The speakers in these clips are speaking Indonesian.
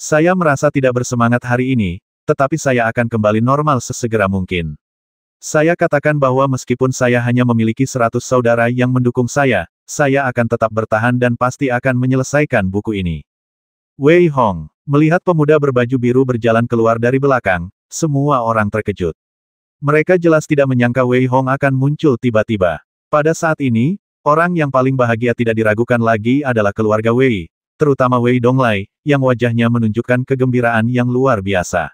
Saya merasa tidak bersemangat hari ini, tetapi saya akan kembali normal sesegera mungkin. Saya katakan bahwa meskipun saya hanya memiliki 100 saudara yang mendukung saya akan tetap bertahan dan pasti akan menyelesaikan buku ini. Wei Hong, melihat pemuda berbaju biru berjalan keluar dari belakang, semua orang terkejut. Mereka jelas tidak menyangka Wei Hong akan muncul tiba-tiba. Pada saat ini, orang yang paling bahagia tidak diragukan lagi adalah keluarga Wei, terutama Wei Donglai, yang wajahnya menunjukkan kegembiraan yang luar biasa.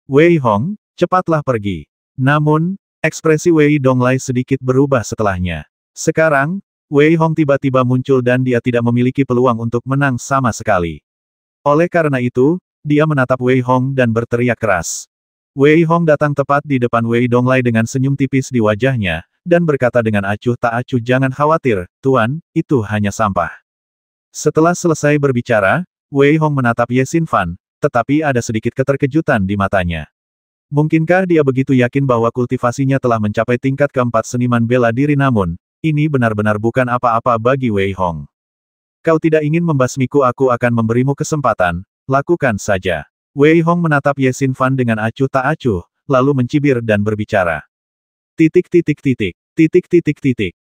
Wei Hong, cepatlah pergi. Namun, ekspresi Wei Donglai sedikit berubah setelahnya. Sekarang, Wei Hong tiba-tiba muncul dan dia tidak memiliki peluang untuk menang sama sekali. Oleh karena itu, dia menatap Wei Hong dan berteriak keras. Wei Hong datang tepat di depan Wei Donglai dengan senyum tipis di wajahnya, dan berkata dengan acuh tak acuh, "Jangan khawatir, Tuan, itu hanya sampah." Setelah selesai berbicara, Wei Hong menatap Ye Xinfan, tetapi ada sedikit keterkejutan di matanya. Mungkinkah dia begitu yakin bahwa kultivasinya telah mencapai tingkat keempat seniman bela diri, namun, ini benar-benar bukan apa-apa bagi Wei Hong. "Kau tidak ingin membasmiku, aku akan memberimu kesempatan, lakukan saja." Wei Hong menatap Ye Xinfan dengan acuh tak acuh, lalu mencibir dan berbicara.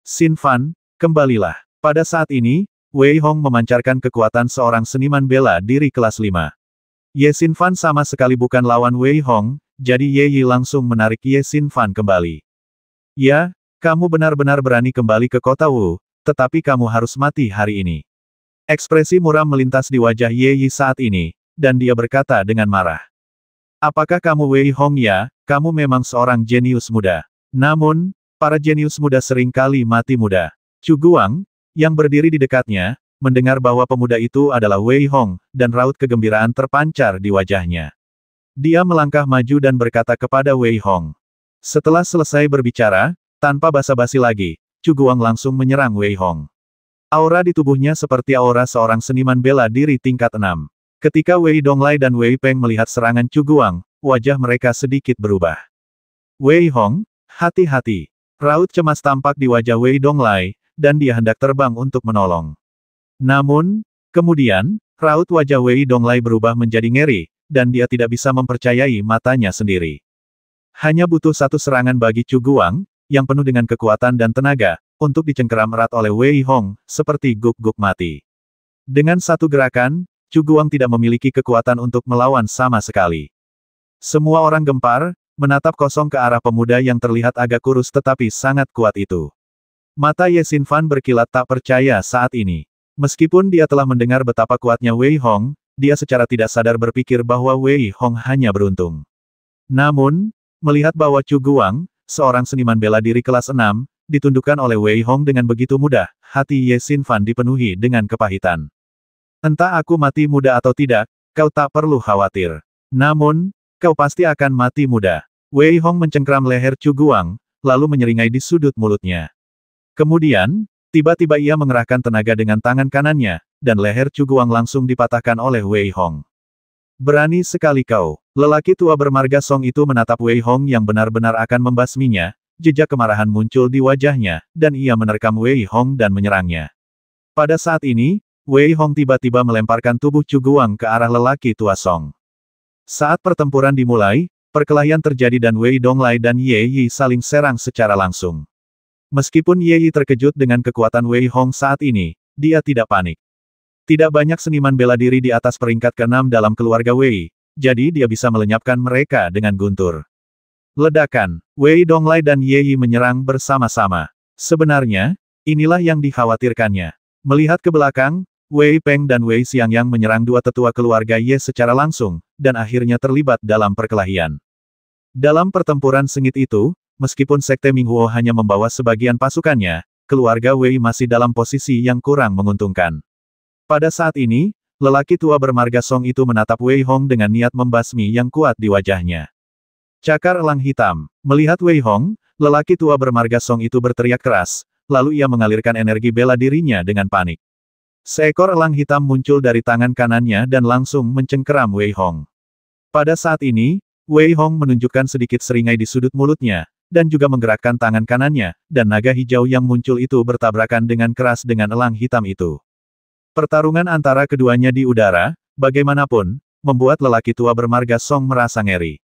Xinfan, kembalilah. Pada saat ini, Wei Hong memancarkan kekuatan seorang seniman bela diri kelas 5. Ye Xinfan sama sekali bukan lawan Wei Hong, jadi Ye Yi langsung menarik Ye Xinfan kembali. "Ya, kamu benar-benar berani kembali ke kota Wu, tetapi kamu harus mati hari ini." Ekspresi muram melintas di wajah Ye Yi saat ini, dan dia berkata dengan marah. "Apakah kamu Wei Hong ya? Kamu memang seorang jenius muda. Namun, para jenius muda sering kali mati muda." Chu Guang, yang berdiri di dekatnya, mendengar bahwa pemuda itu adalah Wei Hong, dan raut kegembiraan terpancar di wajahnya. Dia melangkah maju dan berkata kepada Wei Hong. Setelah selesai berbicara, tanpa basa-basi lagi, Chu Guang langsung menyerang Wei Hong. Aura di tubuhnya seperti aura seorang seniman bela diri tingkat 6. Ketika Wei Donglai dan Wei Peng melihat serangan Chu Guang, wajah mereka sedikit berubah. "Wei Hong, hati-hati." Raut cemas tampak di wajah Wei Donglai, dan dia hendak terbang untuk menolong. Namun, kemudian, raut wajah Wei Donglai berubah menjadi ngeri, dan dia tidak bisa mempercayai matanya sendiri. Hanya butuh satu serangan bagi Chu Guang, yang penuh dengan kekuatan dan tenaga, untuk dicengkeram erat oleh Wei Hong, seperti guk-guk mati. Dengan satu gerakan, Chu Guang tidak memiliki kekuatan untuk melawan sama sekali. Semua orang gempar, menatap kosong ke arah pemuda yang terlihat agak kurus tetapi sangat kuat itu. Mata Ye Xinfan berkilat tak percaya saat ini. Meskipun dia telah mendengar betapa kuatnya Wei Hong, dia secara tidak sadar berpikir bahwa Wei Hong hanya beruntung. Namun, melihat bahwa Chu Guang, seorang seniman bela diri kelas 6, ditundukkan oleh Wei Hong dengan begitu mudah, hati Ye Xinfan dipenuhi dengan kepahitan. "Entah aku mati muda atau tidak, kau tak perlu khawatir. Namun, kau pasti akan mati muda." Wei Hong mencengkeram leher Chu Guang, lalu menyeringai di sudut mulutnya. Kemudian, tiba-tiba ia mengerahkan tenaga dengan tangan kanannya, dan leher Chu Guang langsung dipatahkan oleh Wei Hong. "Berani sekali kau." Lelaki tua bermarga Song itu menatap Wei Hong yang benar-benar akan membasminya, jejak kemarahan muncul di wajahnya, dan ia menerkam Wei Hong dan menyerangnya. Pada saat ini, Wei Hong tiba-tiba melemparkan tubuh Chu Guang ke arah lelaki tua Song. Saat pertempuran dimulai, perkelahian terjadi dan Wei Donglai dan Ye Yi saling serang secara langsung. Meskipun Ye Yi terkejut dengan kekuatan Wei Hong saat ini, dia tidak panik. Tidak banyak seniman bela diri di atas peringkat ke-6 dalam keluarga Wei, jadi dia bisa melenyapkan mereka dengan guntur. Ledakan, Wei Donglai dan Ye Yi menyerang bersama-sama. Sebenarnya, inilah yang dikhawatirkannya. Melihat ke belakang, Wei Peng dan Wei Xiangyang menyerang dua tetua keluarga Ye secara langsung, dan akhirnya terlibat dalam perkelahian. Dalam pertempuran sengit itu, meskipun Sekte Minghuo hanya membawa sebagian pasukannya, keluarga Wei masih dalam posisi yang kurang menguntungkan. Pada saat ini, lelaki tua bermarga Song itu menatap Wei Hong dengan niat membasmi yang kuat di wajahnya. Cakar elang hitam. Melihat Wei Hong, lelaki tua bermarga Song itu berteriak keras, lalu ia mengalirkan energi bela dirinya dengan panik. Seekor elang hitam muncul dari tangan kanannya dan langsung mencengkeram Wei Hong. Pada saat ini, Wei Hong menunjukkan sedikit seringai di sudut mulutnya, dan juga menggerakkan tangan kanannya, dan naga hijau yang muncul itu bertabrakan dengan keras dengan elang hitam itu. Pertarungan antara keduanya di udara, bagaimanapun, membuat lelaki tua bermarga Song merasa ngeri.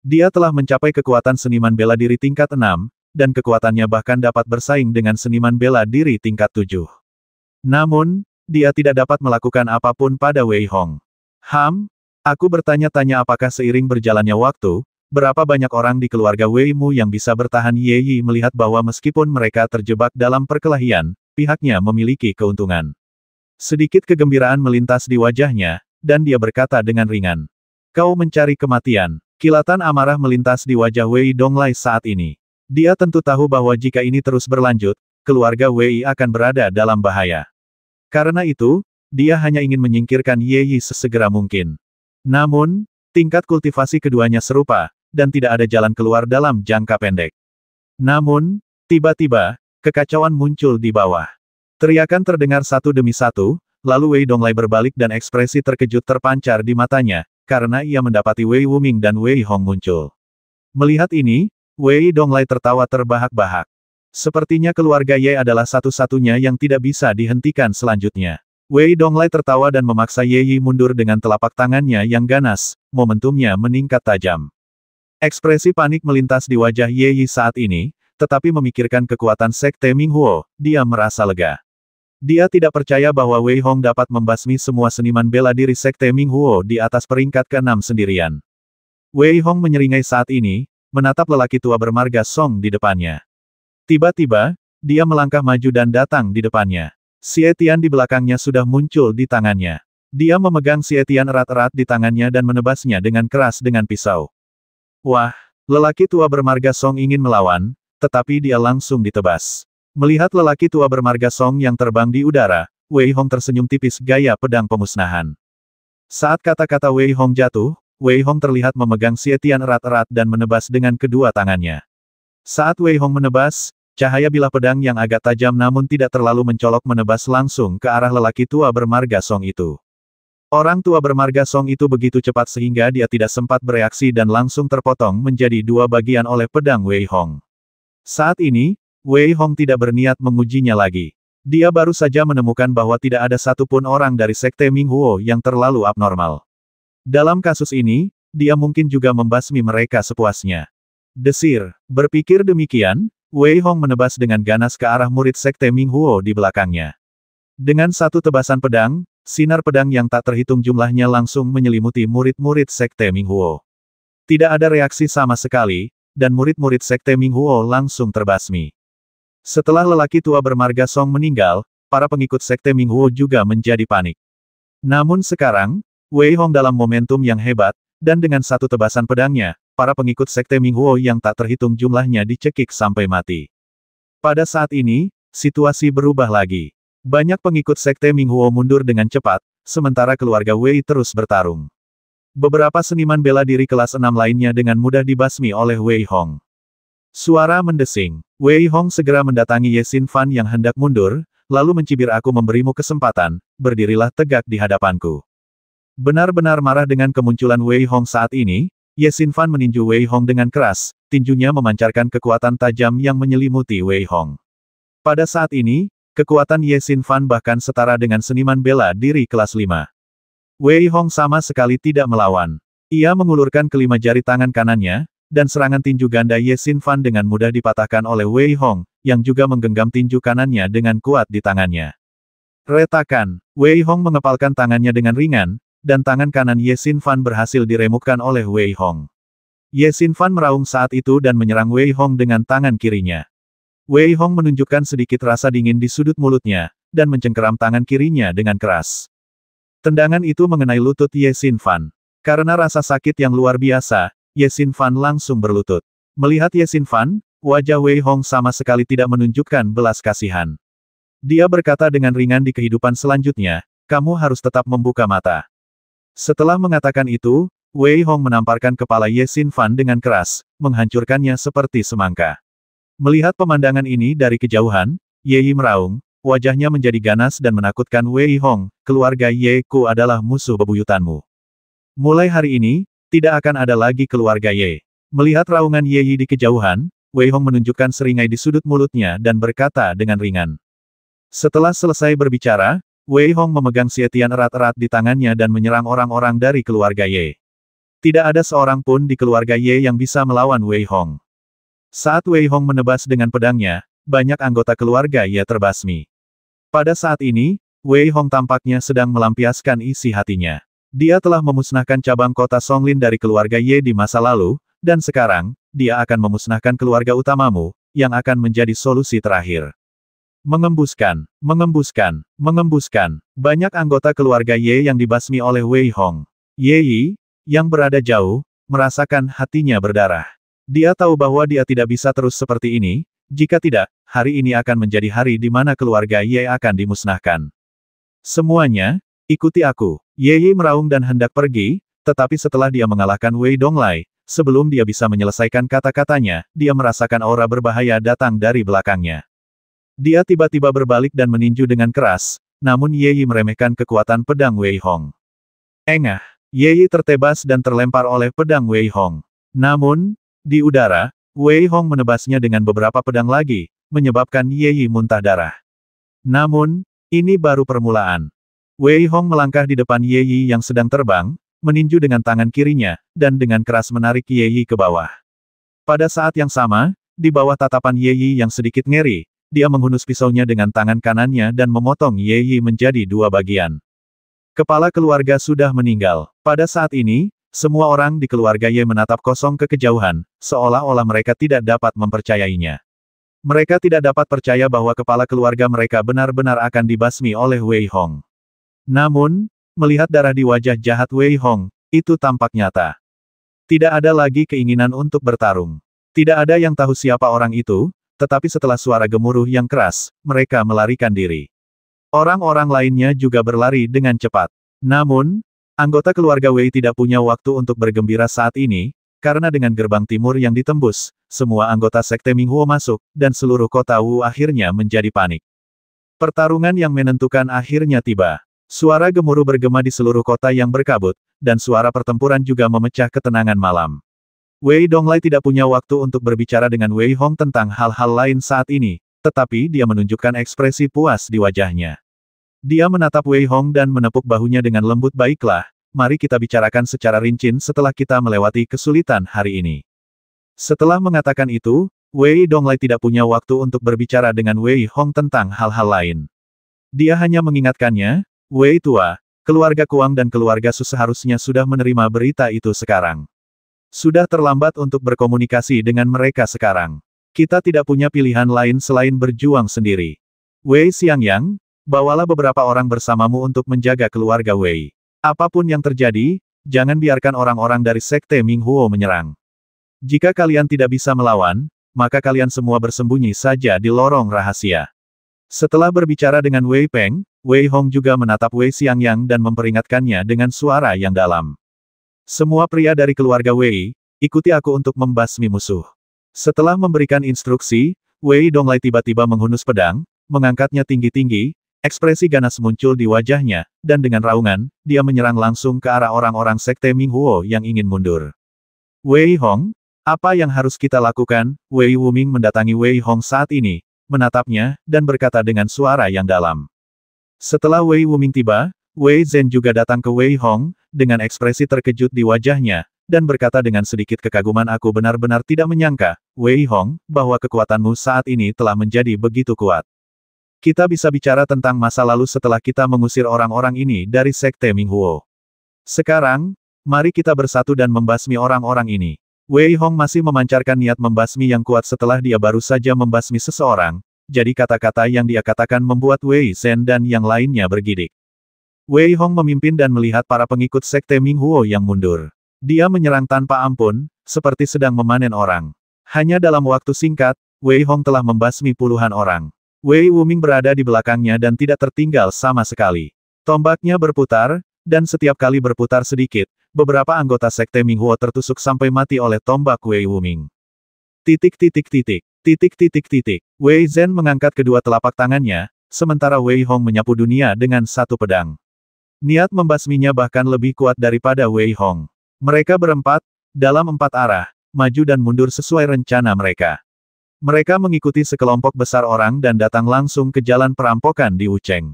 Dia telah mencapai kekuatan seniman bela diri tingkat 6, dan kekuatannya bahkan dapat bersaing dengan seniman bela diri tingkat 7. Namun, dia tidak dapat melakukan apapun pada Wei Hong. Aku bertanya-tanya apakah seiring berjalannya waktu, berapa banyak orang di keluarga Wei Mu yang bisa bertahan. Ye Yi melihat bahwa meskipun mereka terjebak dalam perkelahian, pihaknya memiliki keuntungan. Sedikit kegembiraan melintas di wajahnya, dan dia berkata dengan ringan. Kau mencari kematian. Kilatan amarah melintas di wajah Wei Donglai saat ini. Dia tentu tahu bahwa jika ini terus berlanjut, keluarga Wei akan berada dalam bahaya. Karena itu, dia hanya ingin menyingkirkan Ye Yi sesegera mungkin. Namun, tingkat kultivasi keduanya serupa, dan tidak ada jalan keluar dalam jangka pendek. Namun, tiba-tiba, kekacauan muncul di bawah. Teriakan terdengar satu demi satu, lalu Wei Donglai berbalik dan ekspresi terkejut terpancar di matanya, karena ia mendapati Wei Wuming dan Wei Hong muncul. Melihat ini, Wei Donglai tertawa terbahak-bahak. Sepertinya keluarga Ye adalah satu-satunya yang tidak bisa dihentikan selanjutnya. Wei Donglai tertawa dan memaksa Ye Yi mundur dengan telapak tangannya yang ganas, momentumnya meningkat tajam. Ekspresi panik melintas di wajah Ye Yi saat ini, tetapi memikirkan kekuatan Sekte Minghuo, dia merasa lega. Dia tidak percaya bahwa Wei Hong dapat membasmi semua seniman bela diri Sekte Minghuo di atas peringkat ke-6 sendirian. Wei Hong menyeringai saat ini, menatap lelaki tua bermarga Song di depannya. Tiba-tiba, dia melangkah maju dan datang di depannya. Xie Tian di belakangnya sudah muncul di tangannya. Dia memegang Xie Tian erat-erat di tangannya dan menebasnya dengan keras dengan pisau. Wah, lelaki tua bermarga Song ingin melawan, tetapi dia langsung ditebas. Melihat lelaki tua bermarga Song yang terbang di udara, Wei Hong tersenyum tipis gaya pedang pemusnahan. Saat kata-kata Wei Hong jatuh, Wei Hong terlihat memegang Xie Tian erat-erat dan menebas dengan kedua tangannya. Saat Wei Hong menebas, cahaya bilah pedang yang agak tajam namun tidak terlalu mencolok menebas langsung ke arah lelaki tua bermarga Song itu. Orang tua bermarga Song itu begitu cepat sehingga dia tidak sempat bereaksi dan langsung terpotong menjadi dua bagian oleh pedang Wei Hong. Saat ini, Wei Hong tidak berniat mengujinya lagi. Dia baru saja menemukan bahwa tidak ada satupun orang dari Sekte Minghuo yang terlalu abnormal. Dalam kasus ini, dia mungkin juga membasmi mereka sepuasnya. Desir, berpikir demikian, Wei Hong menebas dengan ganas ke arah murid Sekte Minghuo di belakangnya. Dengan satu tebasan pedang, sinar pedang yang tak terhitung jumlahnya langsung menyelimuti murid-murid Sekte Minghuo. Tidak ada reaksi sama sekali, dan murid-murid Sekte Minghuo langsung terbasmi. Setelah lelaki tua bermarga Song meninggal, para pengikut Sekte Minghuo juga menjadi panik. Namun sekarang, Wei Hong dalam momentum yang hebat, dan dengan satu tebasan pedangnya, para pengikut Sekte Minghuo yang tak terhitung jumlahnya dicekik sampai mati. Pada saat ini, situasi berubah lagi. Banyak pengikut Sekte Minghuo mundur dengan cepat, sementara keluarga Wei terus bertarung. Beberapa seniman bela diri kelas 6 lainnya dengan mudah dibasmi oleh Wei Hong. Suara mendesing. Wei Hong segera mendatangi Ye Xinfan yang hendak mundur, lalu mencibir, aku memberimu kesempatan, berdirilah tegak di hadapanku. Benar-benar marah dengan kemunculan Wei Hong saat ini, Ye Xinfan meninju Wei Hong dengan keras, tinjunya memancarkan kekuatan tajam yang menyelimuti Wei Hong. Pada saat ini, kekuatan Ye Xinfan bahkan setara dengan seniman bela diri kelas 5. Wei Hong sama sekali tidak melawan. Ia mengulurkan kelima jari tangan kanannya, dan serangan tinju ganda Ye Xinfan dengan mudah dipatahkan oleh Wei Hong, yang juga menggenggam tinju kanannya dengan kuat di tangannya. Retakan, Wei Hong mengepalkan tangannya dengan ringan, dan tangan kanan Ye Xinfan berhasil diremukkan oleh Wei Hong. Ye Xinfan meraung saat itu dan menyerang Wei Hong dengan tangan kirinya. Wei Hong menunjukkan sedikit rasa dingin di sudut mulutnya, dan mencengkeram tangan kirinya dengan keras. Tendangan itu mengenai lutut Ye Xinfan. Karena rasa sakit yang luar biasa, Ye Xinfan langsung berlutut. Melihat Ye Xinfan, wajah Wei Hong sama sekali tidak menunjukkan belas kasihan. Dia berkata dengan ringan, di kehidupan selanjutnya, kamu harus tetap membuka mata. Setelah mengatakan itu, Wei Hong menamparkan kepala Ye Xinfan dengan keras, menghancurkannya seperti semangka. Melihat pemandangan ini dari kejauhan, Ye Yi meraung, wajahnya menjadi ganas dan menakutkan. Wei Hong, keluarga Ye Ku adalah musuh bebuyutanmu. Mulai hari ini, tidak akan ada lagi keluarga Ye. Melihat raungan Ye Yi di kejauhan, Wei Hong menunjukkan seringai di sudut mulutnya dan berkata dengan ringan. Setelah selesai berbicara, Wei Hong memegang Xietian erat-erat di tangannya dan menyerang orang-orang dari keluarga Ye. Tidak ada seorang pun di keluarga Ye yang bisa melawan Wei Hong. Saat Wei Hong menebas dengan pedangnya, banyak anggota keluarga Ye terbasmi. Pada saat ini, Wei Hong tampaknya sedang melampiaskan isi hatinya. Dia telah memusnahkan cabang kota Songlin dari keluarga Ye di masa lalu, dan sekarang, dia akan memusnahkan keluarga utamamu, yang akan menjadi solusi terakhir. Mengembuskan, mengembuskan, mengembuskan. Banyak anggota keluarga Ye yang dibasmi oleh Wei Hong. Ye Yi, yang berada jauh, merasakan hatinya berdarah. Dia tahu bahwa dia tidak bisa terus seperti ini, jika tidak, hari ini akan menjadi hari di mana keluarga Ye akan dimusnahkan. Semuanya, ikuti aku. Ye Yi meraung dan hendak pergi, tetapi setelah dia mengalahkan Wei Donglai, sebelum dia bisa menyelesaikan kata-katanya, dia merasakan aura berbahaya datang dari belakangnya. Dia tiba-tiba berbalik dan meninju dengan keras, namun Ye Yi meremehkan kekuatan pedang Wei Hong. Engah, Ye Yi tertebas dan terlempar oleh pedang Wei Hong. Namun, di udara, Wei Hong menebasnya dengan beberapa pedang lagi, menyebabkan Ye Yi muntah darah. Namun, ini baru permulaan. Wei Hong melangkah di depan Ye Yi yang sedang terbang, meninju dengan tangan kirinya, dan dengan keras menarik Ye Yi ke bawah. Pada saat yang sama, di bawah tatapan Ye Yi yang sedikit ngeri, dia menghunus pisaunya dengan tangan kanannya dan memotong Ye Yi menjadi dua bagian. Kepala keluarga sudah meninggal. Pada saat ini, semua orang di keluarga Ye menatap kosong ke kejauhan, seolah-olah mereka tidak dapat mempercayainya. Mereka tidak dapat percaya bahwa kepala keluarga mereka benar-benar akan dibasmi oleh Wei Hong. Namun, melihat darah di wajah jahat Wei Hong, itu tampak nyata. Tidak ada lagi keinginan untuk bertarung. Tidak ada yang tahu siapa orang itu, tetapi setelah suara gemuruh yang keras, mereka melarikan diri. Orang-orang lainnya juga berlari dengan cepat. Namun, anggota keluarga Wei tidak punya waktu untuk bergembira saat ini, karena dengan gerbang timur yang ditembus, semua anggota Sekte Minghuo masuk, dan seluruh kota Wu akhirnya menjadi panik. Pertarungan yang menentukan akhirnya tiba. Suara gemuruh bergema di seluruh kota yang berkabut, dan suara pertempuran juga memecah ketenangan malam. Wei Donglai tidak punya waktu untuk berbicara dengan Wei Hong tentang hal-hal lain saat ini, tetapi dia menunjukkan ekspresi puas di wajahnya. Dia menatap Wei Hong dan menepuk bahunya dengan lembut. Baiklah, mari kita bicarakan secara rinci setelah kita melewati kesulitan hari ini. Setelah mengatakan itu, Wei Donglai tidak punya waktu untuk berbicara dengan Wei Hong tentang hal-hal lain. Dia hanya mengingatkannya, Wei tua, keluarga Kuang dan keluarga Su seharusnya sudah menerima berita itu sekarang. Sudah terlambat untuk berkomunikasi dengan mereka sekarang. Kita tidak punya pilihan lain selain berjuang sendiri. Wei Xiangyang, bawalah beberapa orang bersamamu untuk menjaga keluarga Wei. Apapun yang terjadi, jangan biarkan orang-orang dari Sekte Minghuo menyerang. Jika kalian tidak bisa melawan, maka kalian semua bersembunyi saja di lorong rahasia. Setelah berbicara dengan Wei Peng, Wei Hong juga menatap Wei Xiangyang dan memperingatkannya dengan suara yang dalam. Semua pria dari keluarga Wei, ikuti aku untuk membasmi musuh. Setelah memberikan instruksi, Wei Donglai tiba-tiba menghunus pedang, mengangkatnya tinggi-tinggi, ekspresi ganas muncul di wajahnya, dan dengan raungan, dia menyerang langsung ke arah orang-orang Sekte Minghuo yang ingin mundur. Wei Hong, apa yang harus kita lakukan? Wei Wuming mendatangi Wei Hong saat ini, menatapnya, dan berkata dengan suara yang dalam. Setelah Wei Wuming tiba, Wei Zhen juga datang ke Wei Hong, dengan ekspresi terkejut di wajahnya, dan berkata dengan sedikit kekaguman, aku benar-benar tidak menyangka, Wei Hong, bahwa kekuatanmu saat ini telah menjadi begitu kuat. Kita bisa bicara tentang masa lalu setelah kita mengusir orang-orang ini dari Sekte Minghuo. Sekarang, mari kita bersatu dan membasmi orang-orang ini. Wei Hong masih memancarkan niat membasmi yang kuat setelah dia baru saja membasmi seseorang, jadi kata-kata yang dia katakan membuat Wei Zhen dan yang lainnya bergidik. Wei Hong memimpin dan melihat para pengikut Sekte Minghuo yang mundur. Dia menyerang tanpa ampun, seperti sedang memanen orang. Hanya dalam waktu singkat, Wei Hong telah membasmi puluhan orang. Wei Wuming berada di belakangnya dan tidak tertinggal sama sekali. Tombaknya berputar, dan setiap kali berputar sedikit, beberapa anggota Sekte Minghuo tertusuk sampai mati oleh tombak Wei Wuming. Titik. Wei Zhen mengangkat kedua telapak tangannya, sementara Wei Hong menyapu dunia dengan satu pedang. Niat membasminya bahkan lebih kuat daripada Wei Hong. Mereka berempat, dalam empat arah, maju dan mundur sesuai rencana mereka. Mereka mengikuti sekelompok besar orang dan datang langsung ke jalan perampokan di Wucheng.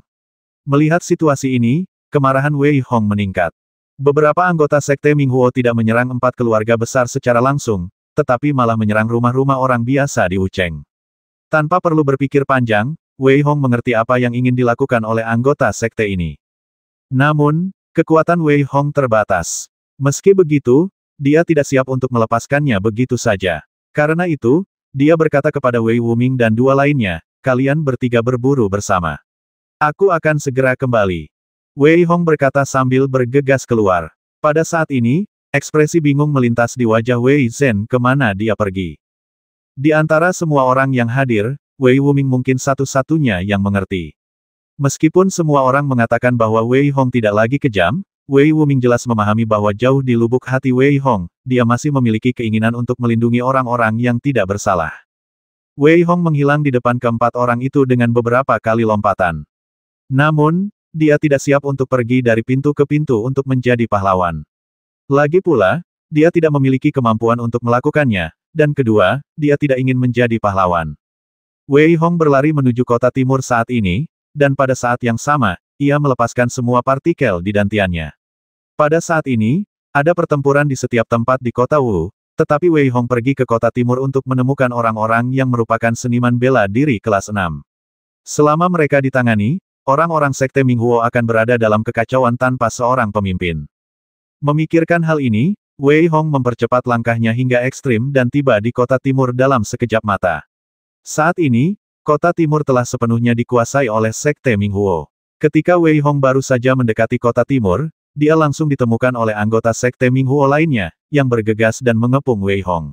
Melihat situasi ini, kemarahan Wei Hong meningkat. Beberapa anggota Sekte Minghuo tidak menyerang 4 keluarga besar secara langsung, tetapi malah menyerang rumah-rumah orang biasa di Wucheng. Tanpa perlu berpikir panjang, Wei Hong mengerti apa yang ingin dilakukan oleh anggota sekte ini. Namun, kekuatan Wei Hong terbatas. Meski begitu, dia tidak siap untuk melepaskannya begitu saja. Karena itu, dia berkata kepada Wei Wuming dan dua lainnya, kalian bertiga berburu bersama. Aku akan segera kembali. Wei Hong berkata sambil bergegas keluar. Pada saat ini, ekspresi bingung melintas di wajah Wei Zhen kemana dia pergi. Di antara semua orang yang hadir, Wei Wuming mungkin satu-satunya yang mengerti. Meskipun semua orang mengatakan bahwa Wei Hong tidak lagi kejam, Wei Wuming jelas memahami bahwa jauh di lubuk hati Wei Hong, dia masih memiliki keinginan untuk melindungi orang-orang yang tidak bersalah. Wei Hong menghilang di depan keempat orang itu dengan beberapa kali lompatan. Namun, dia tidak siap untuk pergi dari pintu ke pintu untuk menjadi pahlawan. Lagi pula, dia tidak memiliki kemampuan untuk melakukannya, dan kedua, dia tidak ingin menjadi pahlawan. Wei Hong berlari menuju kota timur saat ini, dan pada saat yang sama, ia melepaskan semua partikel di dantiannya. Pada saat ini, ada pertempuran di setiap tempat di kota Wu, tetapi Wei Hong pergi ke kota timur untuk menemukan orang-orang yang merupakan seniman bela diri kelas 6. Selama mereka ditangani, orang-orang Sekte Minghuo akan berada dalam kekacauan tanpa seorang pemimpin. Memikirkan hal ini, Wei Hong mempercepat langkahnya hingga ekstrim dan tiba di kota timur dalam sekejap mata. Saat ini, kota timur telah sepenuhnya dikuasai oleh Sekte Minghuo. Ketika Wei Hong baru saja mendekati kota timur, dia langsung ditemukan oleh anggota Sekte Minghuo lainnya, yang bergegas dan mengepung Wei Hong.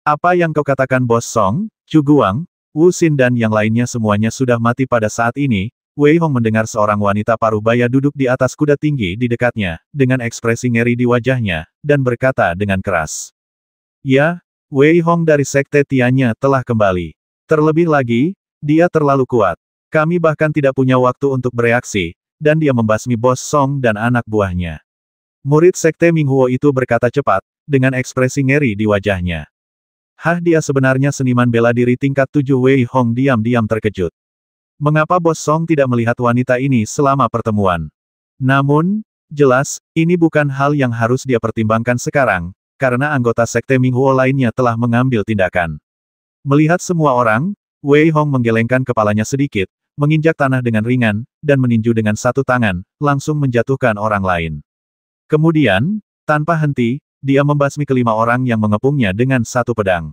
Apa yang kau katakan Bos Song, Chu Guang, Wu Xin dan yang lainnya semuanya sudah mati pada saat ini. Wei Hong mendengar seorang wanita paruh baya duduk di atas kuda tinggi di dekatnya, dengan ekspresi ngeri di wajahnya, dan berkata dengan keras. Ya, Wei Hong dari Sekte Tiannya telah kembali. Terlebih lagi, dia terlalu kuat. Kami bahkan tidak punya waktu untuk bereaksi, dan dia membasmi Bos Song dan anak buahnya. Murid Sekte Minghuo itu berkata cepat, dengan ekspresi ngeri di wajahnya. Hah, dia sebenarnya seniman bela diri tingkat 7. Wei Hong diam-diam terkejut. Mengapa Bos Song tidak melihat wanita ini selama pertemuan? Namun, jelas, ini bukan hal yang harus dia pertimbangkan sekarang, karena anggota Sekte Minghuo lainnya telah mengambil tindakan. Melihat semua orang, Wei Hong menggelengkan kepalanya sedikit, menginjak tanah dengan ringan, dan meninju dengan satu tangan, langsung menjatuhkan orang lain. Kemudian, tanpa henti, dia membasmi kelima orang yang mengepungnya dengan satu pedang.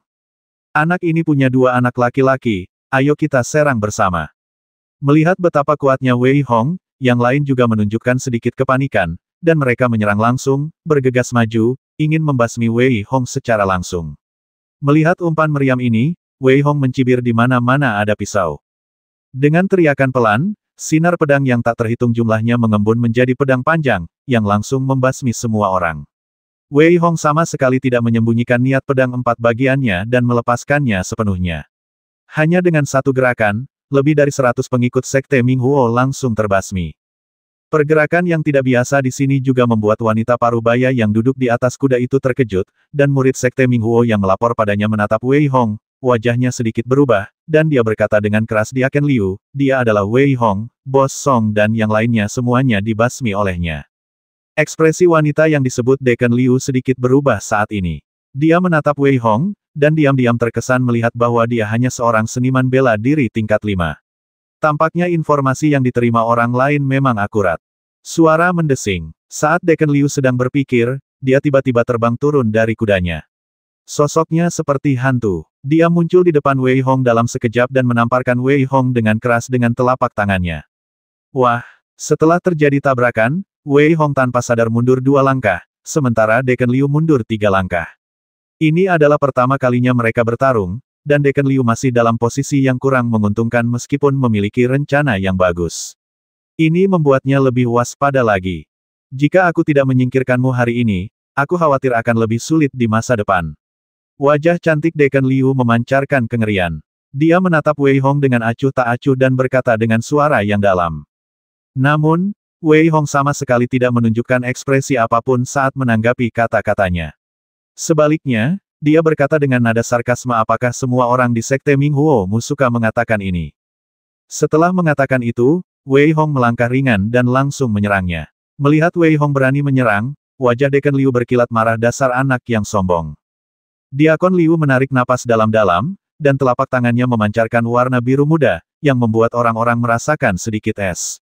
Anak ini punya dua anak laki-laki, ayo kita serang bersama. Melihat betapa kuatnya Wei Hong, yang lain juga menunjukkan sedikit kepanikan, dan mereka menyerang langsung, bergegas maju, ingin membasmi Wei Hong secara langsung. Melihat umpan meriam ini, Wei Hong mencibir di mana-mana ada pisau. Dengan teriakan pelan, sinar pedang yang tak terhitung jumlahnya mengembun menjadi pedang panjang, yang langsung membasmi semua orang. Wei Hong sama sekali tidak menyembunyikan niat pedang 4 bagiannya dan melepaskannya sepenuhnya. Hanya dengan satu gerakan, lebih dari 100 pengikut Sekte Minghuo langsung terbasmi. Pergerakan yang tidak biasa di sini juga membuat wanita parubaya yang duduk di atas kuda itu terkejut, dan murid Sekte Minghuo yang melapor padanya menatap Wei Hong, wajahnya sedikit berubah, dan dia berkata dengan keras di Aken Liu, dia adalah Wei Hong, Bos Song dan yang lainnya semuanya dibasmi olehnya. Ekspresi wanita yang disebut Deken Liu sedikit berubah saat ini. Dia menatap Wei Hong, dan diam-diam terkesan melihat bahwa dia hanya seorang seniman bela diri tingkat 5. Tampaknya informasi yang diterima orang lain memang akurat. Suara mendesing. Saat Deken Liu sedang berpikir, dia tiba-tiba terbang turun dari kudanya. Sosoknya seperti hantu. Dia muncul di depan Wei Hong dalam sekejap dan menamparkan Wei Hong dengan keras dengan telapak tangannya. Wah, setelah terjadi tabrakan, Wei Hong tanpa sadar mundur 2 langkah, sementara Deken Liu mundur 3 langkah. Ini adalah pertama kalinya mereka bertarung, dan Deken Liu masih dalam posisi yang kurang menguntungkan meskipun memiliki rencana yang bagus. Ini membuatnya lebih waspada lagi. Jika aku tidak menyingkirkanmu hari ini, aku khawatir akan lebih sulit di masa depan. Wajah cantik Deken Liu memancarkan kengerian. Dia menatap Wei Hong dengan acuh tak acuh dan berkata dengan suara yang dalam. Namun, Wei Hong sama sekali tidak menunjukkan ekspresi apapun saat menanggapi kata-katanya. Sebaliknya, dia berkata dengan nada sarkasme, apakah semua orang di Sekte Minghuo mu suka mengatakan ini? Setelah mengatakan itu, Wei Hong melangkah ringan dan langsung menyerangnya. Melihat Wei Hong berani menyerang, wajah Deacon Liu berkilat marah dasar anak yang sombong. Diakon Liu menarik napas dalam-dalam, dan telapak tangannya memancarkan warna biru muda, yang membuat orang-orang merasakan sedikit es.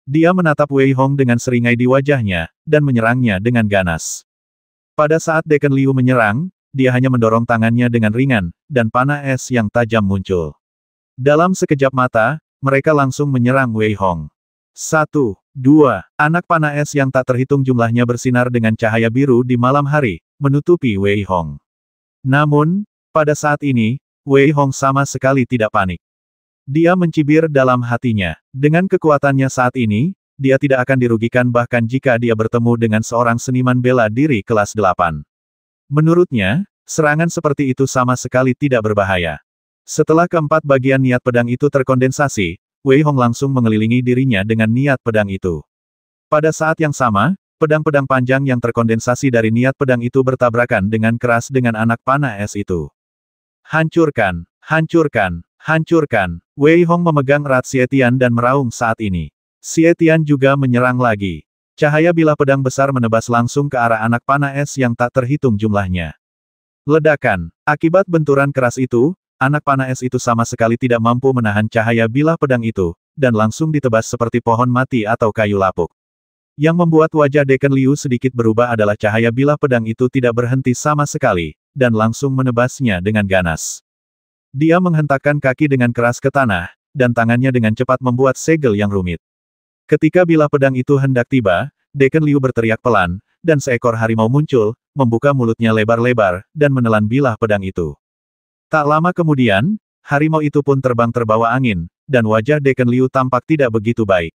Dia menatap Wei Hong dengan seringai di wajahnya, dan menyerangnya dengan ganas. Pada saat Deacon Liu menyerang, dia hanya mendorong tangannya dengan ringan, dan panah es yang tajam muncul. Dalam sekejap mata, mereka langsung menyerang Wei Hong. 1, 2, anak panah es yang tak terhitung jumlahnya bersinar dengan cahaya biru di malam hari, menutupi Wei Hong. Namun, pada saat ini, Wei Hong sama sekali tidak panik. Dia mencibir dalam hatinya. Dengan kekuatannya saat ini, dia tidak akan dirugikan bahkan jika dia bertemu dengan seorang seniman bela diri kelas 8. Menurutnya, serangan seperti itu sama sekali tidak berbahaya. Setelah keempat bagian niat pedang itu terkondensasi, Wei Hong langsung mengelilingi dirinya dengan niat pedang itu. Pada saat yang sama, pedang-pedang panjang yang terkondensasi dari niat pedang itu bertabrakan dengan keras dengan anak panah es itu. Hancurkan, hancurkan, hancurkan. Wei Hong memegang erat Xie Tian dan meraung saat ini. Xie Tian juga menyerang lagi. Cahaya bilah pedang besar menebas langsung ke arah anak panah es yang tak terhitung jumlahnya. Ledakan. Akibat benturan keras itu, anak panah es itu sama sekali tidak mampu menahan cahaya bilah pedang itu, dan langsung ditebas seperti pohon mati atau kayu lapuk. Yang membuat wajah Deacon Liu sedikit berubah adalah cahaya bilah pedang itu tidak berhenti sama sekali, dan langsung menebasnya dengan ganas. Dia menghentakkan kaki dengan keras ke tanah, dan tangannya dengan cepat membuat segel yang rumit. Ketika bilah pedang itu hendak tiba, Deacon Liu berteriak pelan, dan seekor harimau muncul, membuka mulutnya lebar-lebar, dan menelan bilah pedang itu. Tak lama kemudian, harimau itu pun terbang terbawa angin, dan wajah Deacon Liu tampak tidak begitu baik.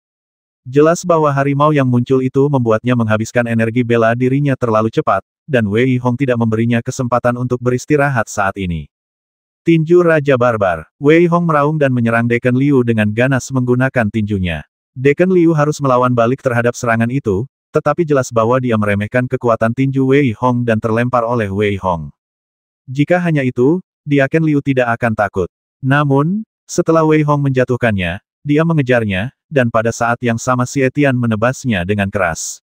Jelas bahwa harimau yang muncul itu membuatnya menghabiskan energi bela dirinya terlalu cepat, dan Wei Hong tidak memberinya kesempatan untuk beristirahat saat ini. Tinju Raja Barbar. Wei Hong meraung dan menyerang Deacon Liu dengan ganas menggunakan tinjunya. Deacon Liu harus melawan balik terhadap serangan itu, tetapi jelas bahwa dia meremehkan kekuatan tinju Wei Hong dan terlempar oleh Wei Hong. Jika hanya itu, Deacon Liu tidak akan takut. Namun, setelah Wei Hong menjatuhkannya, dia mengejarnya, dan pada saat yang sama Xie Tian menebasnya dengan keras.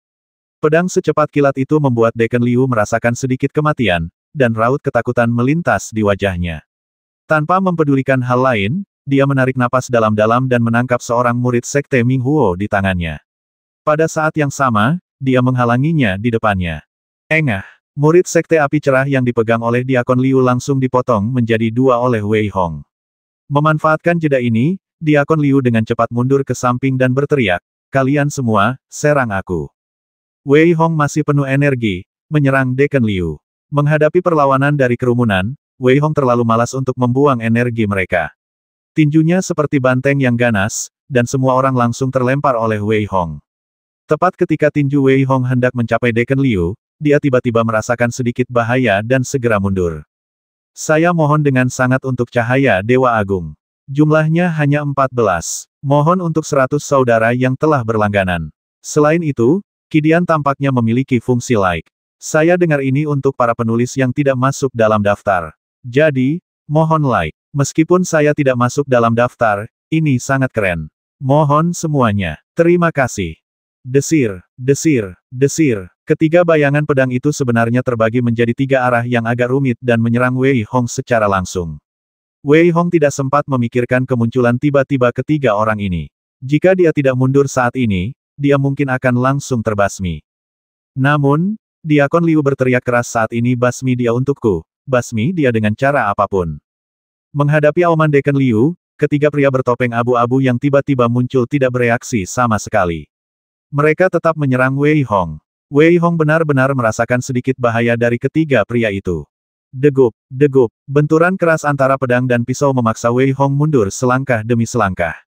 Pedang secepat kilat itu membuat Deacon Liu merasakan sedikit kematian, dan raut ketakutan melintas di wajahnya. Tanpa mempedulikan hal lain, dia menarik napas dalam-dalam dan menangkap seorang murid sekte Ming Huo di tangannya. Pada saat yang sama, dia menghalanginya di depannya. Engah! Murid sekte api cerah yang dipegang oleh Diakon Liu langsung dipotong menjadi dua oleh Wei Hong. Memanfaatkan jeda ini, Diakon Liu dengan cepat mundur ke samping dan berteriak, "Kalian semua, serang aku!" Wei Hong masih penuh energi, menyerang Deacon Liu. Menghadapi perlawanan dari kerumunan, Wei Hong terlalu malas untuk membuang energi mereka. Tinjunya seperti banteng yang ganas, dan semua orang langsung terlempar oleh Wei Hong. Tepat ketika tinju Wei Hong hendak mencapai Deacon Liu, dia tiba-tiba merasakan sedikit bahaya dan segera mundur. Saya mohon dengan sangat untuk cahaya Dewa Agung. Jumlahnya hanya 14. Mohon untuk 100 saudara yang telah berlangganan. Selain itu, Kidian tampaknya memiliki fungsi like. Saya dengar ini untuk para penulis yang tidak masuk dalam daftar. Jadi, mohon like. Meskipun saya tidak masuk dalam daftar, ini sangat keren. Mohon semuanya. Terima kasih. Desir, desir, desir. Ketiga bayangan pedang itu sebenarnya terbagi menjadi tiga arah yang agak rumit dan menyerang Wei Hong secara langsung. Wei Hong tidak sempat memikirkan kemunculan tiba-tiba ketiga orang ini. Jika dia tidak mundur saat ini, dia mungkin akan langsung terbasmi. Namun, Diakon Liu berteriak keras saat ini, "Basmi dia untukku, basmi dia dengan cara apapun." Menghadapi auman Deacon Liu, ketiga pria bertopeng abu-abu yang tiba-tiba muncul tidak bereaksi sama sekali. Mereka tetap menyerang Wei Hong. Wei Hong benar-benar merasakan sedikit bahaya dari ketiga pria itu. Degup, degup, benturan keras antara pedang dan pisau memaksa Wei Hong mundur selangkah demi selangkah.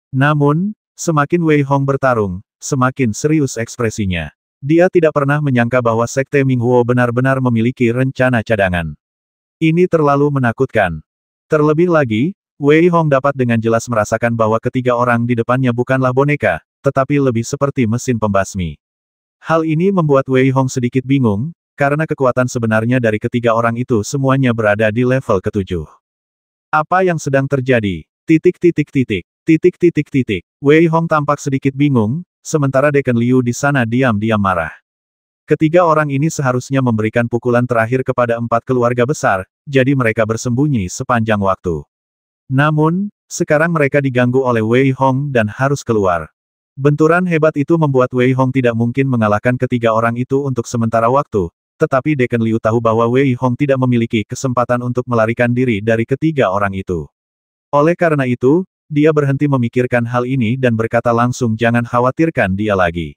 Namun, semakin Wei Hong bertarung, semakin serius ekspresinya. Dia tidak pernah menyangka bahwa Sekte Ming Huo benar-benar memiliki rencana cadangan. Ini terlalu menakutkan. Terlebih lagi, Wei Hong dapat dengan jelas merasakan bahwa ketiga orang di depannya bukanlah boneka, tetapi lebih seperti mesin pembasmi. Hal ini membuat Wei Hong sedikit bingung, karena kekuatan sebenarnya dari ketiga orang itu semuanya berada di level ke-7. Apa yang sedang terjadi? Titik titik titik. Titik titik titik. Wei Hong tampak sedikit bingung, sementara Dekan Liu di sana diam-diam marah. Ketiga orang ini seharusnya memberikan pukulan terakhir kepada 4 keluarga besar, jadi mereka bersembunyi sepanjang waktu. Namun, sekarang mereka diganggu oleh Wei Hong dan harus keluar. Benturan hebat itu membuat Wei Hong tidak mungkin mengalahkan ketiga orang itu untuk sementara waktu, tetapi Dekan Liu tahu bahwa Wei Hong tidak memiliki kesempatan untuk melarikan diri dari ketiga orang itu. Oleh karena itu, dia berhenti memikirkan hal ini dan berkata langsung jangan khawatirkan dia lagi.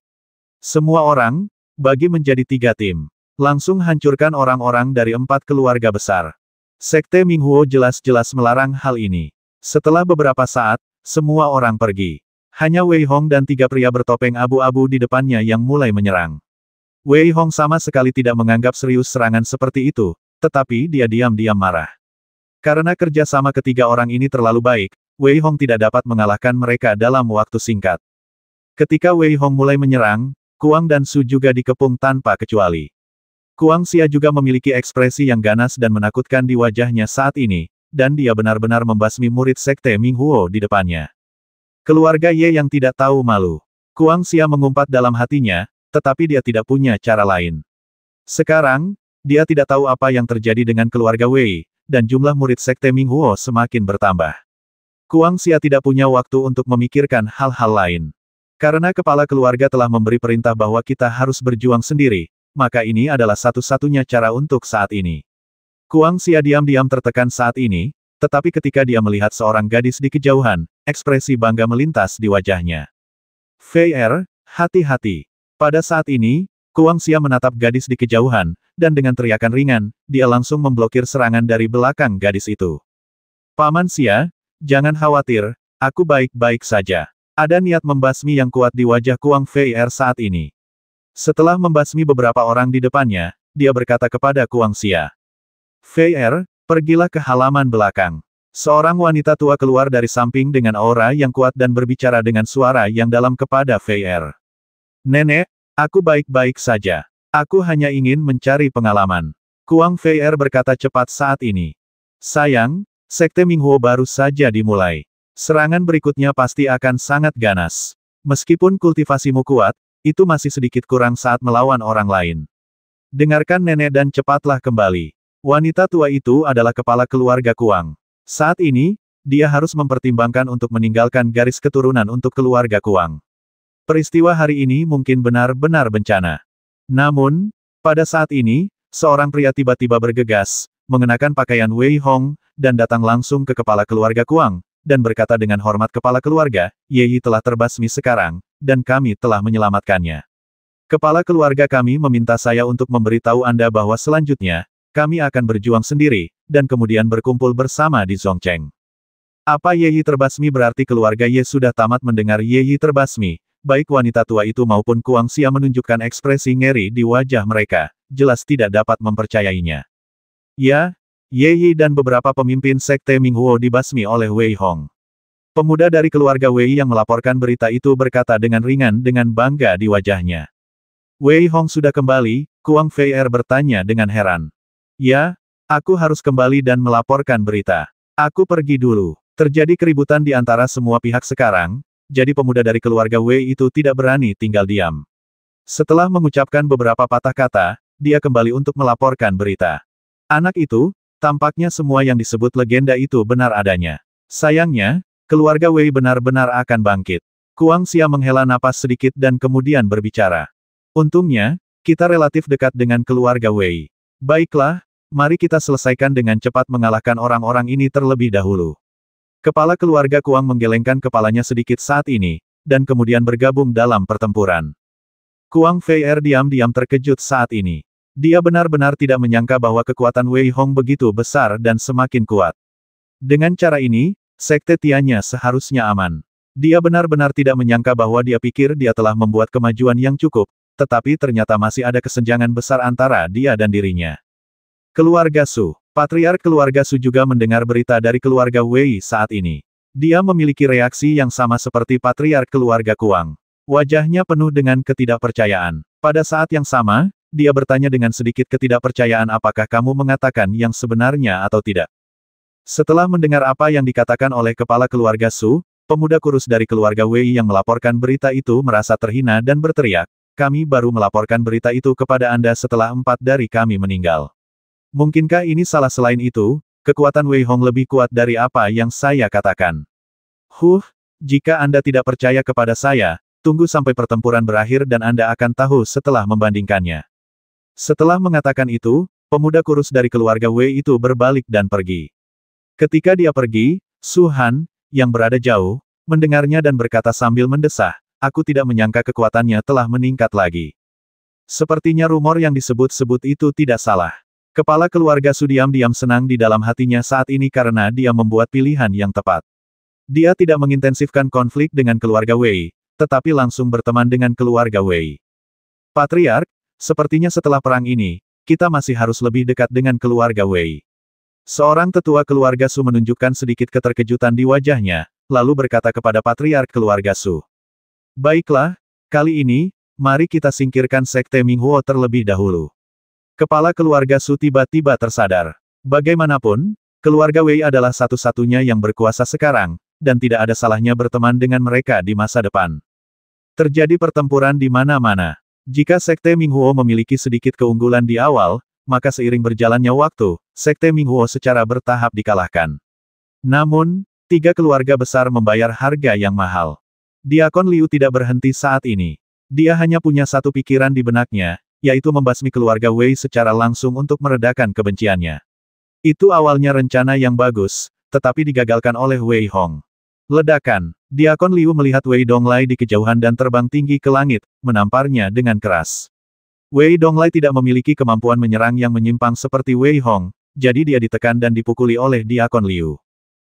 Semua orang, bagi menjadi 3 tim. Langsung hancurkan orang-orang dari 4 keluarga besar. Sekte Minghuo jelas-jelas melarang hal ini. Setelah beberapa saat, semua orang pergi. Hanya Wei Hong dan 3 pria bertopeng abu-abu di depannya yang mulai menyerang. Wei Hong sama sekali tidak menganggap serius serangan seperti itu, tetapi dia diam-diam marah. Karena kerjasama ketiga orang ini terlalu baik, Wei Hong tidak dapat mengalahkan mereka dalam waktu singkat. Ketika Wei Hong mulai menyerang, Kuang dan Su juga dikepung tanpa kecuali. Kuang Xia juga memiliki ekspresi yang ganas dan menakutkan di wajahnya saat ini, dan dia benar-benar membasmi murid Sekte Minghuo di depannya. Keluarga Ye yang tidak tahu malu. Kuang Xia mengumpat dalam hatinya, tetapi dia tidak punya cara lain. Sekarang, dia tidak tahu apa yang terjadi dengan keluarga Wei, dan jumlah murid Sekte Minghuo semakin bertambah. Kuang Xia tidak punya waktu untuk memikirkan hal-hal lain. Karena kepala keluarga telah memberi perintah bahwa kita harus berjuang sendiri, maka ini adalah satu-satunya cara untuk saat ini. Kuang Xia diam-diam tertekan saat ini, tetapi ketika dia melihat seorang gadis di kejauhan, ekspresi bangga melintas di wajahnya. Fei Er, hati-hati. Pada saat ini, Kuang Xia menatap gadis di kejauhan, dan dengan teriakan ringan, dia langsung memblokir serangan dari belakang gadis itu. Paman Xia, jangan khawatir, aku baik-baik saja. Ada niat membasmi yang kuat di wajah Kuang Fei Er saat ini. Setelah membasmi beberapa orang di depannya, dia berkata kepada Kuang Xia. Fei Er, pergilah ke halaman belakang. Seorang wanita tua keluar dari samping dengan aura yang kuat dan berbicara dengan suara yang dalam kepada Fei Er. Nenek, aku baik-baik saja. Aku hanya ingin mencari pengalaman. Kuang Fei Er berkata cepat saat ini. Sayang, Sekte Minghuo baru saja dimulai. Serangan berikutnya pasti akan sangat ganas. Meskipun kultivasimu kuat, itu masih sedikit kurang saat melawan orang lain. Dengarkan nenek dan cepatlah kembali. Wanita tua itu adalah kepala keluarga Kuang. Saat ini, dia harus mempertimbangkan untuk meninggalkan garis keturunan untuk keluarga Kuang. Peristiwa hari ini mungkin benar-benar bencana. Namun, pada saat ini, seorang pria tiba-tiba bergegas, mengenakan pakaian Wei Hong, dan datang langsung ke kepala keluarga Kuang, dan berkata dengan hormat kepala keluarga, Ye Yi telah terbasmi sekarang, dan kami telah menyelamatkannya. Kepala keluarga kami meminta saya untuk memberitahu Anda bahwa selanjutnya, kami akan berjuang sendiri, dan kemudian berkumpul bersama di Zhongcheng. Apa Ye Yi terbasmi berarti keluarga Ye sudah tamat mendengar Ye Yi terbasmi, baik wanita tua itu maupun Kuang Xia menunjukkan ekspresi ngeri di wajah mereka, jelas tidak dapat mempercayainya. Ya, Ye Yi dan beberapa pemimpin Sekte Minghuo dibasmi oleh Wei Hong. Pemuda dari keluarga Wei yang melaporkan berita itu berkata dengan ringan dengan bangga di wajahnya. Wei Hong sudah kembali, Kuang Fei Er bertanya dengan heran. Ya, aku harus kembali dan melaporkan berita. Aku pergi dulu. Terjadi keributan di antara semua pihak sekarang, jadi pemuda dari keluarga Wei itu tidak berani tinggal diam. Setelah mengucapkan beberapa patah kata, dia kembali untuk melaporkan berita. Anak itu, tampaknya semua yang disebut legenda itu benar adanya. Sayangnya, keluarga Wei benar-benar akan bangkit. Kuang Xia menghela napas sedikit dan kemudian berbicara. Untungnya, kita relatif dekat dengan keluarga Wei. Baiklah, mari kita selesaikan dengan cepat mengalahkan orang-orang ini terlebih dahulu. Kepala keluarga Kuang menggelengkan kepalanya sedikit saat ini, dan kemudian bergabung dalam pertempuran. Kuang Fei Er diam-diam terkejut saat ini. Dia benar-benar tidak menyangka bahwa kekuatan Wei Hong begitu besar dan semakin kuat. Dengan cara ini, Sekte Tianya seharusnya aman. Dia benar-benar tidak menyangka bahwa dia pikir dia telah membuat kemajuan yang cukup, tetapi ternyata masih ada kesenjangan besar antara dia dan dirinya. Keluarga Su. Patriark keluarga Su juga mendengar berita dari keluarga Wei saat ini. Dia memiliki reaksi yang sama seperti patriark keluarga Kuang. Wajahnya penuh dengan ketidakpercayaan. Pada saat yang sama, dia bertanya dengan sedikit ketidakpercayaan apakah kamu mengatakan yang sebenarnya atau tidak. Setelah mendengar apa yang dikatakan oleh kepala keluarga Su, pemuda kurus dari keluarga Wei yang melaporkan berita itu merasa terhina dan berteriak, kami baru melaporkan berita itu kepada Anda setelah 4 dari kami meninggal. Mungkinkah ini salah? Selain itu, kekuatan Wei Hong lebih kuat dari apa yang saya katakan. Jika Anda tidak percaya kepada saya, tunggu sampai pertempuran berakhir dan Anda akan tahu setelah membandingkannya. Setelah mengatakan itu, pemuda kurus dari keluarga Wei itu berbalik dan pergi. Ketika dia pergi, Su Han, yang berada jauh, mendengarnya dan berkata sambil mendesah, aku tidak menyangka kekuatannya telah meningkat lagi. Sepertinya rumor yang disebut-sebut itu tidak salah. Kepala keluarga Su diam-diam senang di dalam hatinya saat ini karena dia membuat pilihan yang tepat. Dia tidak mengintensifkan konflik dengan keluarga Wei, tetapi langsung berteman dengan keluarga Wei. Patriark, sepertinya setelah perang ini, kita masih harus lebih dekat dengan keluarga Wei. Seorang tetua keluarga Su menunjukkan sedikit keterkejutan di wajahnya, lalu berkata kepada patriark keluarga Su. Baiklah, kali ini, mari kita singkirkan sekte Minghuo terlebih dahulu. Kepala keluarga Su tiba-tiba tersadar. Bagaimanapun, keluarga Wei adalah satu-satunya yang berkuasa sekarang, dan tidak ada salahnya berteman dengan mereka di masa depan. Terjadi pertempuran di mana-mana. Jika sekte Minghuo memiliki sedikit keunggulan di awal, maka seiring berjalannya waktu, sekte Minghuo secara bertahap dikalahkan. Namun, 3 keluarga besar membayar harga yang mahal. Diakon Liu tidak berhenti saat ini. Dia hanya punya satu pikiran di benaknya, yaitu membasmi keluarga Wei secara langsung untuk meredakan kebenciannya. Itu awalnya rencana yang bagus, tetapi digagalkan oleh Wei Hong. Ledakan. Diakon Liu melihat Wei Donglai di kejauhan dan terbang tinggi ke langit, menamparnya dengan keras. Wei Donglai tidak memiliki kemampuan menyerang yang menyimpang seperti Wei Hong, jadi dia ditekan dan dipukuli oleh Diakon Liu.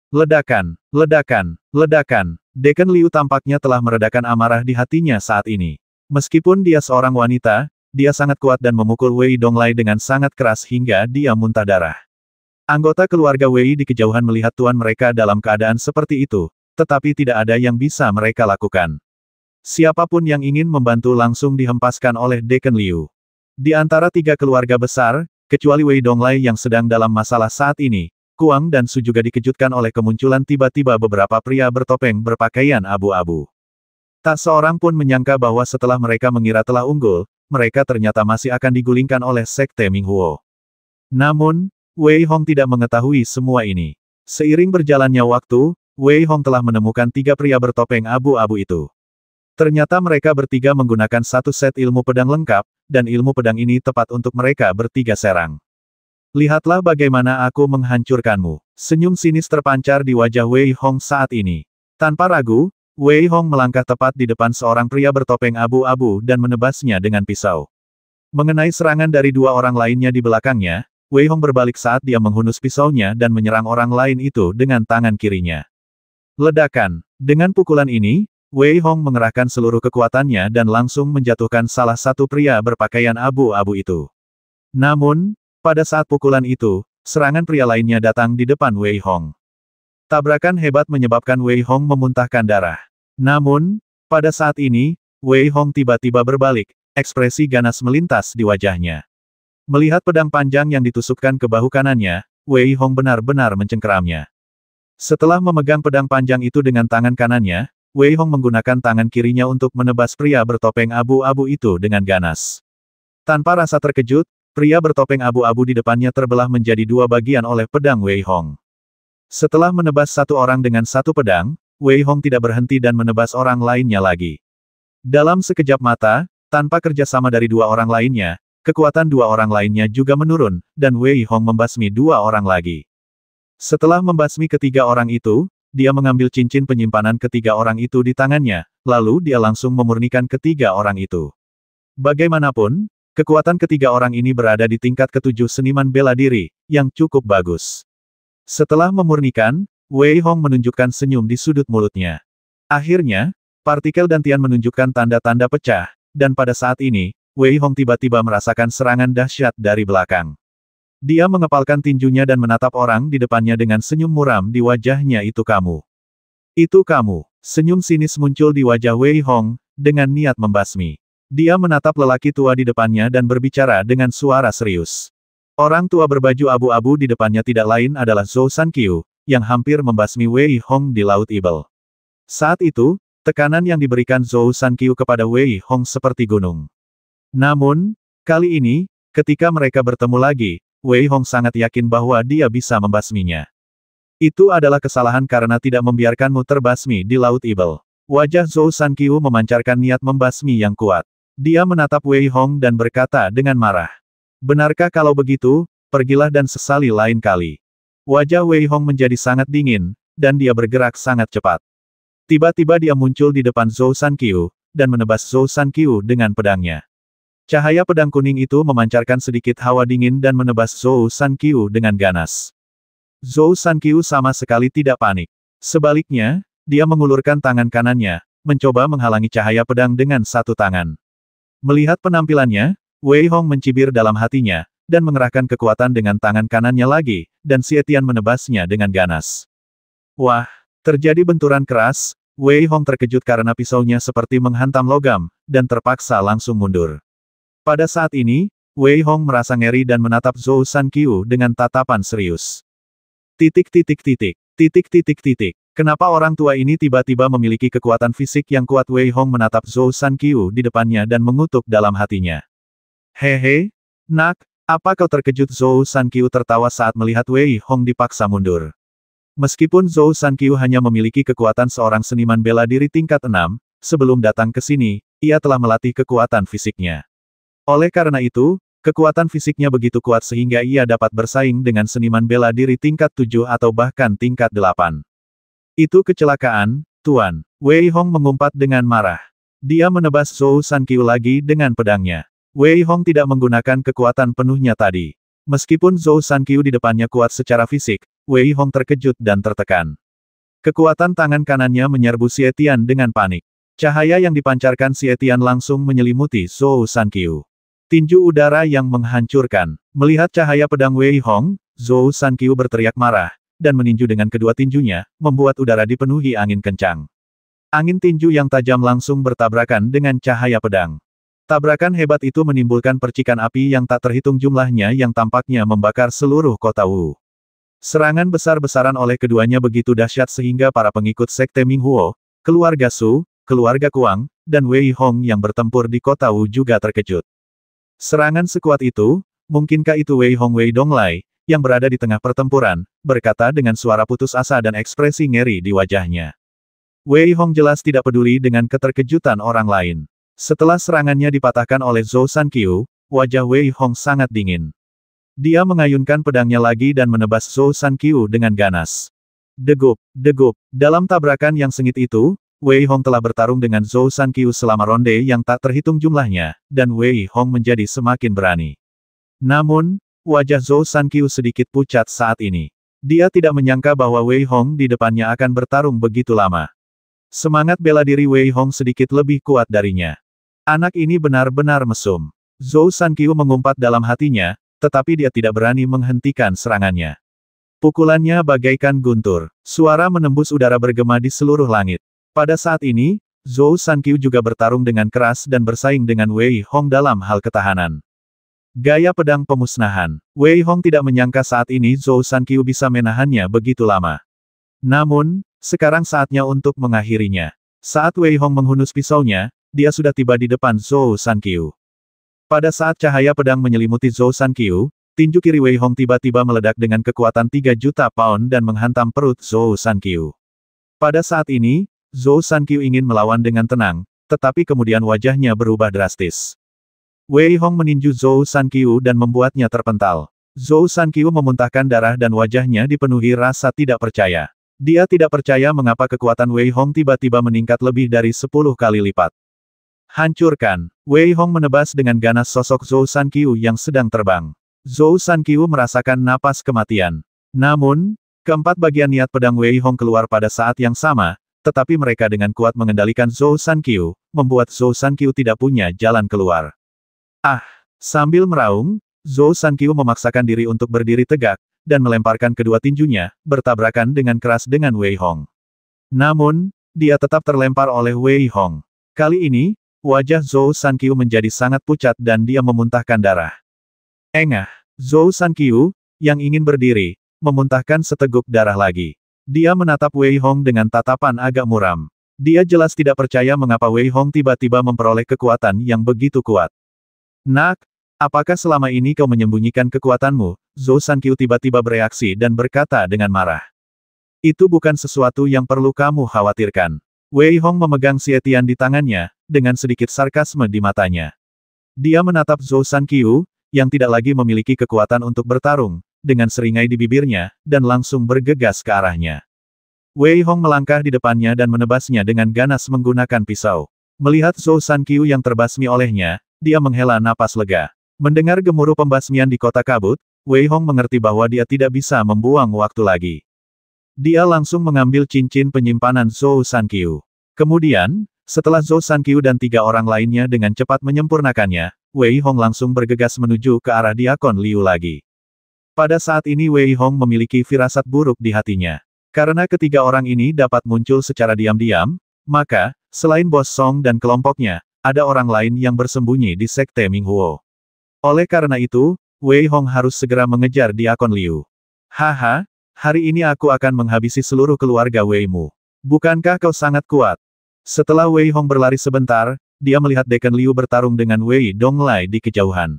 Ledakan, ledakan, ledakan. Deacon Liu tampaknya telah meredakan amarah di hatinya saat ini. Meskipun dia seorang wanita, dia sangat kuat dan memukul Wei Donglai dengan sangat keras hingga dia muntah darah. Anggota keluarga Wei di kejauhan melihat tuan mereka dalam keadaan seperti itu, tetapi tidak ada yang bisa mereka lakukan. Siapapun yang ingin membantu langsung dihempaskan oleh Deacon Liu. Di antara 3 keluarga besar, kecuali Wei Donglai yang sedang dalam masalah saat ini, Kuang dan Su juga dikejutkan oleh kemunculan tiba-tiba beberapa pria bertopeng berpakaian abu-abu. Tak seorang pun menyangka bahwa setelah mereka mengira telah unggul, mereka ternyata masih akan digulingkan oleh sekte Minghuo. Namun, Wei Hong tidak mengetahui semua ini. Seiring berjalannya waktu, Wei Hong telah menemukan 3 pria bertopeng abu-abu itu. Ternyata mereka bertiga menggunakan satu set ilmu pedang lengkap, dan ilmu pedang ini tepat untuk mereka bertiga serang. Lihatlah bagaimana aku menghancurkanmu. Senyum sinis terpancar di wajah Wei Hong saat ini. Tanpa ragu, Wei Hong melangkah tepat di depan seorang pria bertopeng abu-abu dan menebasnya dengan pisau. Mengenai serangan dari 2 orang lainnya di belakangnya, Wei Hong berbalik saat dia menghunus pisaunya dan menyerang orang lain itu dengan tangan kirinya. Ledakan. Dengan pukulan ini, Wei Hong mengerahkan seluruh kekuatannya dan langsung menjatuhkan salah satu pria berpakaian abu-abu itu. Namun, pada saat pukulan itu, serangan pria lainnya datang di depan Wei Hong. Tabrakan hebat menyebabkan Wei Hong memuntahkan darah. Namun, pada saat ini, Wei Hong tiba-tiba berbalik, ekspresi ganas melintas di wajahnya. Melihat pedang panjang yang ditusukkan ke bahu kanannya, Wei Hong benar-benar mencengkeramnya. Setelah memegang pedang panjang itu dengan tangan kanannya, Wei Hong menggunakan tangan kirinya untuk menebas pria bertopeng abu-abu itu dengan ganas. Tanpa rasa terkejut, pria bertopeng abu-abu di depannya terbelah menjadi 2 bagian oleh pedang Wei Hong. Setelah menebas satu orang dengan satu pedang, Wei Hong tidak berhenti dan menebas orang lainnya lagi. Dalam sekejap mata, tanpa kerjasama dari 2 orang lainnya, kekuatan 2 orang lainnya juga menurun, dan Wei Hong membasmi 2 orang lagi. Setelah membasmi ketiga orang itu, dia mengambil cincin penyimpanan ketiga orang itu di tangannya, lalu dia langsung memurnikan ketiga orang itu. Bagaimanapun, kekuatan ketiga orang ini berada di tingkat ke-7 seniman bela diri, yang cukup bagus. Setelah memurnikan, Wei Hong menunjukkan senyum di sudut mulutnya. Akhirnya, partikel dantian menunjukkan tanda-tanda pecah, dan pada saat ini, Wei Hong tiba-tiba merasakan serangan dahsyat dari belakang. Dia mengepalkan tinjunya dan menatap orang di depannya dengan senyum muram di wajahnya. Itu kamu. Itu kamu. Senyum sinis muncul di wajah Wei Hong, dengan niat membasmi. Dia menatap lelaki tua di depannya dan berbicara dengan suara serius. Orang tua berbaju abu-abu di depannya tidak lain adalah Zhou Sanqiu, yang hampir membasmi Wei Hong di Laut Ibel. Saat itu, tekanan yang diberikan Zhou Sanqiu kepada Wei Hong seperti gunung. Namun, kali ini, ketika mereka bertemu lagi, Wei Hong sangat yakin bahwa dia bisa membasminya. Itu adalah kesalahan karena tidak membiarkanmu terbasmi di Laut Ibel. Wajah Zhou Sanqiu memancarkan niat membasmi yang kuat. Dia menatap Wei Hong dan berkata dengan marah. Benarkah kalau begitu, pergilah dan sesali lain kali. Wajah Wei Hong menjadi sangat dingin, dan dia bergerak sangat cepat. Tiba-tiba dia muncul di depan Zhou Sanqiu, dan menebas Zhou Sanqiu dengan pedangnya. Cahaya pedang kuning itu memancarkan sedikit hawa dingin dan menebas Zhou Sanqiu dengan ganas. Zhou Sanqiu sama sekali tidak panik. Sebaliknya, dia mengulurkan tangan kanannya, mencoba menghalangi cahaya pedang dengan satu tangan. Melihat penampilannya, Wei Hong mencibir dalam hatinya, dan mengerahkan kekuatan dengan tangan kanannya lagi, dan Xie Tian menebasnya dengan ganas. Wah, terjadi benturan keras, Wei Hong terkejut karena pisaunya seperti menghantam logam, dan terpaksa langsung mundur. Pada saat ini, Wei Hong merasa ngeri dan menatap Zhou Sanqiu dengan tatapan serius. Kenapa orang tua ini tiba-tiba memiliki kekuatan fisik yang kuat? Wei Hong menatap Zhou Sanqiu di depannya dan mengutuk dalam hatinya. Hehe, nak, apa kau terkejut? Zhou Sanqiu tertawa saat melihat Wei Hong dipaksa mundur. Meskipun Zhou Sanqiu hanya memiliki kekuatan seorang seniman bela diri tingkat 6, sebelum datang ke sini, ia telah melatih kekuatan fisiknya. Oleh karena itu, kekuatan fisiknya begitu kuat sehingga ia dapat bersaing dengan seniman bela diri tingkat 7 atau bahkan tingkat 8. Itu kecelakaan, Tuan. Wei Hong mengumpat dengan marah. Dia menebas Zhou Sanqiu lagi dengan pedangnya. Wei Hong tidak menggunakan kekuatan penuhnya tadi. Meskipun Zhou Sanqiu di depannya kuat secara fisik, Wei Hong terkejut dan tertekan. Kekuatan tangan kanannya menyerbu Xie Tian dengan panik. Cahaya yang dipancarkan Xie Tian langsung menyelimuti Zhou Sanqiu. Tinju udara yang menghancurkan. Melihat cahaya pedang Wei Hong, Zhou Sanqiu berteriak marah, dan meninju dengan kedua tinjunya, membuat udara dipenuhi angin kencang. Angin tinju yang tajam langsung bertabrakan dengan cahaya pedang. Tabrakan hebat itu menimbulkan percikan api yang tak terhitung jumlahnya yang tampaknya membakar seluruh kota Wu. Serangan besar-besaran oleh keduanya begitu dahsyat sehingga para pengikut Sekte Minghuo, keluarga Su, keluarga Kuang, dan Wei Hong yang bertempur di kota Wu juga terkejut. Serangan sekuat itu, mungkinkah itu Wei Hong Wei Donglai, yang berada di tengah pertempuran, berkata dengan suara putus asa dan ekspresi ngeri di wajahnya. Wei Hong jelas tidak peduli dengan keterkejutan orang lain. Setelah serangannya dipatahkan oleh Zhou Sanqiu, wajah Wei Hong sangat dingin. Dia mengayunkan pedangnya lagi dan menebas Zhou Sanqiu dengan ganas. Degup, degup. Dalam tabrakan yang sengit itu, Wei Hong telah bertarung dengan Zhou Sanqiu selama ronde yang tak terhitung jumlahnya, dan Wei Hong menjadi semakin berani. Namun, wajah Zhou Sanqiu sedikit pucat saat ini. Dia tidak menyangka bahwa Wei Hong di depannya akan bertarung begitu lama. Semangat bela diri Wei Hong sedikit lebih kuat darinya. Anak ini benar-benar mesum. Zhou Sanqiu mengumpat dalam hatinya, tetapi dia tidak berani menghentikan serangannya. Pukulannya bagaikan guntur. Suara menembus udara bergema di seluruh langit. Pada saat ini, Zhou Sanqiu juga bertarung dengan keras dan bersaing dengan Wei Hong dalam hal ketahanan. Gaya pedang pemusnahan. Wei Hong tidak menyangka saat ini Zhou Sanqiu bisa menahannya begitu lama. Namun, sekarang saatnya untuk mengakhirinya. Saat Wei Hong menghunus pisaunya, dia sudah tiba di depan Zhou Sanqiu. Pada saat cahaya pedang menyelimuti Zhou Sanqiu, tinju kiri Wei Hong tiba-tiba meledak dengan kekuatan 3 juta pound dan menghantam perut Zhou Sanqiu. Pada saat ini, Zhou Sanqiu ingin melawan dengan tenang, tetapi kemudian wajahnya berubah drastis. Wei Hong meninju Zhou Sanqiu dan membuatnya terpental. Zhou Sanqiu memuntahkan darah dan wajahnya dipenuhi rasa tidak percaya. Dia tidak percaya mengapa kekuatan Wei Hong tiba-tiba meningkat lebih dari 10 kali lipat. Hancurkan. Wei Hong menebas dengan ganas sosok Zhou Sanqiu yang sedang terbang. Zhou Sanqiu merasakan napas kematian. Namun, keempat bagian niat pedang Wei Hong keluar pada saat yang sama, tetapi mereka dengan kuat mengendalikan Zhou Sanqiu, membuat Zhou Sanqiu tidak punya jalan keluar. Sambil meraung, Zhou Sanqiu memaksakan diri untuk berdiri tegak, dan melemparkan kedua tinjunya, bertabrakan dengan keras dengan Wei Hong. Namun, dia tetap terlempar oleh Wei Hong. Kali ini, wajah Zhou Sanqiu menjadi sangat pucat dan dia memuntahkan darah. Engah. Zhou Sanqiu, yang ingin berdiri, memuntahkan seteguk darah lagi. Dia menatap Wei Hong dengan tatapan agak muram. Dia jelas tidak percaya mengapa Wei Hong tiba-tiba memperoleh kekuatan yang begitu kuat. Nak, apakah selama ini kau menyembunyikan kekuatanmu? Zhou Sanqiu tiba-tiba bereaksi dan berkata dengan marah. Itu bukan sesuatu yang perlu kamu khawatirkan. Wei Hong memegang Xie Tian di tangannya, dengan sedikit sarkasme di matanya. Dia menatap Zhou Sanqiu, yang tidak lagi memiliki kekuatan untuk bertarung, dengan seringai di bibirnya, dan langsung bergegas ke arahnya. Wei Hong melangkah di depannya dan menebasnya dengan ganas menggunakan pisau. Melihat Zhou Sanqiu yang terbasmi olehnya, dia menghela napas lega. Mendengar gemuruh pembasmian di kota kabut, Wei Hong mengerti bahwa dia tidak bisa membuang waktu lagi. Dia langsung mengambil cincin penyimpanan Zhou Sanqiu. Kemudian, setelah Zhou Sanqiu dan 3 orang lainnya dengan cepat menyempurnakannya, Wei Hong langsung bergegas menuju ke arah Diakon Liu lagi. Pada saat ini Wei Hong memiliki firasat buruk di hatinya. Karena ketiga orang ini dapat muncul secara diam-diam, maka, selain Bos Song dan kelompoknya, ada orang lain yang bersembunyi di Sekte Minghuo. Oleh karena itu, Wei Hong harus segera mengejar Diakon Liu. Haha, hari ini aku akan menghabisi seluruh keluarga Wei-mu. Bukankah kau sangat kuat? Setelah Wei Hong berlari sebentar, dia melihat Dekan Liu bertarung dengan Wei Donglai di kejauhan.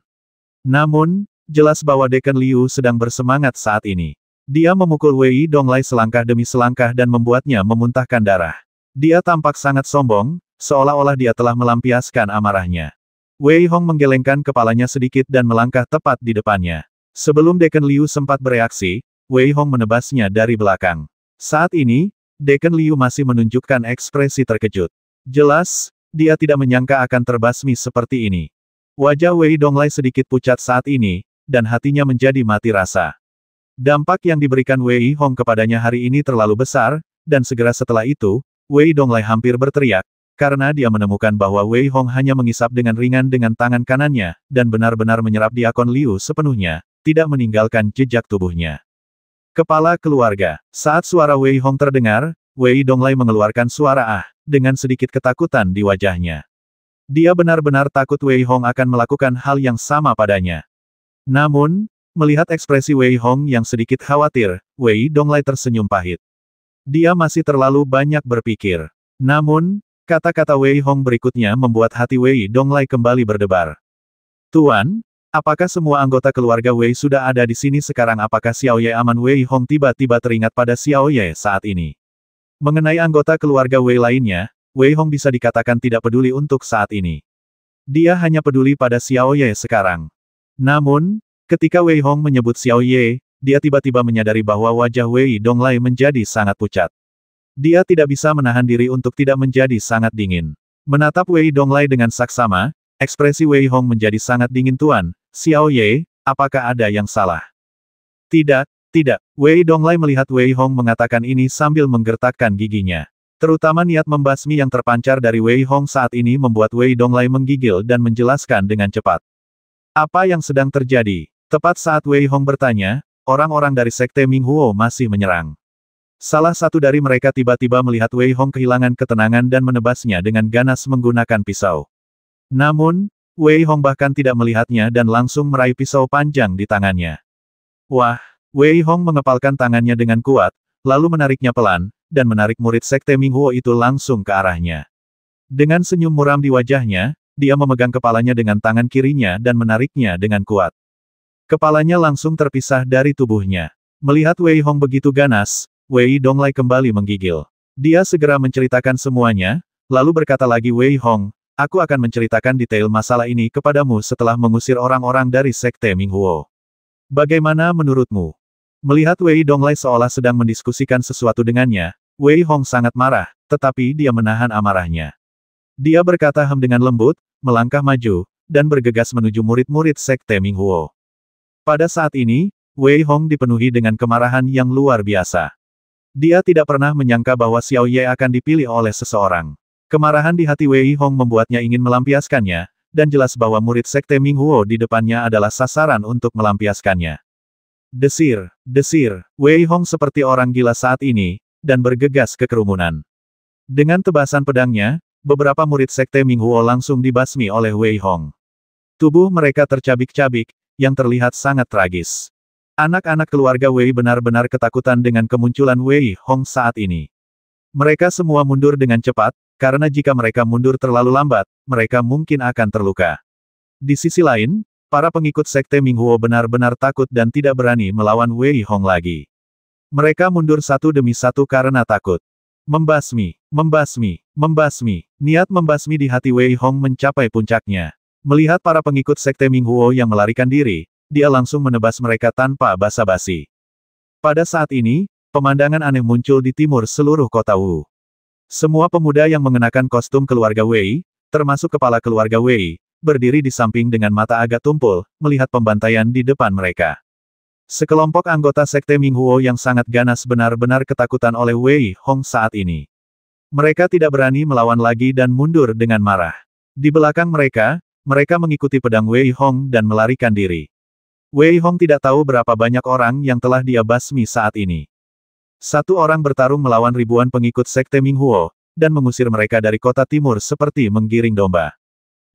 Namun, jelas bahwa Dekan Liu sedang bersemangat saat ini. Dia memukul Wei Donglai selangkah demi selangkah dan membuatnya memuntahkan darah. Dia tampak sangat sombong, seolah-olah dia telah melampiaskan amarahnya. Wei Hong menggelengkan kepalanya sedikit dan melangkah tepat di depannya. Sebelum Dekan Liu sempat bereaksi, Wei Hong menebasnya dari belakang. Saat ini, Dekan Liu masih menunjukkan ekspresi terkejut. Jelas, dia tidak menyangka akan terbasmi seperti ini. Wajah Wei Donglai sedikit pucat saat ini, dan hatinya menjadi mati rasa. Dampak yang diberikan Wei Hong kepadanya hari ini terlalu besar, dan segera setelah itu, Wei Donglai hampir berteriak, karena dia menemukan bahwa Wei Hong hanya mengisap dengan ringan dengan tangan kanannya, dan benar-benar menyerap Diakon Liu sepenuhnya, tidak meninggalkan jejak tubuhnya. Kepala keluarga. Saat suara Wei Hong terdengar, Wei Donglai mengeluarkan suara dengan sedikit ketakutan di wajahnya. Dia benar-benar takut Wei Hong akan melakukan hal yang sama padanya. Namun, melihat ekspresi Wei Hong yang sedikit khawatir, Wei Donglai tersenyum pahit. Dia masih terlalu banyak berpikir. Namun, kata-kata Wei Hong berikutnya membuat hati Wei Donglai kembali berdebar. Tuan, apakah semua anggota keluarga Wei sudah ada di sini sekarang? Apakah Xiao Ye aman? Wei Hong tiba-tiba teringat pada Xiao Ye saat ini. Mengenai anggota keluarga Wei lainnya, Wei Hong bisa dikatakan tidak peduli untuk saat ini. Dia hanya peduli pada Xiao Ye sekarang. Namun, ketika Wei Hong menyebut Xiao Ye, dia tiba-tiba menyadari bahwa wajah Wei Donglai menjadi sangat pucat. Dia tidak bisa menahan diri untuk tidak menjadi sangat dingin. Menatap Wei Donglai dengan saksama, ekspresi Wei Hong menjadi sangat dingin. Tuan, Xiao Ye, apakah ada yang salah? Tidak, tidak. Wei Donglai melihat Wei Hong mengatakan ini sambil menggertakkan giginya. Terutama niat membasmi yang terpancar dari Wei Hong saat ini membuat Wei Donglai menggigil dan menjelaskan dengan cepat. Apa yang sedang terjadi? Tepat saat Wei Hong bertanya, orang-orang dari Sekte Minghuo masih menyerang. Salah satu dari mereka tiba-tiba melihat Wei Hong kehilangan ketenangan dan menebasnya dengan ganas menggunakan pisau. Namun, Wei Hong bahkan tidak melihatnya dan langsung meraih pisau panjang di tangannya. Wah, Wei Hong mengepalkan tangannya dengan kuat, lalu menariknya pelan, dan menarik murid Sekte Minghuo itu langsung ke arahnya. Dengan senyum muram di wajahnya, dia memegang kepalanya dengan tangan kirinya dan menariknya dengan kuat. Kepalanya langsung terpisah dari tubuhnya. Melihat Wei Hong begitu ganas, Wei Donglai kembali menggigil. Dia segera menceritakan semuanya, lalu berkata lagi, Wei Hong, aku akan menceritakan detail masalah ini kepadamu setelah mengusir orang-orang dari Sekte Minghuo. Bagaimana menurutmu? Melihat Wei Donglai seolah sedang mendiskusikan sesuatu dengannya, Wei Hong sangat marah, tetapi dia menahan amarahnya. Dia berkata dengan lembut, melangkah maju, dan bergegas menuju murid-murid Sekte Minghuo. Pada saat ini, Wei Hong dipenuhi dengan kemarahan yang luar biasa. Dia tidak pernah menyangka bahwa Xiao Ye akan dipilih oleh seseorang. Kemarahan di hati Wei Hong membuatnya ingin melampiaskannya, dan jelas bahwa murid Sekte Minghuo di depannya adalah sasaran untuk melampiaskannya. Desir, desir, Wei Hong seperti orang gila saat ini, dan bergegas ke kerumunan. Dengan tebasan pedangnya, beberapa murid Sekte Minghuo langsung dibasmi oleh Wei Hong. Tubuh mereka tercabik-cabik, yang terlihat sangat tragis. Anak-anak keluarga Wei benar-benar ketakutan dengan kemunculan Wei Hong saat ini. Mereka semua mundur dengan cepat, karena jika mereka mundur terlalu lambat, mereka mungkin akan terluka. Di sisi lain, para pengikut Sekte Minghuo benar-benar takut dan tidak berani melawan Wei Hong lagi. Mereka mundur satu demi satu karena takut. Membasmi, membasmi, membasmi. Niat membasmi di hati Wei Hong mencapai puncaknya. Melihat para pengikut Sekte Minghuo yang melarikan diri, dia langsung menebas mereka tanpa basa-basi. Pada saat ini, pemandangan aneh muncul di timur seluruh kota Wu. Semua pemuda yang mengenakan kostum keluarga Wei, termasuk kepala keluarga Wei, berdiri di samping dengan mata agak tumpul, melihat pembantaian di depan mereka. Sekelompok anggota Sekte Minghuo yang sangat ganas benar-benar ketakutan oleh Wei Hong saat ini. Mereka tidak berani melawan lagi dan mundur dengan marah. Di belakang mereka, mereka mengikuti pedang Wei Hong dan melarikan diri. Wei Hong tidak tahu berapa banyak orang yang telah dia basmi saat ini. Satu orang bertarung melawan ribuan pengikut Sekte Minghuo, dan mengusir mereka dari kota timur seperti menggiring domba.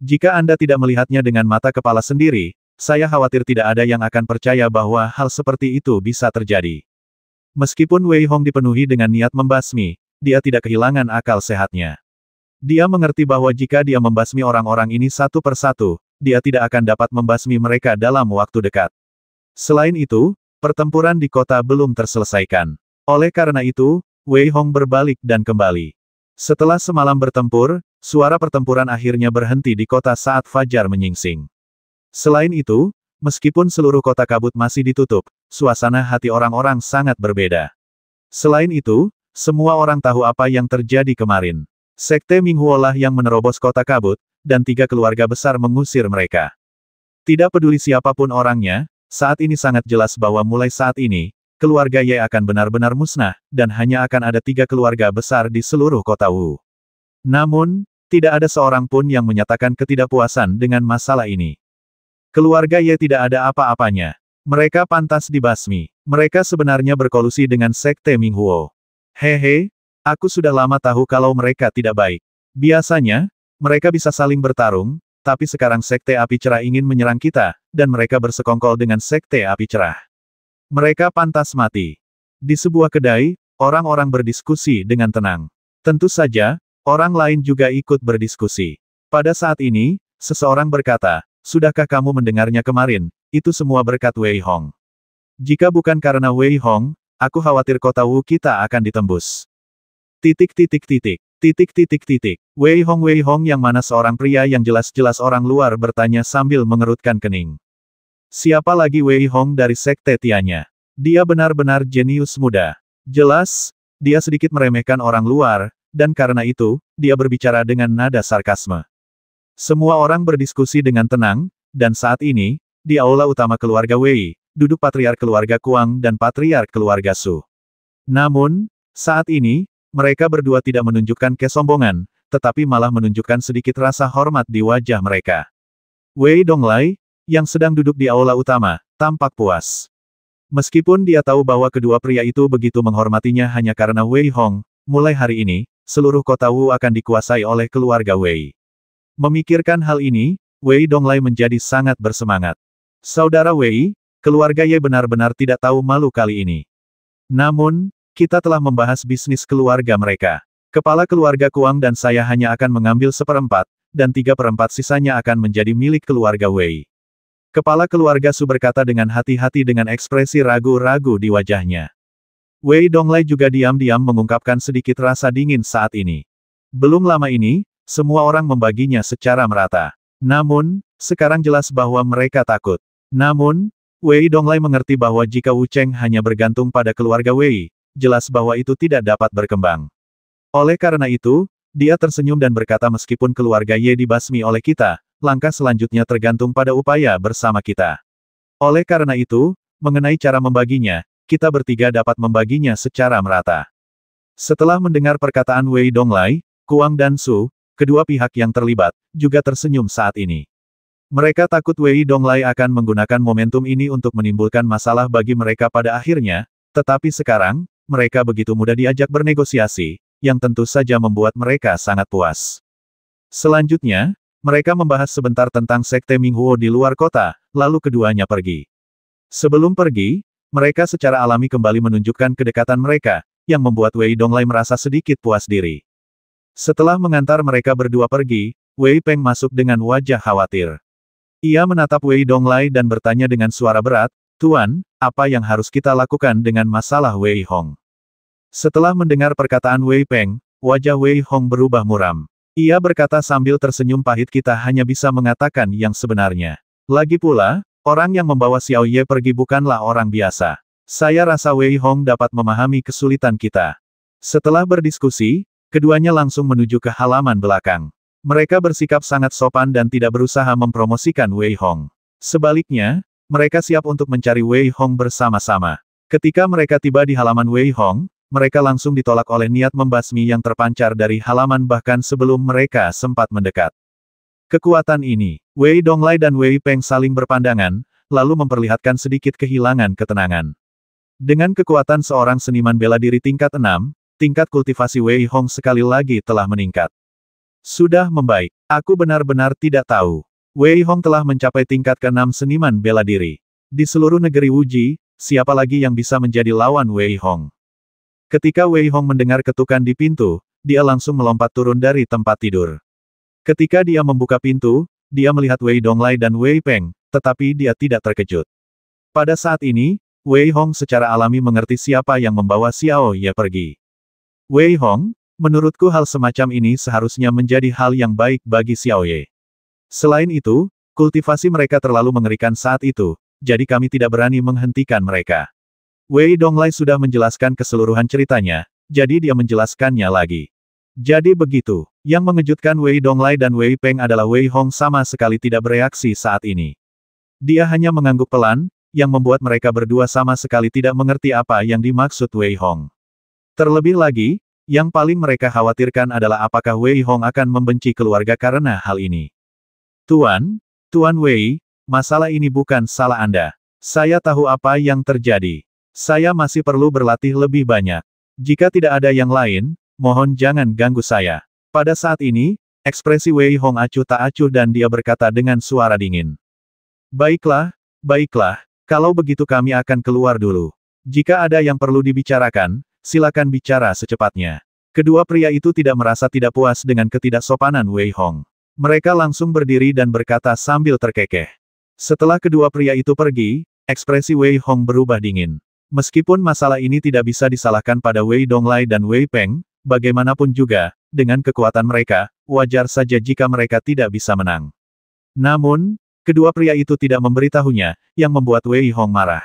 Jika Anda tidak melihatnya dengan mata kepala sendiri, saya khawatir tidak ada yang akan percaya bahwa hal seperti itu bisa terjadi. Meskipun Wei Hong dipenuhi dengan niat membasmi, dia tidak kehilangan akal sehatnya. Dia mengerti bahwa jika dia membasmi orang-orang ini satu persatu, dia tidak akan dapat membasmi mereka dalam waktu dekat. Selain itu, pertempuran di kota belum terselesaikan. Oleh karena itu, Wei Hong berbalik dan kembali. Setelah semalam bertempur, suara pertempuran akhirnya berhenti di kota saat fajar menyingsing. Selain itu, meskipun seluruh kota kabut masih ditutup, suasana hati orang-orang sangat berbeda. Selain itu, semua orang tahu apa yang terjadi kemarin. Sekte Minghuo lah yang menerobos kota kabut, dan 3 keluarga besar mengusir mereka. Tidak peduli siapapun orangnya, saat ini sangat jelas bahwa mulai saat ini, keluarga Ye akan benar-benar musnah, dan hanya akan ada 3 keluarga besar di seluruh kota Wu. Namun, tidak ada seorang pun yang menyatakan ketidakpuasan dengan masalah ini. Keluarga Ye tidak ada apa-apanya. Mereka pantas dibasmi. Mereka sebenarnya berkolusi dengan Sekte Minghuo. Hehe, aku sudah lama tahu kalau mereka tidak baik. Biasanya, mereka bisa saling bertarung, tapi sekarang Sekte Api Cerah ingin menyerang kita, dan mereka bersekongkol dengan Sekte Api Cerah. Mereka pantas mati. Di sebuah kedai, orang-orang berdiskusi dengan tenang. Tentu saja, orang lain juga ikut berdiskusi. Pada saat ini, seseorang berkata, "Sudahkah kamu mendengarnya kemarin? Itu semua berkat Wei Hong. Jika bukan karena Wei Hong, aku khawatir kota Wu kita akan ditembus." Titik titik titik. Titik titik titik. Wei Hong yang mana seorang pria yang jelas-jelas orang luar bertanya sambil mengerutkan kening. Siapa lagi Wei Hong dari Sekte Tianya? Dia benar-benar jenius muda. Jelas, dia sedikit meremehkan orang luar, dan karena itu, dia berbicara dengan nada sarkasme. Semua orang berdiskusi dengan tenang, dan saat ini, di aula utama keluarga Wei, duduk patriark keluarga Kuang dan patriark keluarga Su. Namun, saat ini, mereka berdua tidak menunjukkan kesombongan, tetapi malah menunjukkan sedikit rasa hormat di wajah mereka. Wei Donglai, yang sedang duduk di aula utama, tampak puas. Meskipun dia tahu bahwa kedua pria itu begitu menghormatinya hanya karena Wei Hong, mulai hari ini, seluruh kota Wu akan dikuasai oleh keluarga Wei. Memikirkan hal ini, Wei Donglai menjadi sangat bersemangat. Saudara Wei, keluarga Ye benar-benar tidak tahu malu kali ini. Namun, kita telah membahas bisnis keluarga mereka. Kepala keluarga Kuang dan saya hanya akan mengambil 1/4, dan 3/4 sisanya akan menjadi milik keluarga Wei. Kepala keluarga Su berkata dengan hati-hati dengan ekspresi ragu-ragu di wajahnya. Wei Donglai juga diam-diam mengungkapkan sedikit rasa dingin saat ini. Belum lama ini, semua orang membaginya secara merata. Namun, sekarang jelas bahwa mereka takut. Namun, Wei Donglai mengerti bahwa jika Wu Cheng hanya bergantung pada keluarga Wei, jelas bahwa itu tidak dapat berkembang. Oleh karena itu, dia tersenyum dan berkata meskipun keluarga Ye dibasmi oleh kita, langkah selanjutnya tergantung pada upaya bersama kita. Oleh karena itu, mengenai cara membaginya, kita bertiga dapat membaginya secara merata. Setelah mendengar perkataan Wei Donglai, Kuang dan Su, kedua pihak yang terlibat, juga tersenyum saat ini. Mereka takut Wei Donglai akan menggunakan momentum ini untuk menimbulkan masalah bagi mereka pada akhirnya, tetapi sekarang, mereka begitu mudah diajak bernegosiasi, yang tentu saja membuat mereka sangat puas. Selanjutnya, mereka membahas sebentar tentang Sekte Minghuo di luar kota, lalu keduanya pergi. Sebelum pergi, mereka secara alami kembali menunjukkan kedekatan mereka, yang membuat Wei Donglai merasa sedikit puas diri. Setelah mengantar mereka berdua pergi, Wei Peng masuk dengan wajah khawatir. Ia menatap Wei Donglai dan bertanya dengan suara berat, "Tuan, apa yang harus kita lakukan dengan masalah Wei Hong?" Setelah mendengar perkataan Wei Peng, wajah Wei Hong berubah muram. Ia berkata sambil tersenyum pahit, "Kita hanya bisa mengatakan yang sebenarnya. Lagi pula, orang yang membawa Xiao Ye pergi bukanlah orang biasa. Saya rasa Wei Hong dapat memahami kesulitan kita." Setelah berdiskusi, keduanya langsung menuju ke halaman belakang. Mereka bersikap sangat sopan dan tidak berusaha mempromosikan Wei Hong. Sebaliknya, mereka siap untuk mencari Wei Hong bersama-sama. Ketika mereka tiba di halaman Wei Hong, mereka langsung ditolak oleh niat membasmi yang terpancar dari halaman bahkan sebelum mereka sempat mendekat. Kekuatan ini, Wei Donglai dan Wei Peng saling berpandangan, lalu memperlihatkan sedikit kehilangan ketenangan. Dengan kekuatan seorang seniman bela diri tingkat 6, tingkat kultivasi Wei Hong sekali lagi telah meningkat. Sudah membaik. Aku benar-benar tidak tahu. Wei Hong telah mencapai tingkat ke-6 seniman bela diri. Di seluruh negeri Wuji, siapa lagi yang bisa menjadi lawan Wei Hong? Ketika Wei Hong mendengar ketukan di pintu, dia langsung melompat turun dari tempat tidur. Ketika dia membuka pintu, dia melihat Wei Donglai dan Wei Peng, tetapi dia tidak terkejut. Pada saat ini, Wei Hong secara alami mengerti siapa yang membawa Xiao Ye pergi. Wei Hong, menurutku hal semacam ini seharusnya menjadi hal yang baik bagi Xiao Ye. Selain itu, kultivasi mereka terlalu mengerikan saat itu, jadi kami tidak berani menghentikan mereka. Wei Donglai sudah menjelaskan keseluruhan ceritanya, jadi dia menjelaskannya lagi. Jadi begitu. Yang mengejutkan Wei Donglai dan Wei Peng adalah Wei Hong sama sekali tidak bereaksi saat ini. Dia hanya mengangguk pelan, yang membuat mereka berdua sama sekali tidak mengerti apa yang dimaksud Wei Hong. Terlebih lagi, yang paling mereka khawatirkan adalah apakah Wei Hong akan membenci keluarga karena hal ini. Tuan Wei, masalah ini bukan salah Anda. Saya tahu apa yang terjadi. Saya masih perlu berlatih lebih banyak. Jika tidak ada yang lain, mohon jangan ganggu saya. Pada saat ini, ekspresi Wei Hong acuh tak acuh dan dia berkata dengan suara dingin. Baiklah, kalau begitu kami akan keluar dulu. Jika ada yang perlu dibicarakan, silakan bicara secepatnya. Kedua pria itu tidak merasa tidak puas dengan ketidaksopanan Wei Hong. Mereka langsung berdiri dan berkata sambil terkekeh. Setelah kedua pria itu pergi, ekspresi Wei Hong berubah dingin. Meskipun masalah ini tidak bisa disalahkan pada Wei Donglai dan Wei Peng, bagaimanapun juga, dengan kekuatan mereka, wajar saja jika mereka tidak bisa menang. Namun, kedua pria itu tidak memberitahunya, yang membuat Wei Hong marah.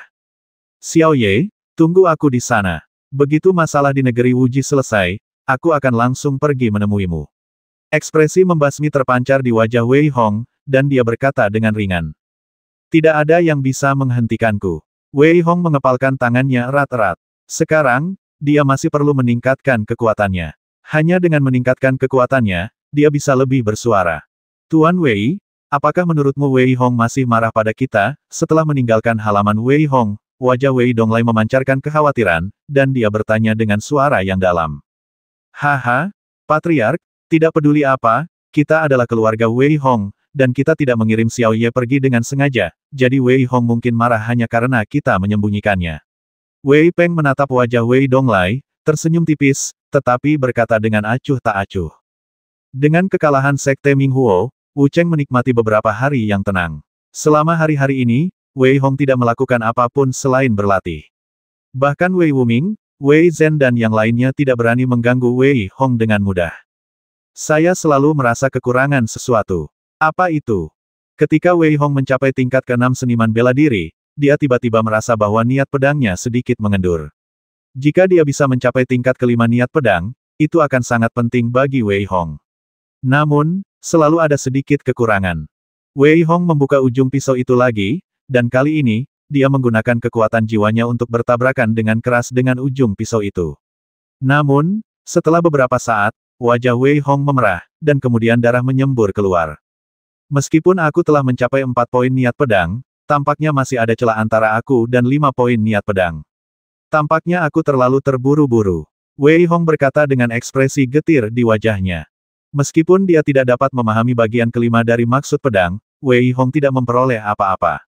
Xiao Ye, tunggu aku di sana. Begitu masalah di negeri Wuji selesai, aku akan langsung pergi menemuimu. Ekspresi membasmi terpancar di wajah Wei Hong, dan dia berkata dengan ringan. Tidak ada yang bisa menghentikanku. Wei Hong mengepalkan tangannya erat-erat. Sekarang, dia masih perlu meningkatkan kekuatannya. Hanya dengan meningkatkan kekuatannya, dia bisa lebih bersuara. Tuan Wei, apakah menurutmu Wei Hong masih marah pada kita? Setelah meninggalkan halaman Wei Hong, wajah Wei Donglai memancarkan kekhawatiran, dan dia bertanya dengan suara yang dalam. Haha, Patriark, tidak peduli apa, kita adalah keluarga Wei Hong, dan kita tidak mengirim Xiao Ye pergi dengan sengaja, jadi Wei Hong mungkin marah hanya karena kita menyembunyikannya. Wei Peng menatap wajah Wei Donglai, tersenyum tipis, tetapi berkata dengan acuh tak acuh. Dengan kekalahan Sekte Minghuo, Wu Cheng menikmati beberapa hari yang tenang. Selama hari-hari ini, Wei Hong tidak melakukan apapun selain berlatih. Bahkan Wei Wuming, Wei Zhen dan yang lainnya tidak berani mengganggu Wei Hong dengan mudah. Saya selalu merasa kekurangan sesuatu. Apa itu? Ketika Wei Hong mencapai tingkat ke-6 seniman bela diri, dia tiba-tiba merasa bahwa niat pedangnya sedikit mengendur. Jika dia bisa mencapai tingkat ke-5 niat pedang, itu akan sangat penting bagi Wei Hong. Namun, selalu ada sedikit kekurangan. Wei Hong membuka ujung pisau itu lagi, dan kali ini, dia menggunakan kekuatan jiwanya untuk bertabrakan dengan keras dengan ujung pisau itu. Namun, setelah beberapa saat, wajah Wei Hong memerah, dan kemudian darah menyembur keluar. Meskipun aku telah mencapai 4 poin niat pedang, tampaknya masih ada celah antara aku dan 5 poin niat pedang. Tampaknya aku terlalu terburu-buru. Wei Hong berkata dengan ekspresi getir di wajahnya. Meskipun dia tidak dapat memahami bagian kelima dari maksud pedang, Wei Hong tidak memperoleh apa-apa.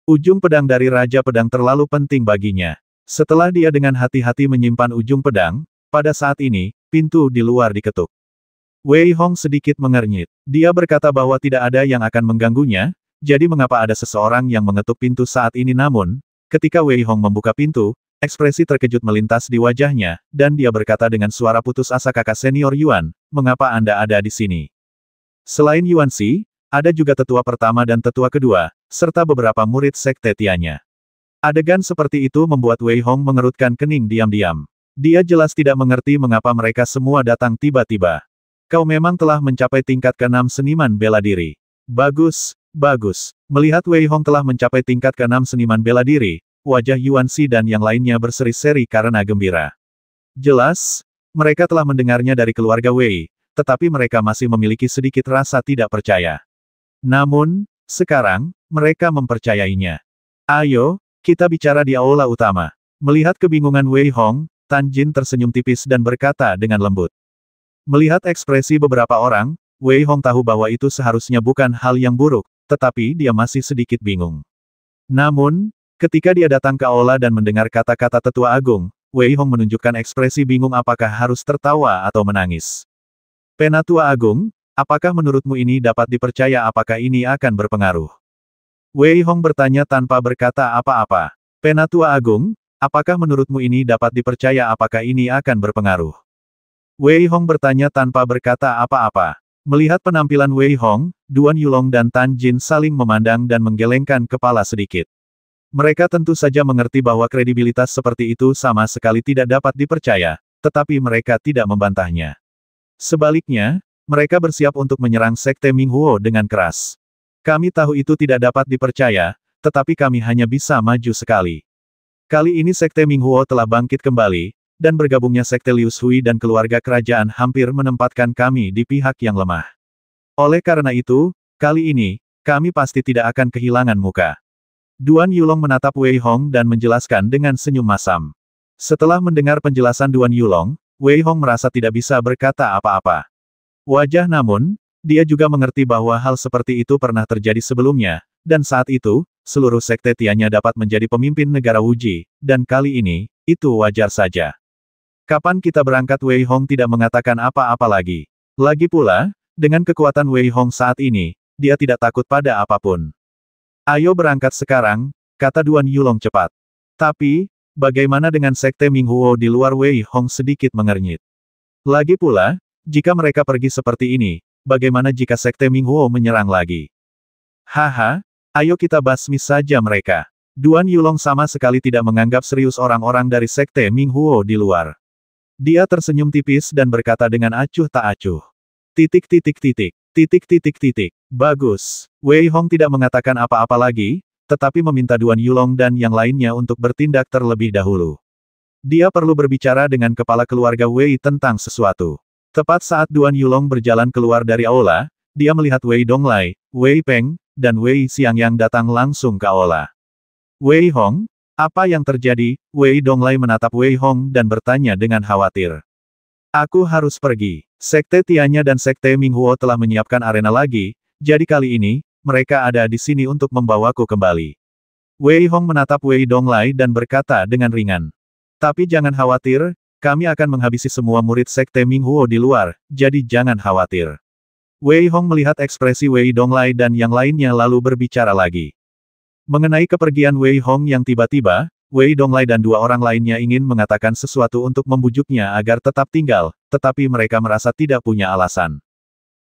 Ujung pedang dari Raja Pedang terlalu penting baginya. Setelah dia dengan hati-hati menyimpan ujung pedang, pada saat ini, pintu di luar diketuk. Wei Hong sedikit mengernyit. Dia berkata bahwa tidak ada yang akan mengganggunya, jadi mengapa ada seseorang yang mengetuk pintu saat ini namun, ketika Wei Hong membuka pintu, ekspresi terkejut melintas di wajahnya, dan dia berkata dengan suara putus asa, kakak senior Yuan, mengapa Anda ada di sini? Selain Yuan Xi, ada juga tetua pertama dan tetua kedua, serta beberapa murid sekte Tianya. Adegan seperti itu membuat Wei Hong mengerutkan kening diam-diam. Dia jelas tidak mengerti mengapa mereka semua datang tiba-tiba. Kau memang telah mencapai tingkat ke-6 seniman bela diri. Bagus, bagus. Melihat Wei Hong telah mencapai tingkat ke-6 seniman bela diri, wajah Yuan Xi dan yang lainnya berseri-seri karena gembira. Jelas, mereka telah mendengarnya dari keluarga Wei, tetapi mereka masih memiliki sedikit rasa tidak percaya. Namun, sekarang, mereka mempercayainya. Ayo, kita bicara di aula utama. Melihat kebingungan Wei Hong, Tan Jin tersenyum tipis dan berkata dengan lembut. Melihat ekspresi beberapa orang, Wei Hong tahu bahwa itu seharusnya bukan hal yang buruk, tetapi dia masih sedikit bingung. Namun, ketika dia datang ke aula dan mendengar kata-kata tetua agung, Wei Hong menunjukkan ekspresi bingung apakah harus tertawa atau menangis. Penatua Agung, apakah menurutmu ini dapat dipercaya, apakah ini akan berpengaruh? Wei Hong bertanya tanpa berkata apa-apa. Penatua Agung, apakah menurutmu ini dapat dipercaya, apakah ini akan berpengaruh? Wei Hong bertanya tanpa berkata apa-apa. Melihat penampilan Wei Hong, Duan Yulong dan Tan Jin saling memandang dan menggelengkan kepala sedikit. Mereka tentu saja mengerti bahwa kredibilitas seperti itu sama sekali tidak dapat dipercaya, tetapi mereka tidak membantahnya. Sebaliknya, mereka bersiap untuk menyerang Sekte Minghuo dengan keras. Kami tahu itu tidak dapat dipercaya, tetapi kami hanya bisa maju sekali. Kali ini Sekte Minghuo telah bangkit kembali, dan bergabungnya Sekte Liu Shui dan keluarga kerajaan hampir menempatkan kami di pihak yang lemah. Oleh karena itu, kali ini, kami pasti tidak akan kehilangan muka. Duan Yulong menatap Wei Hong dan menjelaskan dengan senyum masam. Setelah mendengar penjelasan Duan Yulong, Wei Hong merasa tidak bisa berkata apa-apa. Wajah namun, dia juga mengerti bahwa hal seperti itu pernah terjadi sebelumnya, dan saat itu, seluruh sekte Tianya dapat menjadi pemimpin negara Wuji, dan kali ini, itu wajar saja. Kapan kita berangkat? Wei Hong tidak mengatakan apa-apa lagi. Lagi pula, dengan kekuatan Wei Hong saat ini, dia tidak takut pada apapun. Ayo berangkat sekarang, kata Duan Yulong cepat. Tapi, bagaimana dengan Sekte Minghuo di luar? Wei Hong sedikit mengernyit. Lagi pula, jika mereka pergi seperti ini, bagaimana jika Sekte Minghuo menyerang lagi? Haha, ayo kita basmi saja mereka. Duan Yulong sama sekali tidak menganggap serius orang-orang dari Sekte Minghuo di luar. Dia tersenyum tipis dan berkata dengan acuh tak acuh. Titik. Bagus. Wei Hong tidak mengatakan apa-apa lagi, tetapi meminta Duan Yulong dan yang lainnya untuk bertindak terlebih dahulu. Dia perlu berbicara dengan kepala keluarga Wei tentang sesuatu. Tepat saat Duan Yulong berjalan keluar dari aula, dia melihat Wei Donglai, Wei Peng, dan Wei Xiangyang datang langsung ke aula. Wei Hong, apa yang terjadi? Wei Donglai menatap Wei Hong dan bertanya dengan khawatir. Aku harus pergi. Sekte Tianya dan Sekte Minghuo telah menyiapkan arena lagi, jadi kali ini, mereka ada di sini untuk membawaku kembali. Wei Hong menatap Wei Donglai dan berkata dengan ringan. Tapi jangan khawatir, kami akan menghabisi semua murid Sekte Minghuo di luar, jadi jangan khawatir. Wei Hong melihat ekspresi Wei Donglai dan yang lainnya lalu berbicara lagi. Mengenai kepergian Wei Hong yang tiba-tiba, Wei Donglai dan dua orang lainnya ingin mengatakan sesuatu untuk membujuknya agar tetap tinggal, tetapi mereka merasa tidak punya alasan.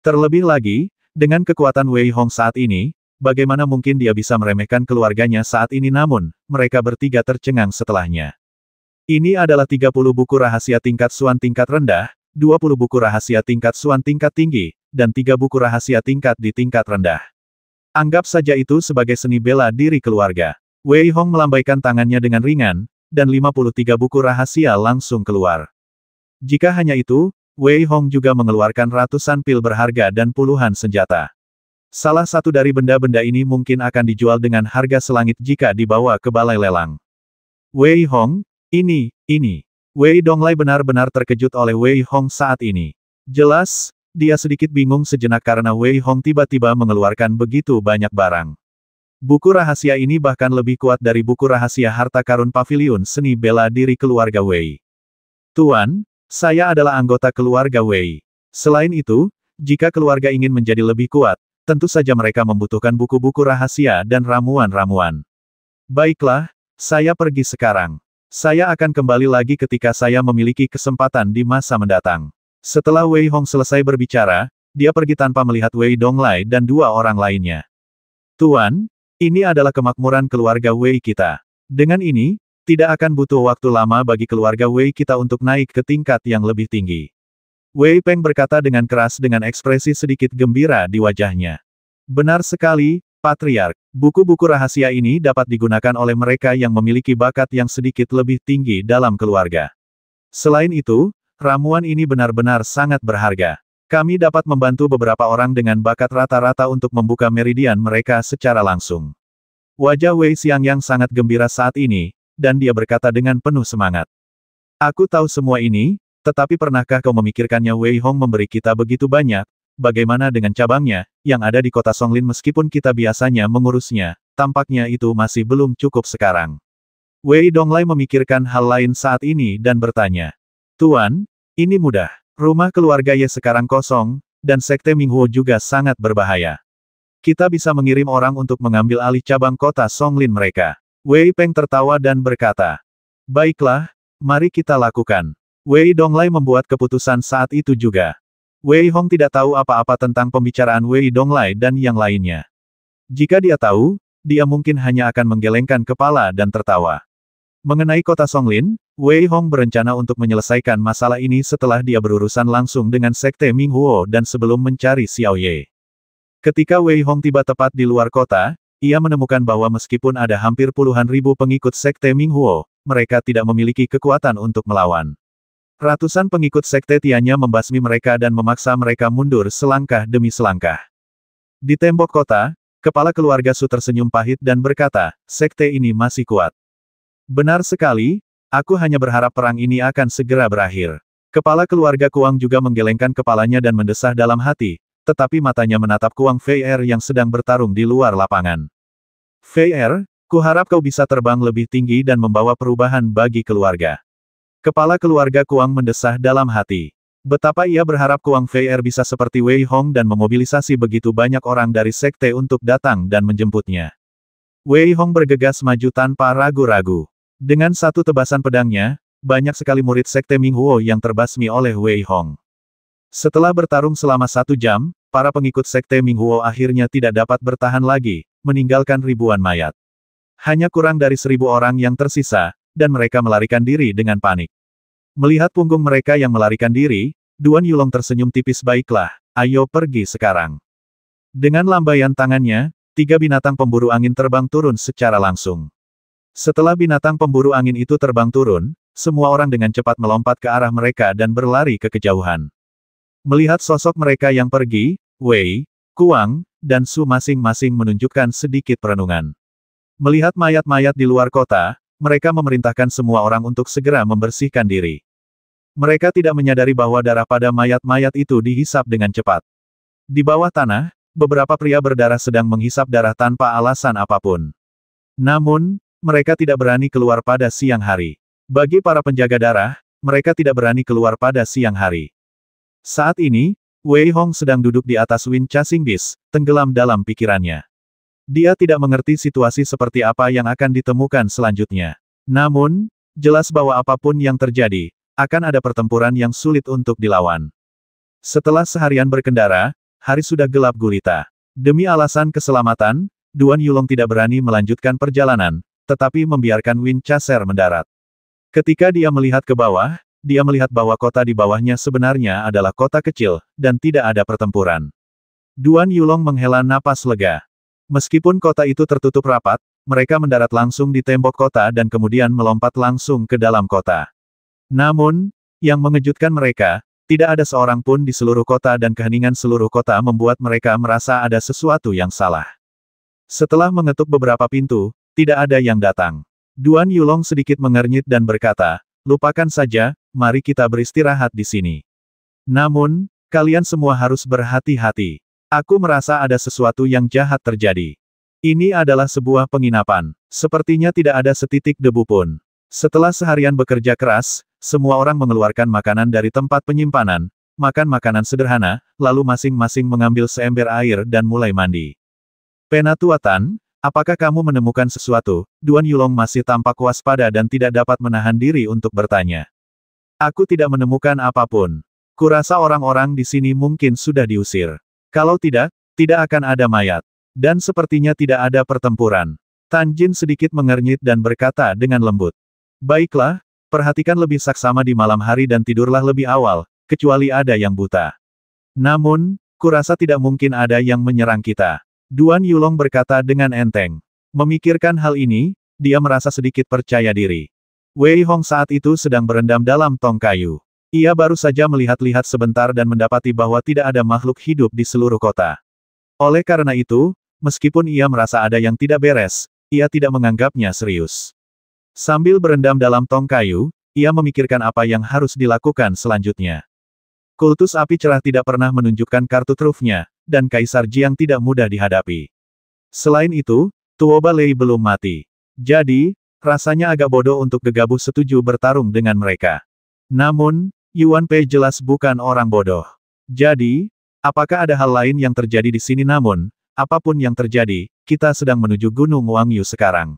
Terlebih lagi, dengan kekuatan Wei Hong saat ini, bagaimana mungkin dia bisa meremehkan keluarganya saat ini? Namun, mereka bertiga tercengang setelahnya. Ini adalah 30 buku rahasia tingkat Suan tingkat rendah, 20 buku rahasia tingkat Suan tingkat tinggi, dan 3 buku rahasia tingkat di tingkat rendah. Anggap saja itu sebagai seni bela diri keluarga. Wei Hong melambaikan tangannya dengan ringan, dan 53 buku rahasia langsung keluar. Jika hanya itu, Wei Hong juga mengeluarkan ratusan pil berharga dan puluhan senjata. Salah satu dari benda-benda ini mungkin akan dijual dengan harga selangit jika dibawa ke balai lelang. Wei Hong, ini. Wei Donglai benar-benar terkejut oleh Wei Hong saat ini. Jelas, dia sedikit bingung sejenak karena Wei Hong tiba-tiba mengeluarkan begitu banyak barang. Buku rahasia ini bahkan lebih kuat dari buku rahasia harta karun paviliun seni bela diri keluarga Wei. Tuan, saya adalah anggota keluarga Wei. Selain itu, jika keluarga ingin menjadi lebih kuat, tentu saja mereka membutuhkan buku-buku rahasia dan ramuan-ramuan. Baiklah, saya pergi sekarang. Saya akan kembali lagi ketika saya memiliki kesempatan di masa mendatang. Setelah Wei Hong selesai berbicara, dia pergi tanpa melihat Wei Donglai dan dua orang lainnya. Tuan, ini adalah kemakmuran keluarga Wei kita. Dengan ini, tidak akan butuh waktu lama bagi keluarga Wei kita untuk naik ke tingkat yang lebih tinggi. Wei Peng berkata dengan keras dengan ekspresi sedikit gembira di wajahnya. Benar sekali, Patriark. Buku-buku rahasia ini dapat digunakan oleh mereka yang memiliki bakat yang sedikit lebih tinggi dalam keluarga. Selain itu, ramuan ini benar-benar sangat berharga. Kami dapat membantu beberapa orang dengan bakat rata-rata untuk membuka meridian mereka secara langsung. Wajah Wei Xiangyang sangat gembira saat ini, dan dia berkata dengan penuh semangat. Aku tahu semua ini, tetapi pernahkah kau memikirkannya Wei Hong memberi kita begitu banyak, bagaimana dengan cabangnya, yang ada di kota Songlin meskipun kita biasanya mengurusnya, tampaknya itu masih belum cukup sekarang. Wei Donglai memikirkan hal lain saat ini dan bertanya. Tuan, ini mudah. Rumah keluarga Ye sekarang kosong, dan Sekte Minghuo juga sangat berbahaya. Kita bisa mengirim orang untuk mengambil alih cabang kota Songlin mereka. Wei Peng tertawa dan berkata. Baiklah, mari kita lakukan. Wei Donglai membuat keputusan saat itu juga. Wei Hong tidak tahu apa-apa tentang pembicaraan Wei Donglai dan yang lainnya. Jika dia tahu, dia mungkin hanya akan menggelengkan kepala dan tertawa. Mengenai kota Songlin, Wei Hong berencana untuk menyelesaikan masalah ini setelah dia berurusan langsung dengan Sekte Minghuo dan sebelum mencari Xiao Ye. Ketika Wei Hong tiba tepat di luar kota, ia menemukan bahwa meskipun ada hampir puluhan ribu pengikut Sekte Minghuo, mereka tidak memiliki kekuatan untuk melawan. Ratusan pengikut Sekte Tiannya membasmi mereka dan memaksa mereka mundur selangkah demi selangkah. Di tembok kota, kepala keluarga Su tersenyum pahit dan berkata, Sekte ini masih kuat. Benar sekali. Aku hanya berharap perang ini akan segera berakhir. Kepala keluarga Kuang juga menggelengkan kepalanya dan mendesah dalam hati, tetapi matanya menatap Kuang Fei Er yang sedang bertarung di luar lapangan. Fei Er, kuharap kau bisa terbang lebih tinggi dan membawa perubahan bagi keluarga. Kepala keluarga Kuang mendesah dalam hati. Betapa ia berharap Kuang Fei Er bisa seperti Wei Hong dan memobilisasi begitu banyak orang dari sekte untuk datang dan menjemputnya. Wei Hong bergegas maju tanpa ragu-ragu. Dengan satu tebasan pedangnya, banyak sekali murid Sekte Minghuo yang terbasmi oleh Wei Hong. Setelah bertarung selama 1 jam, para pengikut Sekte Minghuo akhirnya tidak dapat bertahan lagi, meninggalkan ribuan mayat. Hanya kurang dari 1000 orang yang tersisa, dan mereka melarikan diri dengan panik. Melihat punggung mereka yang melarikan diri, Duan Yulong tersenyum tipis. Baiklah, ayo pergi sekarang. Dengan lambaian tangannya, 3 binatang pemburu angin terbang turun secara langsung. Setelah binatang pemburu angin itu terbang turun, semua orang dengan cepat melompat ke arah mereka dan berlari ke kejauhan. Melihat sosok mereka yang pergi, Wei, Kuang, dan Su masing-masing menunjukkan sedikit perenungan. Melihat mayat-mayat di luar kota, mereka memerintahkan semua orang untuk segera membersihkan diri. Mereka tidak menyadari bahwa darah pada mayat-mayat itu dihisap dengan cepat. Di bawah tanah, beberapa pria berdarah sedang menghisap darah tanpa alasan apapun. Namun, mereka tidak berani keluar pada siang hari. Bagi para penjaga darah, mereka tidak berani keluar pada siang hari. Saat ini, Wei Hong sedang duduk di atas Win Chasing Beast, tenggelam dalam pikirannya. Dia tidak mengerti situasi seperti apa yang akan ditemukan selanjutnya. Namun, jelas bahwa apapun yang terjadi, akan ada pertempuran yang sulit untuk dilawan. Setelah seharian berkendara, hari sudah gelap gulita. Demi alasan keselamatan, Duan Yulong tidak berani melanjutkan perjalanan, tetapi membiarkan Win Chaser mendarat. Ketika dia melihat ke bawah, dia melihat bahwa kota di bawahnya sebenarnya adalah kota kecil, dan tidak ada pertempuran. Duan Yulong menghela napas lega. Meskipun kota itu tertutup rapat, mereka mendarat langsung di tembok kota dan kemudian melompat langsung ke dalam kota. Namun, yang mengejutkan mereka, tidak ada seorang pun di seluruh kota dan keheningan seluruh kota membuat mereka merasa ada sesuatu yang salah. Setelah mengetuk beberapa pintu, tidak ada yang datang. Duan Yulong sedikit mengernyit dan berkata, lupakan saja, mari kita beristirahat di sini. Namun, Kalian semua harus berhati-hati. Aku merasa ada sesuatu yang jahat terjadi. Ini adalah sebuah penginapan. Sepertinya tidak ada setitik debu pun. Setelah seharian bekerja keras, semua orang mengeluarkan makanan dari tempat penyimpanan, makan makanan sederhana, lalu masing-masing mengambil seember air dan mulai mandi. Penatuatan, apakah kamu menemukan sesuatu? Duan Yulong masih tampak waspada dan tidak dapat menahan diri untuk bertanya. Aku tidak menemukan apapun. Kurasa orang-orang di sini mungkin sudah diusir. Kalau tidak, tidak akan ada mayat. Dan sepertinya tidak ada pertempuran. Tan Jin sedikit mengernyit dan berkata dengan lembut. Baiklah, perhatikan lebih saksama di malam hari dan tidurlah lebih awal, kecuali ada yang buta. Namun, kurasa tidak mungkin ada yang menyerang kita. Duan Yulong berkata dengan enteng. Memikirkan hal ini, dia merasa sedikit percaya diri. Wei Hong saat itu sedang berendam dalam tong kayu. Ia baru saja melihat-lihat sebentar dan mendapati bahwa tidak ada makhluk hidup di seluruh kota. Oleh karena itu, meskipun ia merasa ada yang tidak beres, ia tidak menganggapnya serius. Sambil berendam dalam tong kayu, ia memikirkan apa yang harus dilakukan selanjutnya. Kultus api cerah tidak pernah menunjukkan kartu trufnya, dan Kaisar Jiang tidak mudah dihadapi. Selain itu, Tuoba Lei belum mati. Jadi, rasanya agak bodoh untuk gegabah setuju bertarung dengan mereka. Namun, Yuan Pei jelas bukan orang bodoh. Jadi, apakah ada hal lain yang terjadi di sini? Namun, apapun yang terjadi, kita sedang menuju Gunung Wangyu sekarang.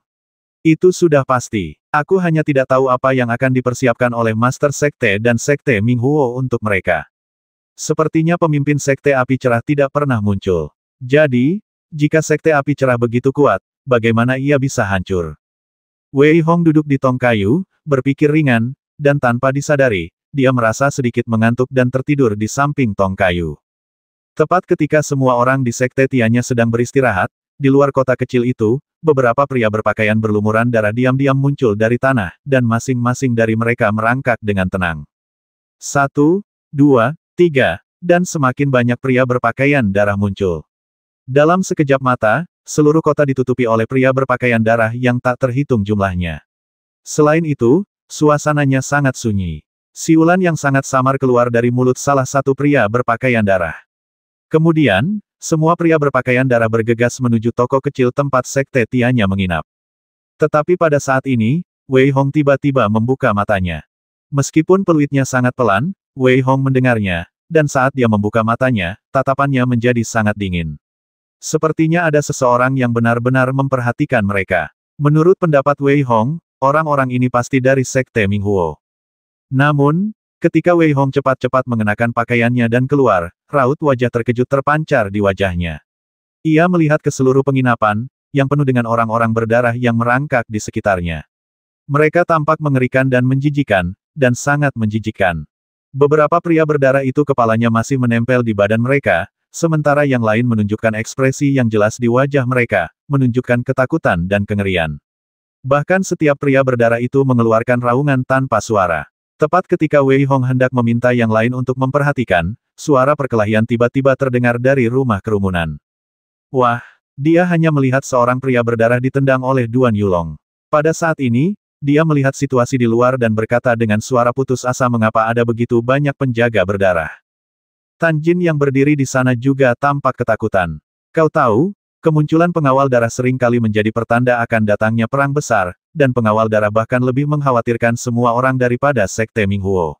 Itu sudah pasti. Aku hanya tidak tahu apa yang akan dipersiapkan oleh Master Sekte dan Sekte Minghuo untuk mereka. Sepertinya pemimpin Sekte Api Cerah tidak pernah muncul. Jadi, jika Sekte Api Cerah begitu kuat, bagaimana ia bisa hancur? Wei Hong duduk di tong kayu, berpikir ringan, dan tanpa disadari, dia merasa sedikit mengantuk dan tertidur di samping tong kayu. Tepat ketika semua orang di Sekte Tianya sedang beristirahat, di luar kota kecil itu, beberapa pria berpakaian berlumuran darah diam-diam muncul dari tanah, dan masing-masing dari mereka merangkak dengan tenang. 1, 2, 3, dan semakin banyak pria berpakaian darah muncul. Dalam sekejap mata, seluruh kota ditutupi oleh pria berpakaian darah yang tak terhitung jumlahnya. Selain itu, suasananya sangat sunyi. Siulan yang sangat samar keluar dari mulut salah satu pria berpakaian darah. Kemudian, semua pria berpakaian darah bergegas menuju toko kecil tempat Sekte Tianya menginap. Tetapi pada saat ini, Wei Hong tiba-tiba membuka matanya. Meskipun peluitnya sangat pelan, Wei Hong mendengarnya, dan saat dia membuka matanya, tatapannya menjadi sangat dingin. Sepertinya ada seseorang yang benar-benar memperhatikan mereka. Menurut pendapat Wei Hong, orang-orang ini pasti dari Sekte Minghuo. Namun, ketika Wei Hong cepat-cepat mengenakan pakaiannya dan keluar, raut wajah terkejut terpancar di wajahnya. Ia melihat ke seluruh penginapan, yang penuh dengan orang-orang berdarah yang merangkak di sekitarnya. Mereka tampak mengerikan dan menjijikan, dan sangat menjijikan. Beberapa pria berdarah itu kepalanya masih menempel di badan mereka, sementara yang lain menunjukkan ekspresi yang jelas di wajah mereka, menunjukkan ketakutan dan kengerian. Bahkan setiap pria berdarah itu mengeluarkan raungan tanpa suara. Tepat ketika Wei Hong hendak meminta yang lain untuk memperhatikan, suara perkelahian tiba-tiba terdengar dari rumah kerumunan. Wah, dia hanya melihat seorang pria berdarah ditendang oleh Duan Yulong. Pada saat ini, dia melihat situasi di luar dan berkata dengan suara putus asa mengapa ada begitu banyak penjaga berdarah. Tan Jin yang berdiri di sana juga tampak ketakutan. Kau tahu, kemunculan pengawal darah sering kali menjadi pertanda akan datangnya perang besar, dan pengawal darah bahkan lebih mengkhawatirkan semua orang daripada Sekte Minghuo.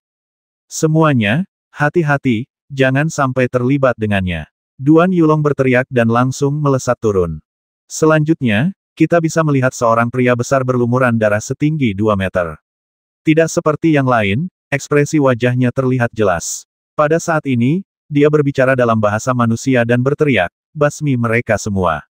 Semuanya, hati-hati, jangan sampai terlibat dengannya. Duan Yulong berteriak dan langsung melesat turun. Selanjutnya, kita bisa melihat seorang pria besar berlumuran darah setinggi 2 meter. Tidak seperti yang lain, ekspresi wajahnya terlihat jelas. Pada saat ini, dia berbicara dalam bahasa manusia dan berteriak, basmi mereka semua.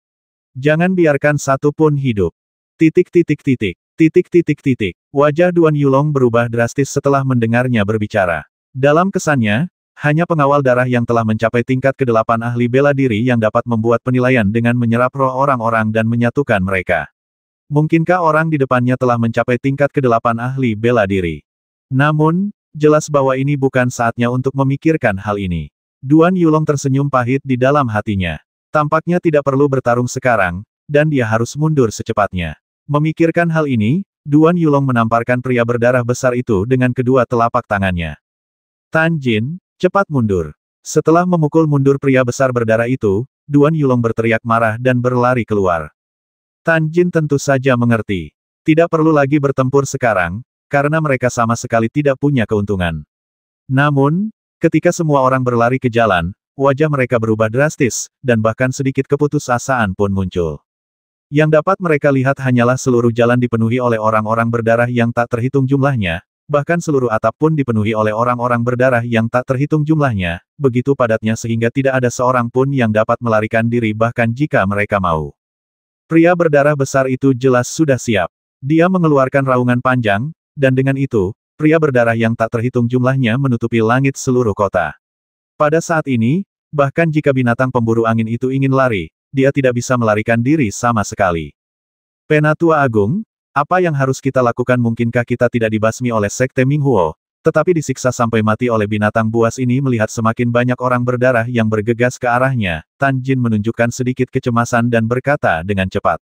Jangan biarkan satu pun hidup. Titik titik titik. Titik titik titik. Wajah Duan Yulong berubah drastis setelah mendengarnya berbicara. Dalam kesannya, hanya pengawal darah yang telah mencapai tingkat ke-8 ahli bela diri yang dapat membuat penilaian dengan menyerap roh orang-orang dan menyatukan mereka. Mungkinkah orang di depannya telah mencapai tingkat ke-8 ahli bela diri? Namun, jelas bahwa ini bukan saatnya untuk memikirkan hal ini. Duan Yulong tersenyum pahit di dalam hatinya. Tampaknya tidak perlu bertarung sekarang, dan dia harus mundur secepatnya. Memikirkan hal ini, Duan Yulong menamparkan pria berdarah besar itu dengan kedua telapak tangannya. Tan Jin, cepat mundur. Setelah memukul mundur pria besar berdarah itu, Duan Yulong berteriak marah dan berlari keluar. Tan Jin tentu saja mengerti. Tidak perlu lagi bertempur sekarang, karena mereka sama sekali tidak punya keuntungan. Namun, ketika semua orang berlari ke jalan, wajah mereka berubah drastis, dan bahkan sedikit keputusasaan pun muncul. Yang dapat mereka lihat hanyalah seluruh jalan dipenuhi oleh orang-orang berdarah yang tak terhitung jumlahnya, bahkan seluruh atap pun dipenuhi oleh orang-orang berdarah yang tak terhitung jumlahnya, begitu padatnya sehingga tidak ada seorang pun yang dapat melarikan diri bahkan jika mereka mau. Pria berdarah besar itu jelas sudah siap. Dia mengeluarkan raungan panjang, dan dengan itu, pria berdarah yang tak terhitung jumlahnya menutupi langit seluruh kota. Pada saat ini, bahkan jika binatang pemburu angin itu ingin lari, dia tidak bisa melarikan diri sama sekali. Penatua Agung, apa yang harus kita lakukan? Mungkinkah kita tidak dibasmi oleh Sekte Minghuo, tetapi disiksa sampai mati oleh binatang buas ini? Melihat semakin banyak orang berdarah yang bergegas ke arahnya, Tan Jin menunjukkan sedikit kecemasan dan berkata dengan cepat.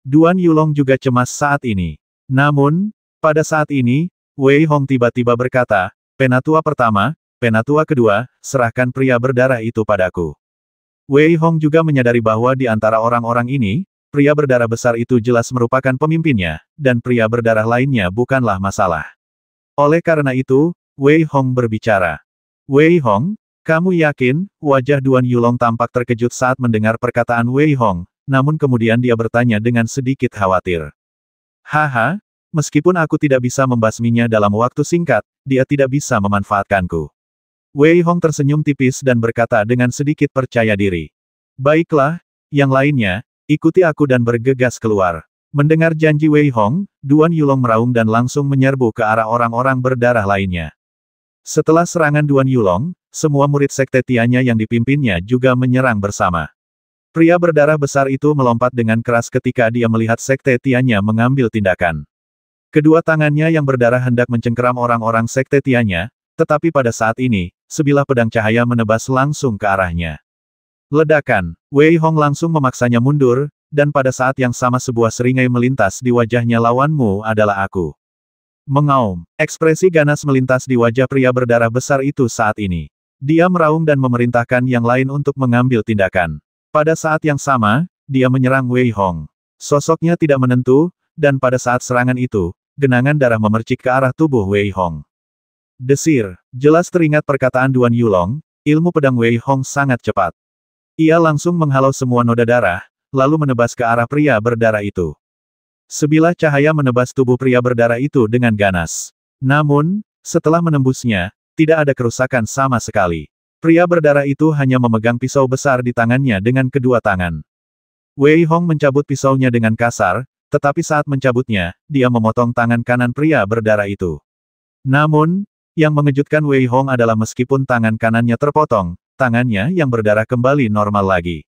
Duan Yulong juga cemas saat ini. Namun, pada saat ini, Wei Hong tiba-tiba berkata, Penatua pertama, Penatua kedua, serahkan pria berdarah itu padaku. Wei Hong juga menyadari bahwa di antara orang-orang ini, pria berdarah besar itu jelas merupakan pemimpinnya, dan pria berdarah lainnya bukanlah masalah. Oleh karena itu, Wei Hong berbicara. Wei Hong, kamu yakin? Wajah Duan Yulong tampak terkejut saat mendengar perkataan Wei Hong, namun kemudian dia bertanya dengan sedikit khawatir. Haha, meskipun aku tidak bisa membasminya dalam waktu singkat, dia tidak bisa memanfaatkanku. Wei Hong tersenyum tipis dan berkata dengan sedikit percaya diri. Baiklah, yang lainnya, ikuti aku dan bergegas keluar. Mendengar janji Wei Hong, Duan Yulong meraung dan langsung menyerbu ke arah orang-orang berdarah lainnya. Setelah serangan Duan Yulong, semua murid Sekte Tianya yang dipimpinnya juga menyerang bersama. Pria berdarah besar itu melompat dengan keras ketika dia melihat Sekte Tianya mengambil tindakan. Kedua tangannya yang berdarah hendak mencengkeram orang-orang Sekte Tianya, tetapi pada saat ini, sebilah pedang cahaya menebas langsung ke arahnya. Ledakan, Wei Hong langsung memaksanya mundur, dan pada saat yang sama sebuah seringai melintas di wajahnya. Lawanmu adalah aku. Mengaum, ekspresi ganas melintas di wajah pria berdarah besar itu saat ini. Dia meraung dan memerintahkan yang lain untuk mengambil tindakan. Pada saat yang sama, dia menyerang Wei Hong. Sosoknya tidak menentu, dan pada saat serangan itu, genangan darah memercik ke arah tubuh Wei Hong. Desir, jelas teringat perkataan Duan Yulong, ilmu pedang Wei Hong sangat cepat. Ia langsung menghalau semua noda darah, lalu menebas ke arah pria berdarah itu. Sebilah cahaya menebas tubuh pria berdarah itu dengan ganas. Namun, setelah menembusnya, tidak ada kerusakan sama sekali. Pria berdarah itu hanya memegang pisau besar di tangannya dengan kedua tangan. Wei Hong mencabut pisaunya dengan kasar, tetapi saat mencabutnya, dia memotong tangan kanan pria berdarah itu. Namun, yang mengejutkan Wei Hong adalah meskipun tangan kanannya terpotong, tangannya yang berdarah kembali normal lagi.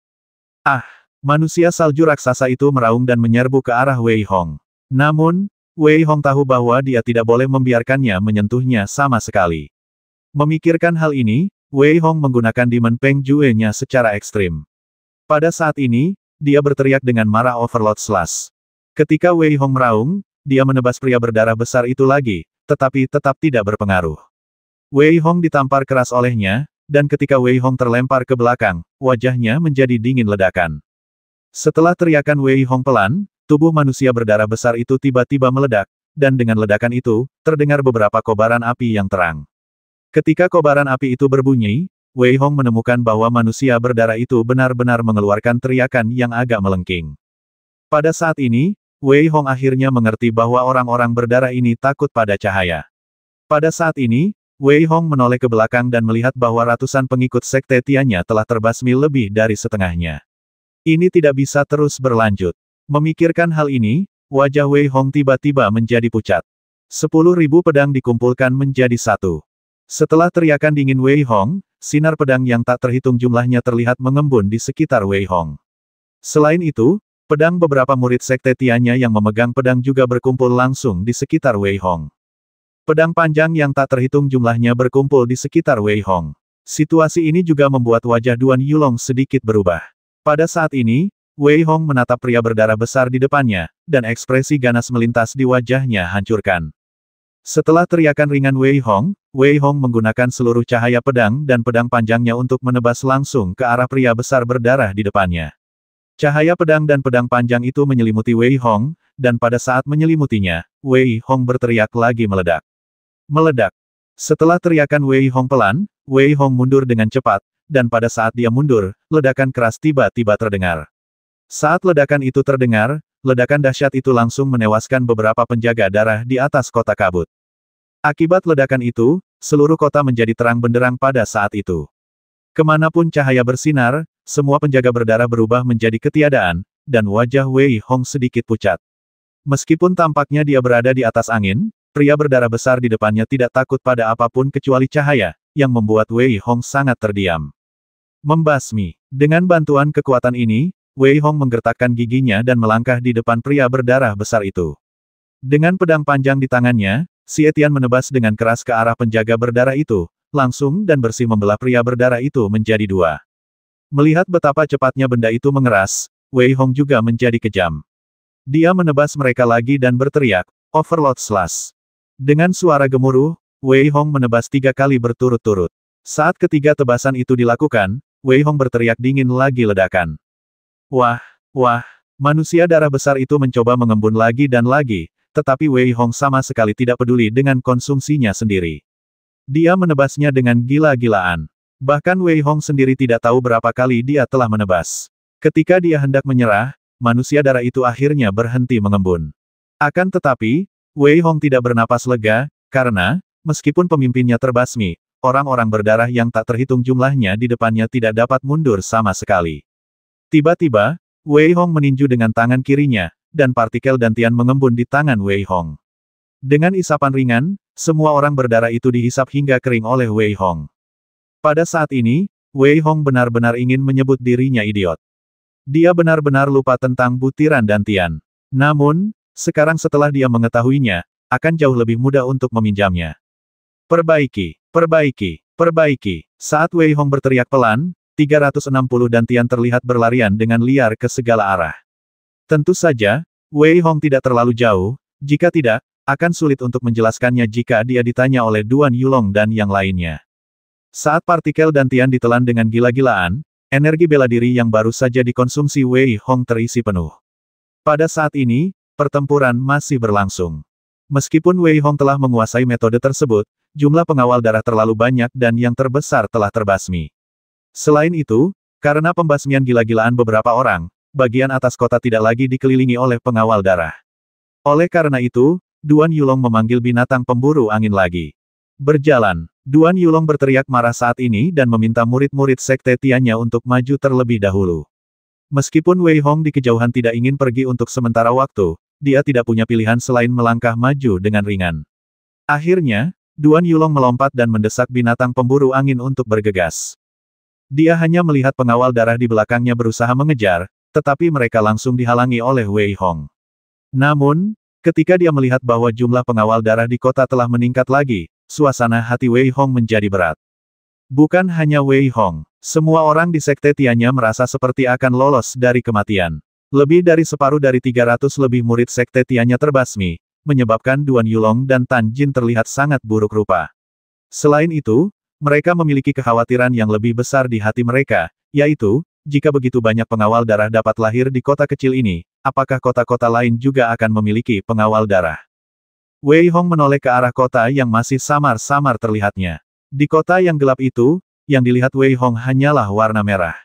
Ah! Manusia salju raksasa itu meraung dan menyerbu ke arah Wei Hong. Namun, Wei Hong tahu bahwa dia tidak boleh membiarkannya menyentuhnya sama sekali. Memikirkan hal ini, Wei Hong menggunakan Demon Peng Jue-nya secara ekstrim. Pada saat ini, dia berteriak dengan marah Overlord Slash. Ketika Wei Hong meraung, dia menebas pria berdarah besar itu lagi, tetapi tetap tidak berpengaruh. Wei Hong ditampar keras olehnya, dan ketika Wei Hong terlempar ke belakang, wajahnya menjadi dingin ledakan. Setelah teriakan Wei Hong pelan, tubuh manusia berdarah besar itu tiba-tiba meledak, dan dengan ledakan itu, terdengar beberapa kobaran api yang terang. Ketika kobaran api itu berbunyi, Wei Hong menemukan bahwa manusia berdarah itu benar-benar mengeluarkan teriakan yang agak melengking. Pada saat ini, Wei Hong akhirnya mengerti bahwa orang-orang berdarah ini takut pada cahaya. Pada saat ini, Wei Hong menoleh ke belakang dan melihat bahwa ratusan pengikut Sekte Tianya telah terbasmi lebih dari setengahnya. Ini tidak bisa terus berlanjut. Memikirkan hal ini, wajah Wei Hong tiba-tiba menjadi pucat. 10.000 pedang dikumpulkan menjadi satu. Setelah teriakan dingin Wei Hong, sinar pedang yang tak terhitung jumlahnya terlihat mengembun di sekitar Wei Hong. Selain itu, pedang beberapa murid Sekte Tianya yang memegang pedang juga berkumpul langsung di sekitar Wei Hong. Pedang panjang yang tak terhitung jumlahnya berkumpul di sekitar Wei Hong. Situasi ini juga membuat wajah Duan Yulong sedikit berubah. Pada saat ini, Wei Hong menatap pria berdarah besar di depannya, dan ekspresi ganas melintas di wajahnya hancurkan. Setelah teriakan ringan Wei Hong menggunakan seluruh cahaya pedang dan pedang panjangnya untuk menebas langsung ke arah pria besar berdarah di depannya. Cahaya pedang dan pedang panjang itu menyelimuti Wei Hong, dan pada saat menyelimutinya, Wei Hong berteriak lagi meledak. Meledak. Setelah teriakan Wei Hong pelan, Wei Hong mundur dengan cepat, dan pada saat dia mundur, ledakan keras tiba-tiba terdengar. Saat ledakan itu terdengar, ledakan dahsyat itu langsung menewaskan beberapa penjaga darah di atas kota kabut. Akibat ledakan itu, seluruh kota menjadi terang benderang pada saat itu. Kemanapun cahaya bersinar, semua penjaga berdarah berubah menjadi ketiadaan, dan wajah Wei Hong sedikit pucat. Meskipun tampaknya dia berada di atas angin, pria berdarah besar di depannya tidak takut pada apapun kecuali cahaya, yang membuat Wei Hong sangat terdiam. Membasmi. Dengan bantuan kekuatan ini, Wei Hong menggertakkan giginya dan melangkah di depan pria berdarah besar itu. Dengan pedang panjang di tangannya, Si Etian menebas dengan keras ke arah penjaga berdarah itu, langsung dan bersih membelah pria berdarah itu menjadi dua. Melihat betapa cepatnya benda itu mengeras, Wei Hong juga menjadi kejam. Dia menebas mereka lagi dan berteriak, Overload Slash. Dengan suara gemuruh, Wei Hong menebas 3 kali berturut-turut. Saat ketiga tebasan itu dilakukan, Wei Hong berteriak dingin lagi ledakan. Wah, manusia darah besar itu mencoba mengembun lagi dan lagi, tetapi Wei Hong sama sekali tidak peduli dengan konsumsinya sendiri. Dia menebasnya dengan gila-gilaan. Bahkan Wei Hong sendiri tidak tahu berapa kali dia telah menebas. Ketika dia hendak menyerah, manusia darah itu akhirnya berhenti mengembun. Akan tetapi, Wei Hong tidak bernapas lega, karena, meskipun pemimpinnya terbasmi, orang-orang berdarah yang tak terhitung jumlahnya di depannya tidak dapat mundur sama sekali. Tiba-tiba, Wei Hong meninju dengan tangan kirinya, dan partikel dantian mengembun di tangan Wei Hong. Dengan isapan ringan, semua orang berdarah itu dihisap hingga kering oleh Wei Hong. Pada saat ini, Wei Hong benar-benar ingin menyebut dirinya idiot. Dia benar-benar lupa tentang butiran dantian. Namun, sekarang setelah dia mengetahuinya, akan jauh lebih mudah untuk meminjamnya. Perbaiki. Saat Wei Hong berteriak pelan, 360 dantian terlihat berlarian dengan liar ke segala arah. Tentu saja, Wei Hong tidak terlalu jauh, jika tidak, akan sulit untuk menjelaskannya jika dia ditanya oleh Duan Yulong dan yang lainnya. Saat partikel dantian ditelan dengan gila-gilaan, energi bela diri yang baru saja dikonsumsi Wei Hong terisi penuh. Pada saat ini, pertempuran masih berlangsung. Meskipun Wei Hong telah menguasai metode tersebut, jumlah pengawal darah terlalu banyak dan yang terbesar telah terbasmi. Selain itu, karena pembasmian gila-gilaan beberapa orang, bagian atas kota tidak lagi dikelilingi oleh pengawal darah. Oleh karena itu, Duan Yulong memanggil binatang pemburu angin lagi. Berjalan, Duan Yulong berteriak marah saat ini dan meminta murid-murid sekte Tiannya untuk maju terlebih dahulu. Meskipun Wei Hong di kejauhan tidak ingin pergi untuk sementara waktu, dia tidak punya pilihan selain melangkah maju dengan ringan. Akhirnya, Duan Yulong melompat dan mendesak binatang pemburu angin untuk bergegas. Dia hanya melihat pengawal darah di belakangnya berusaha mengejar, tetapi mereka langsung dihalangi oleh Wei Hong. Namun, ketika dia melihat bahwa jumlah pengawal darah di kota telah meningkat lagi, suasana hati Wei Hong menjadi berat. Bukan hanya Wei Hong, semua orang di sekte Tiannya merasa seperti akan lolos dari kematian. Lebih dari separuh dari 300 lebih murid sekte Tiannya terbasmi, menyebabkan Duan Yulong dan Tan Jin terlihat sangat buruk rupa. Selain itu, mereka memiliki kekhawatiran yang lebih besar di hati mereka, yaitu, jika begitu banyak pengawal darah dapat lahir di kota kecil ini, apakah kota-kota lain juga akan memiliki pengawal darah? Wei Hong menoleh ke arah kota yang masih samar-samar terlihatnya. Di kota yang gelap itu, yang dilihat Wei Hong hanyalah warna merah.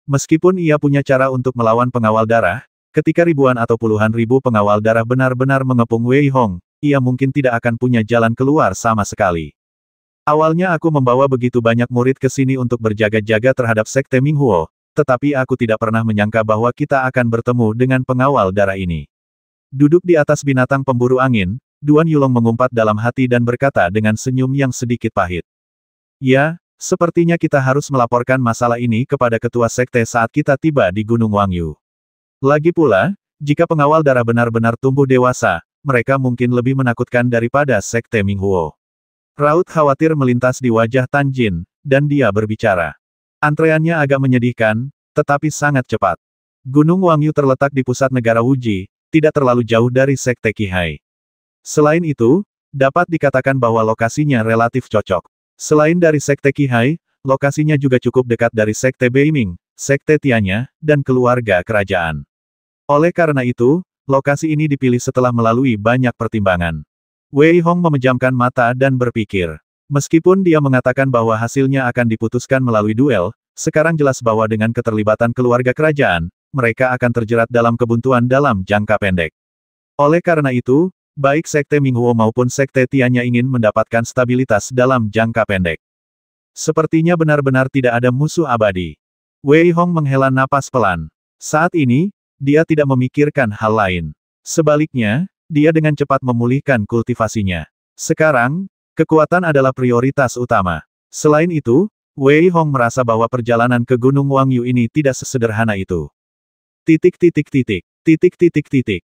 Meskipun ia punya cara untuk melawan pengawal darah, ketika ribuan atau puluhan ribu pengawal darah benar-benar mengepung Wei Hong, ia mungkin tidak akan punya jalan keluar sama sekali. Awalnya aku membawa begitu banyak murid ke sini untuk berjaga-jaga terhadap sekte Minghuo, tetapi aku tidak pernah menyangka bahwa kita akan bertemu dengan pengawal darah ini. Duduk di atas binatang pemburu angin, Duan Yulong mengumpat dalam hati dan berkata dengan senyum yang sedikit pahit. Ya, sepertinya kita harus melaporkan masalah ini kepada ketua sekte saat kita tiba di Gunung Wangyu. Lagi pula, jika pengawal darah benar-benar tumbuh dewasa, mereka mungkin lebih menakutkan daripada sekte Minghuo. Raut khawatir melintas di wajah Tan Jin, dan dia berbicara. Antreannya agak menyedihkan, tetapi sangat cepat. Gunung Wangyu terletak di pusat negara Wuji, tidak terlalu jauh dari sekte Qihai. Selain itu, dapat dikatakan bahwa lokasinya relatif cocok. Selain dari Sekte Qihai, lokasinya juga cukup dekat dari Sekte Beiming, Sekte Tianya, dan keluarga kerajaan. Oleh karena itu, lokasi ini dipilih setelah melalui banyak pertimbangan. Wei Hong memejamkan mata dan berpikir. Meskipun dia mengatakan bahwa hasilnya akan diputuskan melalui duel, sekarang jelas bahwa dengan keterlibatan keluarga kerajaan, mereka akan terjerat dalam kebuntuan dalam jangka pendek. Oleh karena itu, baik Sekte Minghuo maupun Sekte Tianya ingin mendapatkan stabilitas dalam jangka pendek. Sepertinya benar-benar tidak ada musuh abadi. Wei Hong menghela napas pelan. Saat ini, dia tidak memikirkan hal lain. Sebaliknya, dia dengan cepat memulihkan kultivasinya. Sekarang, kekuatan adalah prioritas utama. Selain itu, Wei Hong merasa bahwa perjalanan ke Gunung Wangyu ini tidak sesederhana itu. Titik.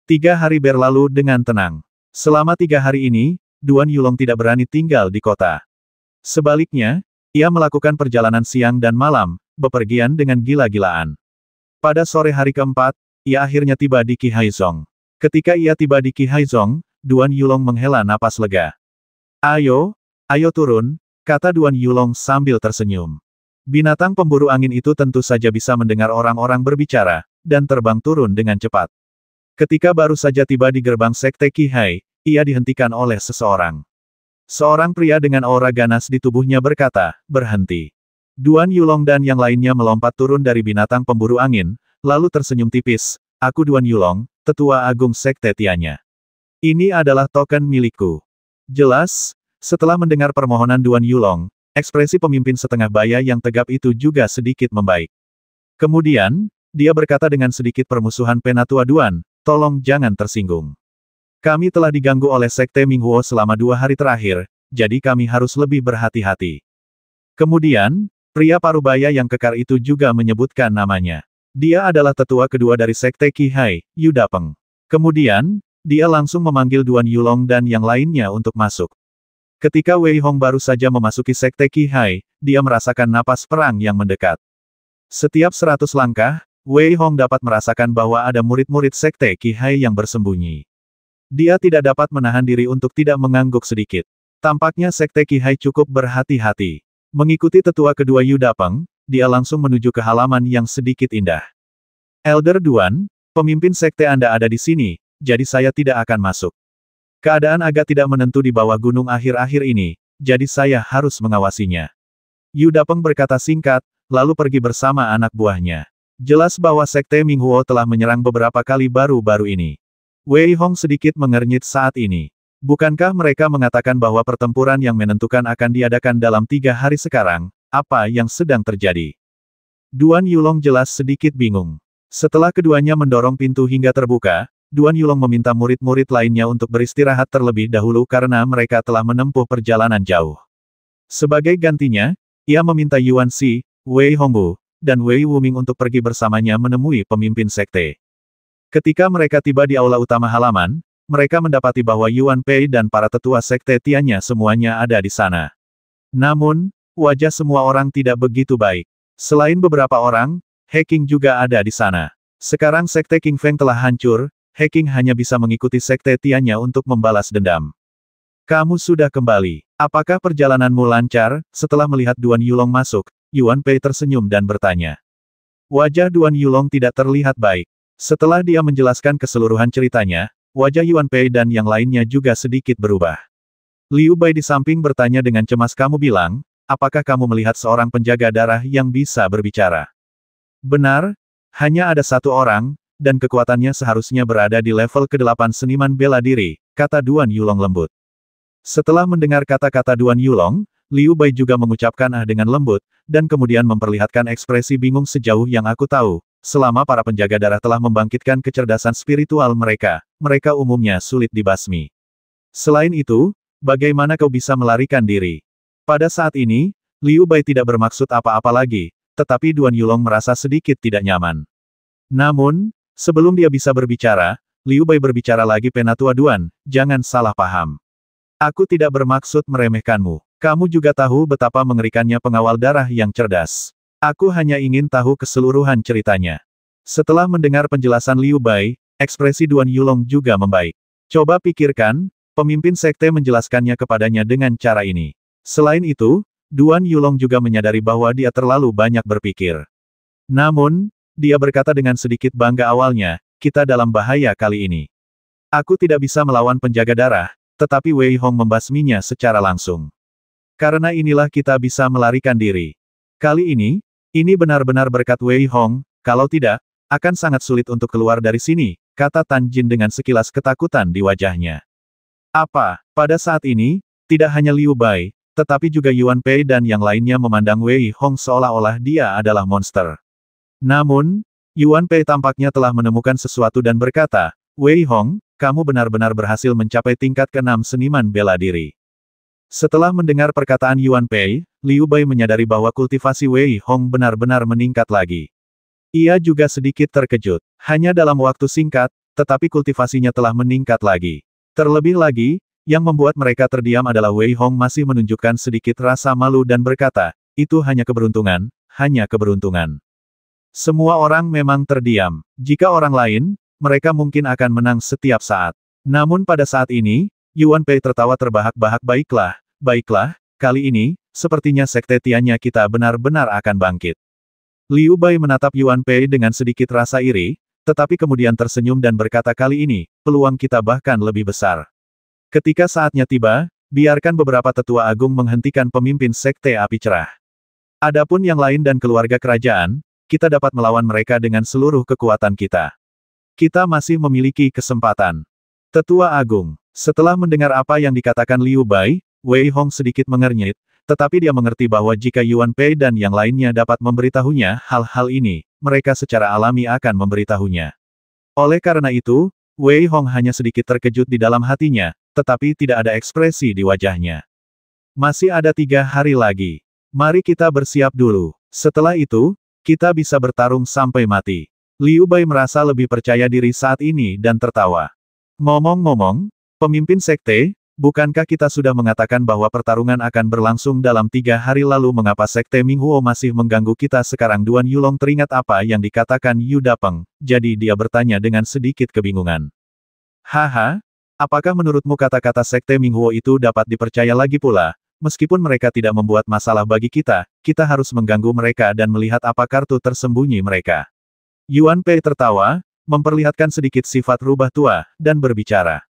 3 hari berlalu dengan tenang. Selama 3 hari ini, Duan Yulong tidak berani tinggal di kota. Sebaliknya, ia melakukan perjalanan siang dan malam, bepergian dengan gila-gilaan. Pada sore hari keempat, ia akhirnya tiba di Qihaizong. Ketika ia tiba di Qihaizong, Duan Yulong menghela napas lega. Ayo turun, kata Duan Yulong sambil tersenyum. Binatang pemburu angin itu tentu saja bisa mendengar orang-orang berbicara, dan terbang turun dengan cepat. Ketika baru saja tiba di gerbang Sekte Qihai, ia dihentikan oleh seseorang. Seorang pria dengan aura ganas di tubuhnya berkata, berhenti. Duan Yulong dan yang lainnya melompat turun dari binatang pemburu angin, lalu tersenyum tipis, aku Duan Yulong, Tetua Agung Sekte Tianya. Ini adalah token milikku. Jelas, setelah mendengar permohonan Duan Yulong, ekspresi pemimpin setengah baya yang tegap itu juga sedikit membaik. Kemudian, dia berkata dengan sedikit permusuhan, Penatua Duan, tolong jangan tersinggung. Kami telah diganggu oleh Sekte Minghuo selama 2 hari terakhir, jadi kami harus lebih berhati-hati. Kemudian, pria parubaya yang kekar itu juga menyebutkan namanya. Dia adalah tetua kedua dari Sekte Qihai, Yu Dapeng. Kemudian, dia langsung memanggil Duan Yulong dan yang lainnya untuk masuk. Ketika Wei Hong baru saja memasuki Sekte Qihai, dia merasakan napas perang yang mendekat. Setiap 100 langkah, Wei Hong dapat merasakan bahwa ada murid-murid Sekte Qihai yang bersembunyi. Dia tidak dapat menahan diri untuk tidak mengangguk sedikit. Tampaknya Sekte Qihai cukup berhati-hati. Mengikuti tetua kedua Yu Dapeng, dia langsung menuju ke halaman yang sedikit indah. Elder Duan, pemimpin sekte Anda ada di sini, jadi saya tidak akan masuk. Keadaan agak tidak menentu di bawah gunung akhir-akhir ini, jadi saya harus mengawasinya. Yu Dapeng berkata singkat, lalu pergi bersama anak buahnya. Jelas bahwa Sekte Minghuo telah menyerang beberapa kali baru-baru ini. Wei Hong sedikit mengernyit saat ini. Bukankah mereka mengatakan bahwa pertempuran yang menentukan akan diadakan dalam 3 hari sekarang? Apa yang sedang terjadi? Duan Yulong jelas sedikit bingung. Setelah keduanya mendorong pintu hingga terbuka, Duan Yulong meminta murid-murid lainnya untuk beristirahat terlebih dahulu karena mereka telah menempuh perjalanan jauh. Sebagai gantinya, ia meminta Yuan Xi, Wei Hongbu, dan Wei Wuming untuk pergi bersamanya menemui pemimpin sekte. Ketika mereka tiba di aula utama halaman, mereka mendapati bahwa Yuan Pei dan para tetua sekte Tianya semuanya ada di sana. Namun, wajah semua orang tidak begitu baik. Selain beberapa orang, He Qing juga ada di sana. Sekarang sekte King Feng telah hancur, He Qing hanya bisa mengikuti sekte Tianya untuk membalas dendam. Kamu sudah kembali. Apakah perjalananmu lancar? Setelah melihat Duan Yulong masuk, Yuan Pei tersenyum dan bertanya. Wajah Duan Yulong tidak terlihat baik. Setelah dia menjelaskan keseluruhan ceritanya, wajah Yuan Pei dan yang lainnya juga sedikit berubah. Liu Bai di samping bertanya dengan cemas, kamu bilang, apakah kamu melihat seorang penjaga darah yang bisa berbicara? Benar, hanya ada satu orang, dan kekuatannya seharusnya berada di level ke-8 seniman bela diri, kata Duan Yulong lembut. Setelah mendengar kata-kata Duan Yulong, Liu Bai juga mengucapkan dengan lembut, dan kemudian memperlihatkan ekspresi bingung. Sejauh yang aku tahu, selama para penjaga darah telah membangkitkan kecerdasan spiritual mereka, mereka umumnya sulit dibasmi. Selain itu, bagaimana kau bisa melarikan diri? Pada saat ini, Liu Bai tidak bermaksud apa-apa lagi, tetapi Duan Yulong merasa sedikit tidak nyaman. Namun, sebelum dia bisa berbicara, Liu Bai berbicara lagi, Penatua Duan, jangan salah paham. Aku tidak bermaksud meremehkanmu. Kamu juga tahu betapa mengerikannya pengawal darah yang cerdas. Aku hanya ingin tahu keseluruhan ceritanya. Setelah mendengar penjelasan Liu Bai, ekspresi Duan Yulong juga membaik. Coba pikirkan, Pemimpin sekte menjelaskannya kepadanya dengan cara ini. Selain itu, Duan Yulong juga menyadari bahwa dia terlalu banyak berpikir. Namun, dia berkata dengan sedikit bangga awalnya, kita dalam bahaya kali ini. Aku tidak bisa melawan penjaga darah, tetapi Wei Hong membasminya secara langsung. Karena inilah kita bisa melarikan diri. Kali ini benar-benar berkat Wei Hong, kalau tidak, akan sangat sulit untuk keluar dari sini, kata Tan Jin dengan sekilas ketakutan di wajahnya. Apa? Pada saat ini, tidak hanya Liu Bai, tetapi juga Yuan Pei dan yang lainnya memandang Wei Hong seolah-olah dia adalah monster. Namun, Yuan Pei tampaknya telah menemukan sesuatu dan berkata, Wei Hong, kamu benar-benar berhasil mencapai tingkat ke-6 seniman bela diri. Setelah mendengar perkataan Yuan Pei, Liu Bai menyadari bahwa kultivasi Wei Hong benar-benar meningkat lagi. Ia juga sedikit terkejut. Hanya dalam waktu singkat, tetapi kultivasinya telah meningkat lagi. Terlebih lagi, yang membuat mereka terdiam adalah Wei Hong masih menunjukkan sedikit rasa malu dan berkata, itu hanya keberuntungan, hanya keberuntungan. Semua orang memang terdiam. Jika orang lain, mereka mungkin akan menang setiap saat. Namun pada saat ini, Yuan Pei tertawa terbahak-bahak. Baiklah, kali ini, sepertinya sekte Tiannya kita benar-benar akan bangkit. Liu Bai menatap Yuan Pei dengan sedikit rasa iri, tetapi kemudian tersenyum dan berkata kali ini, peluang kita bahkan lebih besar. Ketika saatnya tiba, biarkan beberapa tetua agung menghentikan pemimpin sekte api cerah. Adapun yang lain dan keluarga kerajaan, kita dapat melawan mereka dengan seluruh kekuatan kita. Kita masih memiliki kesempatan. Tetua Agung. Setelah mendengar apa yang dikatakan Liu Bai, Wei Hong sedikit mengernyit, tetapi dia mengerti bahwa jika Yuan Pei dan yang lainnya dapat memberitahunya hal-hal ini, mereka secara alami akan memberitahunya. Oleh karena itu, Wei Hong hanya sedikit terkejut di dalam hatinya, tetapi tidak ada ekspresi di wajahnya. Masih ada 3 hari lagi. Mari kita bersiap dulu. Setelah itu, kita bisa bertarung sampai mati. Liu Bai merasa lebih percaya diri saat ini dan tertawa. Ngomong-ngomong, pemimpin sekte, bukankah kita sudah mengatakan bahwa pertarungan akan berlangsung dalam 3 hari lalu? Mengapa sekte Minghuo masih mengganggu kita sekarang? Duan Yulong teringat apa yang dikatakan Yu Dapeng, jadi dia bertanya dengan sedikit kebingungan. Haha, apakah menurutmu kata-kata sekte Minghuo itu dapat dipercaya lagi pula? Meskipun mereka tidak membuat masalah bagi kita, kita harus mengganggu mereka dan melihat apa kartu tersembunyi mereka. Yuan Pei tertawa, memperlihatkan sedikit sifat rubah tua, dan berbicara.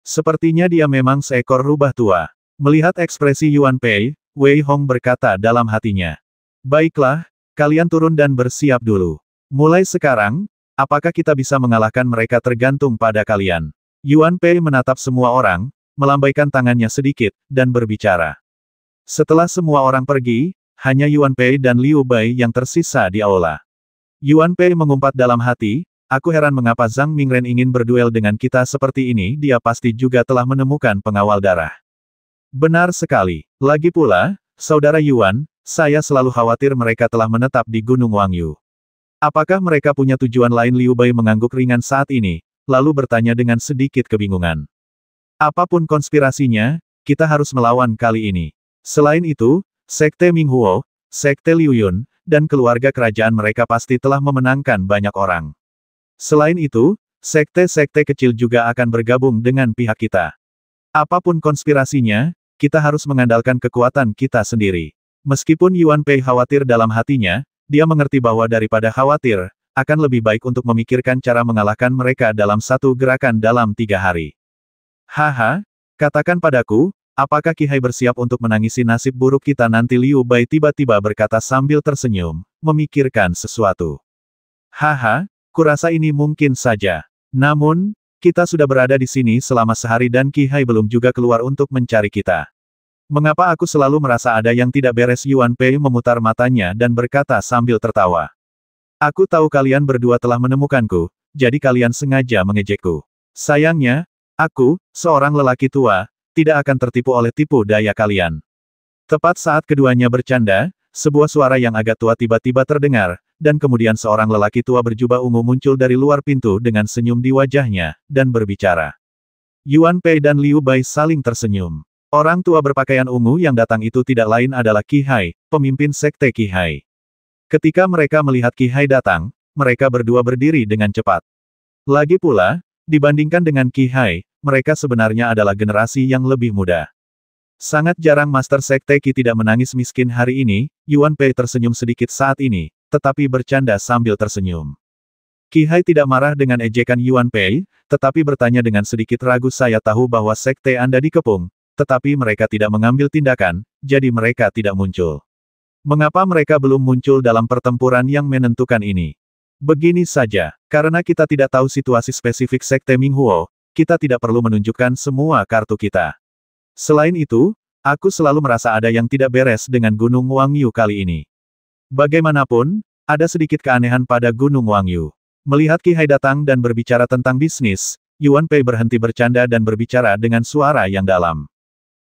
Sepertinya dia memang seekor rubah tua. Melihat ekspresi Yuan Pei, Wei Hong berkata dalam hatinya. Baiklah, kalian turun dan bersiap dulu. Mulai sekarang, apakah kita bisa mengalahkan mereka tergantung pada kalian. Yuan Pei menatap semua orang, melambaikan tangannya sedikit, dan berbicara. Setelah semua orang pergi, hanya Yuan Pei dan Liu Bai yang tersisa di aula. Yuan Pei mengumpat dalam hati, aku heran mengapa Zhang Mingren ingin berduel dengan kita seperti ini, dia pasti juga telah menemukan pengawal darah. Benar sekali. Lagi pula, Saudara Yuan, saya selalu khawatir mereka telah menetap di Gunung Wangyu. Apakah mereka punya tujuan lain? Liu Bai mengangguk ringan saat ini, lalu bertanya dengan sedikit kebingungan. Apapun konspirasinya, kita harus melawan kali ini. Selain itu, sekte Minghuo, sekte Liu Yun, dan keluarga kerajaan mereka pasti telah memenangkan banyak orang. Selain itu, sekte-sekte kecil juga akan bergabung dengan pihak kita. Apapun konspirasinya, kita harus mengandalkan kekuatan kita sendiri. Meskipun Yuan Pei khawatir dalam hatinya, dia mengerti bahwa daripada khawatir, akan lebih baik untuk memikirkan cara mengalahkan mereka dalam satu gerakan dalam 3 hari. Haha, katakan padaku, apakah Qihai bersiap untuk menangisi nasib buruk kita nanti? Liu Bai tiba-tiba berkata sambil tersenyum, memikirkan sesuatu. Haha, kurasa ini mungkin saja. Namun, kita sudah berada di sini selama sehari dan Qihai belum juga keluar untuk mencari kita. Mengapa aku selalu merasa ada yang tidak beres? Yuan Pei memutar matanya dan berkata sambil tertawa. Aku tahu kalian berdua telah menemukanku, jadi kalian sengaja mengejekku. Sayangnya, aku, seorang lelaki tua, tidak akan tertipu oleh tipu daya kalian. Tepat saat keduanya bercanda, sebuah suara yang agak tua tiba-tiba terdengar, dan kemudian seorang lelaki tua berjubah ungu muncul dari luar pintu dengan senyum di wajahnya, dan berbicara. Yuan Pei dan Liu Bai saling tersenyum. Orang tua berpakaian ungu yang datang itu tidak lain adalah Qihai, pemimpin sekte Qihai. Ketika mereka melihat Qihai datang, mereka berdua berdiri dengan cepat. Lagi pula, dibandingkan dengan Qihai, mereka sebenarnya adalah generasi yang lebih muda. Sangat jarang Master Sekte Qi tidak menangis miskin hari ini. Yuan Pei tersenyum sedikit saat ini, tetapi bercanda sambil tersenyum. Qi Hai tidak marah dengan ejekan Yuan Pei, tetapi bertanya dengan sedikit ragu, saya tahu bahwa sekte Anda dikepung, tetapi mereka tidak mengambil tindakan, jadi mereka tidak muncul. Mengapa mereka belum muncul dalam pertempuran yang menentukan ini? Begini saja, karena kita tidak tahu situasi spesifik Sekte Minghuo, kita tidak perlu menunjukkan semua kartu kita. Selain itu, aku selalu merasa ada yang tidak beres dengan Gunung Wangyu kali ini. Bagaimanapun, ada sedikit keanehan pada Gunung Wangyu. Melihat Qi Hai datang dan berbicara tentang bisnis, Yuan Pei berhenti bercanda dan berbicara dengan suara yang dalam.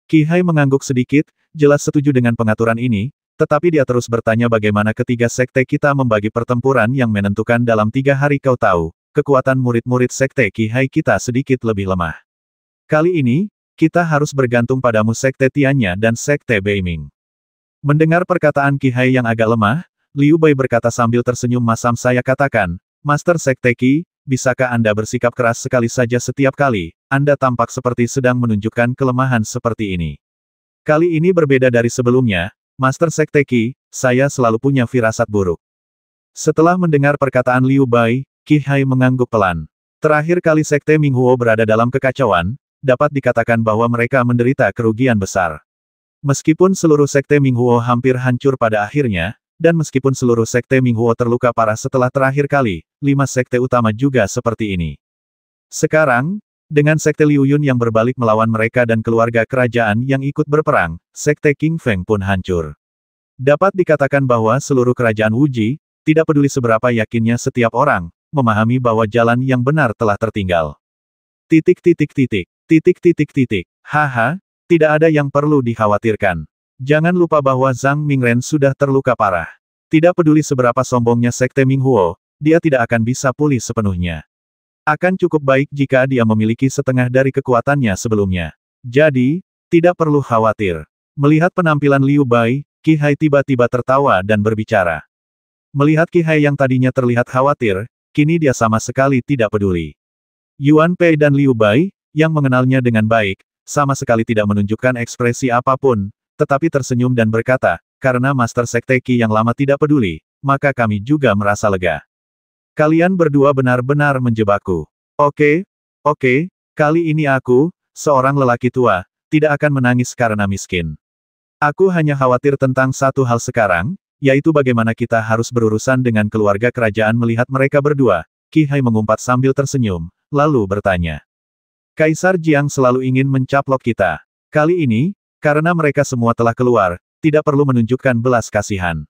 Qi Hai mengangguk sedikit, jelas setuju dengan pengaturan ini, tetapi dia terus bertanya bagaimana ketiga sekte kita membagi pertempuran yang menentukan dalam 3 hari. Kau tahu, kekuatan murid-murid sekte Qi Hai kita sedikit lebih lemah. Kali ini, kita harus bergantung padamu sekte Tianya dan sekte Beiming. Mendengar perkataan Qi Hai yang agak lemah, Liu Bei berkata sambil tersenyum masam, saya katakan, Master Sekte Qi, bisakah Anda bersikap keras sekali saja setiap kali Anda tampak seperti sedang menunjukkan kelemahan seperti ini? Kali ini berbeda dari sebelumnya, Master Sekte Qi, saya selalu punya firasat buruk. Setelah mendengar perkataan Liu Bei, Qi Hai mengangguk pelan. Terakhir kali Sekte Minghuo berada dalam kekacauan, dapat dikatakan bahwa mereka menderita kerugian besar. Meskipun seluruh Sekte Minghuo hampir hancur pada akhirnya, dan meskipun seluruh Sekte Minghuo terluka parah setelah terakhir kali, 5 sekte utama juga seperti ini. Sekarang, dengan Sekte Liu Yun yang berbalik melawan mereka dan keluarga kerajaan yang ikut berperang, Sekte King Feng pun hancur. Dapat dikatakan bahwa seluruh kerajaan Wuji, tidak peduli seberapa yakinnya setiap orang, memahami bahwa jalan yang benar telah tertinggal. Haha, tidak ada yang perlu dikhawatirkan. Jangan lupa bahwa Zhang Mingren sudah terluka parah. Tidak peduli seberapa sombongnya Sekte Minghuo, dia tidak akan bisa pulih sepenuhnya. Akan cukup baik jika dia memiliki setengah dari kekuatannya sebelumnya. Jadi, tidak perlu khawatir. Melihat penampilan Liu Bei, Qi Hai tiba-tiba tertawa dan berbicara. Melihat Qi Hai yang tadinya terlihat khawatir, kini dia sama sekali tidak peduli. Yuan Pei dan Liu Bei, yang mengenalnya dengan baik, sama sekali tidak menunjukkan ekspresi apapun, tetapi tersenyum dan berkata, karena Master Sekte Qi yang lama tidak peduli, maka kami juga merasa lega. Kalian berdua benar-benar menjebakku. Oke, kali ini aku, seorang lelaki tua, tidak akan menangis karena miskin. Aku hanya khawatir tentang satu hal sekarang, yaitu bagaimana kita harus berurusan dengan keluarga kerajaan. Melihat mereka berdua, Qi Hai mengumpat sambil tersenyum, lalu bertanya. Kaisar Jiang selalu ingin mencaplok kita. Kali ini, karena mereka semua telah keluar, tidak perlu menunjukkan belas kasihan.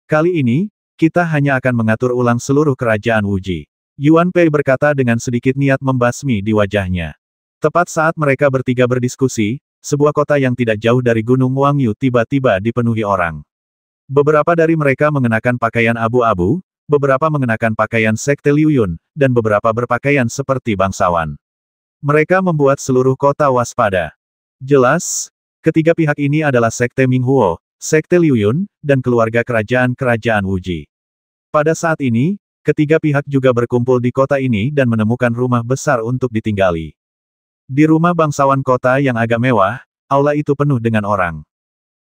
Kali ini, kita hanya akan mengatur ulang seluruh kerajaan Wuji. Yuan Pei berkata dengan sedikit niat membasmi di wajahnya. Tepat saat mereka bertiga berdiskusi, sebuah kota yang tidak jauh dari Gunung Wangyu tiba-tiba dipenuhi orang. Beberapa dari mereka mengenakan pakaian abu-abu, beberapa mengenakan pakaian Sekte Liu Yun, dan beberapa berpakaian seperti bangsawan. Mereka membuat seluruh kota waspada. Jelas, ketiga pihak ini adalah Sekte Minghuo, Sekte Liu Yun, dan keluarga kerajaan Wuji. Pada saat ini, ketiga pihak juga berkumpul di kota ini dan menemukan rumah besar untuk ditinggali. Di rumah bangsawan kota yang agak mewah, aula itu penuh dengan orang.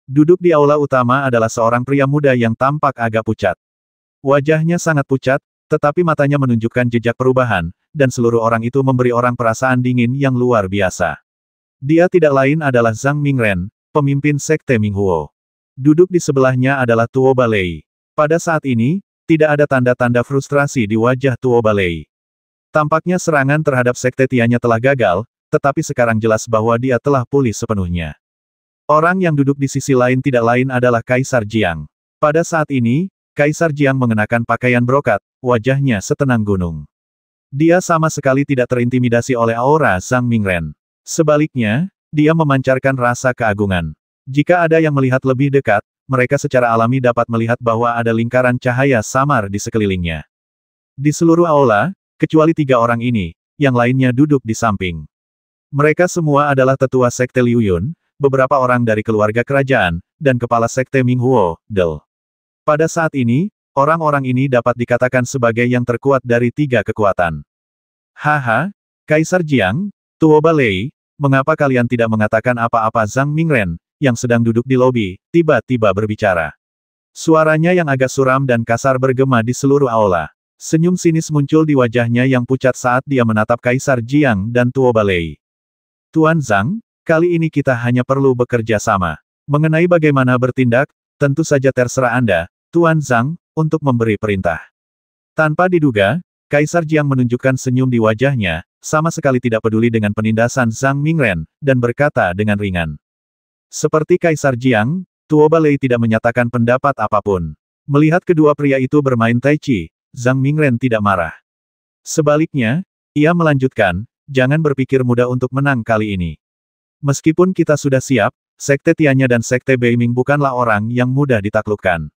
Duduk di aula utama adalah seorang pria muda yang tampak agak pucat. Wajahnya sangat pucat, tetapi matanya menunjukkan jejak perubahan, dan seluruh orang itu memberi orang perasaan dingin yang luar biasa. Dia tidak lain adalah Zhang Mingren, pemimpin Sekte Minghuo. Duduk di sebelahnya adalah Tuo Balei. Pada saat ini, tidak ada tanda-tanda frustrasi di wajah Tuo Balei. Tampaknya serangan terhadap Sekte Tianya telah gagal, tetapi sekarang jelas bahwa dia telah pulih sepenuhnya. Orang yang duduk di sisi lain tidak lain adalah Kaisar Jiang. Pada saat ini, Kaisar Jiang mengenakan pakaian brokat, wajahnya setenang gunung. Dia sama sekali tidak terintimidasi oleh aura Zhang Mingren. Sebaliknya, dia memancarkan rasa keagungan. Jika ada yang melihat lebih dekat, mereka secara alami dapat melihat bahwa ada lingkaran cahaya samar di sekelilingnya. Di seluruh aula, kecuali 3 orang ini, yang lainnya duduk di samping. Mereka semua adalah tetua Sekte Liu Yun, beberapa orang dari keluarga kerajaan, dan kepala Sekte Minghuo, Del. Pada saat ini, orang-orang ini dapat dikatakan sebagai yang terkuat dari 3 kekuatan. Haha, Kaisar Jiang, Tuo Balei, mengapa kalian tidak mengatakan apa-apa? Zhang Mingren, yang sedang duduk di lobi, tiba-tiba berbicara. Suaranya yang agak suram dan kasar bergema di seluruh aula. Senyum sinis muncul di wajahnya yang pucat saat dia menatap Kaisar Jiang dan Tuo Balei. Tuan Zhang, kali ini kita hanya perlu bekerja sama. Mengenai bagaimana bertindak, tentu saja terserah Anda, Tuan Zhang, untuk memberi perintah. Tanpa diduga, Kaisar Jiang menunjukkan senyum di wajahnya, sama sekali tidak peduli dengan penindasan Zhang Mingren, dan berkata dengan ringan. Seperti Kaisar Jiang, Tuo Balei tidak menyatakan pendapat apapun. Melihat kedua pria itu bermain Tai Chi, Zhang Mingren tidak marah. Sebaliknya, ia melanjutkan, jangan berpikir mudah untuk menang kali ini. Meskipun kita sudah siap, Sekte Tianya dan Sekte Beiming bukanlah orang yang mudah ditaklukkan.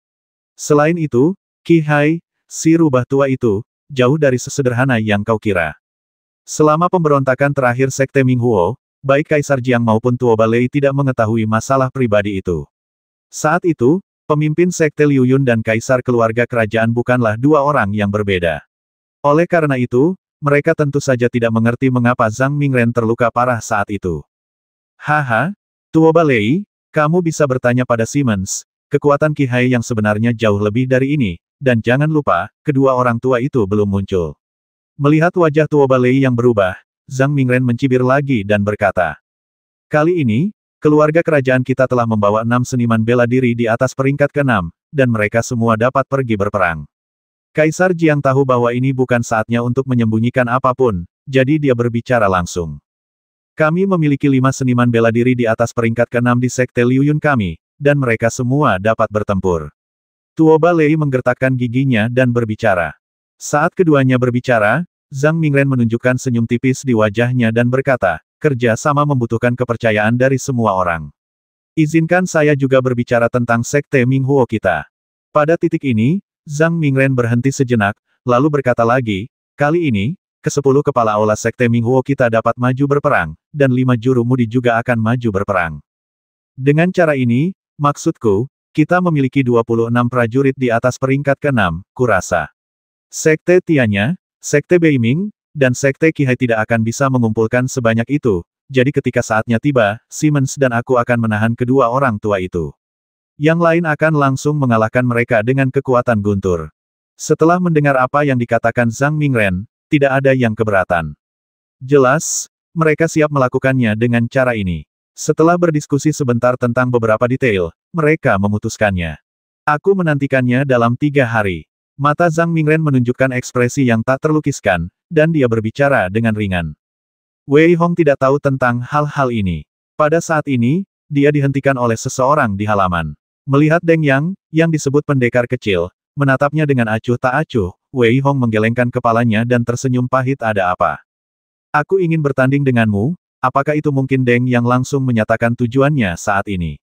Selain itu, Qi Hai, si rubah tua itu, jauh dari sesederhana yang kau kira. Selama pemberontakan terakhir Sekte Minghuo, baik Kaisar Jiang maupun Tuo Balei tidak mengetahui masalah pribadi itu. Saat itu, pemimpin Sekte Liu Yun dan Kaisar keluarga kerajaan bukanlah dua orang yang berbeda. Oleh karena itu, mereka tentu saja tidak mengerti mengapa Zhang Mingren terluka parah saat itu. Haha, Tuo Balei, kamu bisa bertanya pada Simmons, kekuatan Qi Hai yang sebenarnya jauh lebih dari ini, dan jangan lupa, kedua orang tua itu belum muncul. Melihat wajah Tuo Balei yang berubah, Zhang Mingren mencibir lagi dan berkata, kali ini, keluarga kerajaan kita telah membawa 6 seniman bela diri di atas peringkat ke-6, dan mereka semua dapat pergi berperang. Kaisar Jiang tahu bahwa ini bukan saatnya untuk menyembunyikan apapun, jadi dia berbicara langsung. Kami memiliki 5 seniman bela diri di atas peringkat ke-6 di Sekte Liu Yun kami, dan mereka semua dapat bertempur. Tuo Balei menggertakkan giginya dan berbicara. Saat keduanya berbicara, Zhang Mingren menunjukkan senyum tipis di wajahnya dan berkata, kerja sama membutuhkan kepercayaan dari semua orang. Izinkan saya juga berbicara tentang Sekte Minghuo kita. Pada titik ini, Zhang Mingren berhenti sejenak, lalu berkata lagi, kali ini, ke-10 kepala aula Sekte Minghuo kita dapat maju berperang, dan 5 juru mudi juga akan maju berperang. Dengan cara ini, maksudku, kita memiliki 26 prajurit di atas peringkat ke-6, kurasa. Sekte Tianya, Sekte Beiming, dan Sekte Qi Hai tidak akan bisa mengumpulkan sebanyak itu, jadi ketika saatnya tiba, Simmons dan aku akan menahan kedua orang tua itu. Yang lain akan langsung mengalahkan mereka dengan kekuatan guntur. Setelah mendengar apa yang dikatakan Zhang Mingren, tidak ada yang keberatan. Jelas, mereka siap melakukannya dengan cara ini. Setelah berdiskusi sebentar tentang beberapa detail, mereka memutuskannya. Aku menantikannya dalam 3 hari. Mata Zhang Mingren menunjukkan ekspresi yang tak terlukiskan, dan dia berbicara dengan ringan. Wei Hong tidak tahu tentang hal-hal ini. Pada saat ini, dia dihentikan oleh seseorang di halaman. Melihat Deng Yang, yang disebut pendekar kecil, menatapnya dengan acuh tak acuh, Wei Hong menggelengkan kepalanya dan tersenyum pahit. Ada apa? Aku ingin bertanding denganmu, apakah itu mungkin? Deng Yang langsung menyatakan tujuannya saat ini.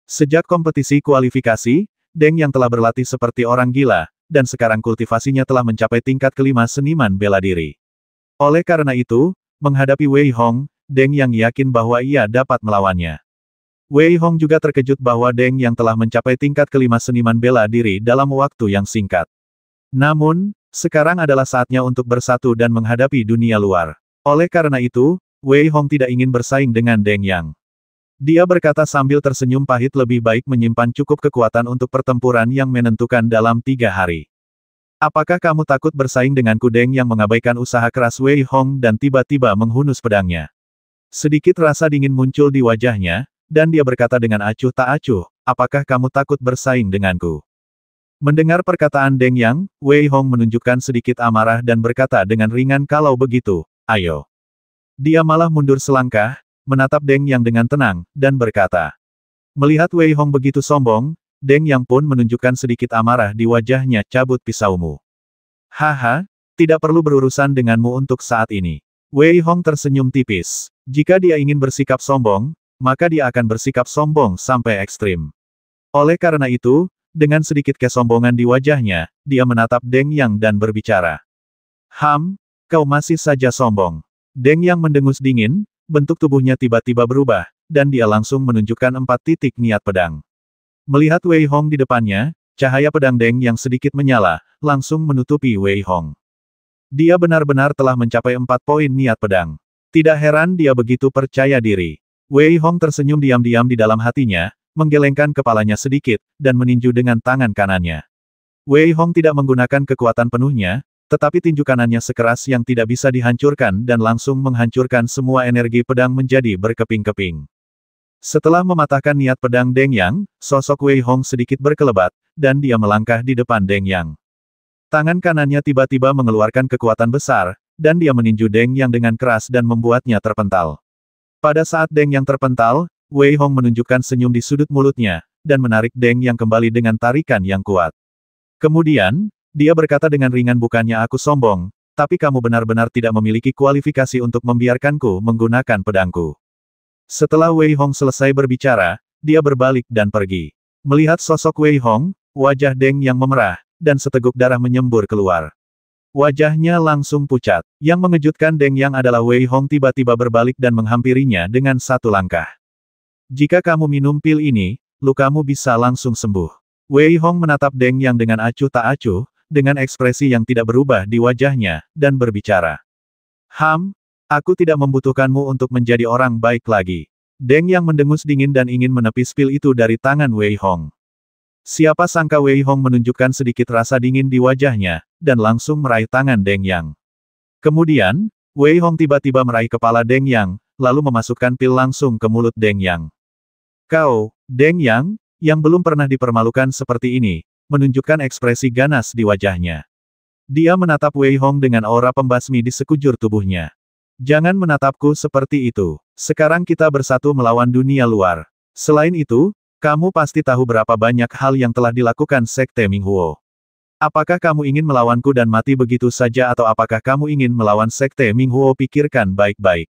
Sejak kompetisi kualifikasi, Deng Yang telah berlatih seperti orang gila, dan sekarang kultivasinya telah mencapai tingkat ke-5 seniman bela diri. Oleh karena itu, menghadapi Wei Hong, Deng Yang yakin bahwa ia dapat melawannya. Wei Hong juga terkejut bahwa Deng Yang telah mencapai tingkat ke-5 seniman bela diri dalam waktu yang singkat. Namun, sekarang adalah saatnya untuk bersatu dan menghadapi dunia luar. Oleh karena itu, Wei Hong tidak ingin bersaing dengan Deng Yang. Dia berkata sambil tersenyum pahit, lebih baik menyimpan cukup kekuatan untuk pertempuran yang menentukan dalam 3 hari. Apakah kamu takut bersaing denganku? Deng Yang mengabaikan usaha keras Wei Hong dan tiba-tiba menghunus pedangnya. Sedikit rasa dingin muncul di wajahnya, dan dia berkata dengan acuh tak acuh, apakah kamu takut bersaing denganku? Mendengar perkataan Deng Yang, Wei Hong menunjukkan sedikit amarah dan berkata dengan ringan, kalau begitu, ayo. Dia malah mundur selangkah, menatap Deng Yang dengan tenang, dan berkata. Melihat Wei Hong begitu sombong, Deng Yang pun menunjukkan sedikit amarah di wajahnya. Cabut pisaumu. Haha, tidak perlu berurusan denganmu untuk saat ini. Wei Hong tersenyum tipis. Jika dia ingin bersikap sombong, maka dia akan bersikap sombong sampai ekstrim. Oleh karena itu, dengan sedikit kesombongan di wajahnya, dia menatap Deng Yang dan berbicara. Kau masih saja sombong. Deng Yang mendengus dingin, bentuk tubuhnya tiba-tiba berubah, dan dia langsung menunjukkan 4 titik niat pedang. Melihat Wei Hong di depannya, cahaya pedang Deng Yang sedikit menyala, langsung menutupi Wei Hong. Dia benar-benar telah mencapai 4 poin niat pedang. Tidak heran dia begitu percaya diri. Wei Hong tersenyum diam-diam di dalam hatinya, menggelengkan kepalanya sedikit, dan meninju dengan tangan kanannya. Wei Hong tidak menggunakan kekuatan penuhnya, tetapi tinju kanannya sekeras yang tidak bisa dihancurkan dan langsung menghancurkan semua energi pedang menjadi berkeping-keping. Setelah mematahkan niat pedang Deng Yang, sosok Wei Hong sedikit berkelebat, dan dia melangkah di depan Deng Yang. Tangan kanannya tiba-tiba mengeluarkan kekuatan besar, dan dia meninju Deng Yang dengan keras dan membuatnya terpental. Pada saat Deng Yang terpental, Wei Hong menunjukkan senyum di sudut mulutnya, dan menarik Deng Yang kembali dengan tarikan yang kuat. Kemudian, dia berkata dengan ringan, bukannya aku sombong, tapi kamu benar-benar tidak memiliki kualifikasi untuk membiarkanku menggunakan pedangku. Setelah Wei Hong selesai berbicara, dia berbalik dan pergi. Melihat sosok Wei Hong, wajah Deng Yang memerah, dan seteguk darah menyembur keluar. Wajahnya langsung pucat. Yang mengejutkan Deng Yang adalah Wei Hong tiba-tiba berbalik dan menghampirinya dengan satu langkah. Jika kamu minum pil ini, lukamu bisa langsung sembuh. Wei Hong menatap Deng Yang dengan acuh tak acuh, dengan ekspresi yang tidak berubah di wajahnya, dan berbicara. Aku tidak membutuhkanmu untuk menjadi orang baik lagi. Deng Yang mendengus dingin dan ingin menepis pil itu dari tangan Wei Hong. Siapa sangka Wei Hong menunjukkan sedikit rasa dingin di wajahnya, dan langsung meraih tangan Deng Yang. Kemudian, Wei Hong tiba-tiba meraih kepala Deng Yang, lalu memasukkan pil langsung ke mulut Deng Yang. Kau, Deng Yang, yang belum pernah dipermalukan seperti ini, menunjukkan ekspresi ganas di wajahnya. Dia menatap Wei Hong dengan aura pembasmi di sekujur tubuhnya. Jangan menatapku seperti itu. Sekarang kita bersatu melawan dunia luar. Selain itu, kamu pasti tahu berapa banyak hal yang telah dilakukan Sekte Minghuo. Apakah kamu ingin melawanku dan mati begitu saja atau apakah kamu ingin melawan Sekte Minghuo? Pikirkan baik-baik.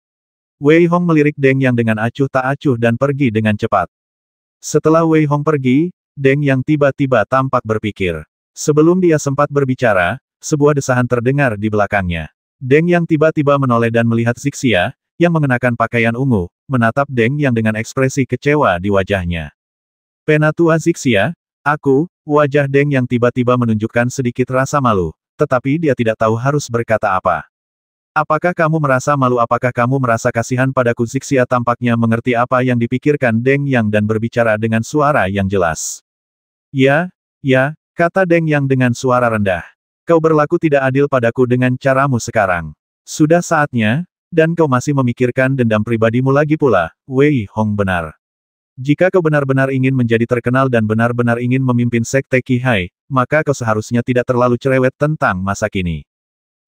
Wei Hong melirik Deng Yang dengan acuh tak acuh dan pergi dengan cepat. Setelah Wei Hong pergi, Deng Yang tiba-tiba tampak berpikir. Sebelum dia sempat berbicara, sebuah desahan terdengar di belakangnya. Deng Yang tiba-tiba menoleh dan melihat Zixia, yang mengenakan pakaian ungu, menatap Deng Yang dengan ekspresi kecewa di wajahnya. Penatua Zixia, wajah Deng Yang tiba-tiba menunjukkan sedikit rasa malu, tetapi dia tidak tahu harus berkata apa. Apakah kamu merasa malu? Apakah kamu merasa kasihan padaku? Zixia tampaknya mengerti apa yang dipikirkan Deng Yang dan berbicara dengan suara yang jelas. Ya, kata Deng Yang dengan suara rendah. Kau berlaku tidak adil padaku dengan caramu sekarang. Sudah saatnya, dan kau masih memikirkan dendam pribadimu lagi pula, Wei Hong benar. Jika kau benar-benar ingin menjadi terkenal dan benar-benar ingin memimpin Sekte Qihai, maka kau seharusnya tidak terlalu cerewet tentang masa kini.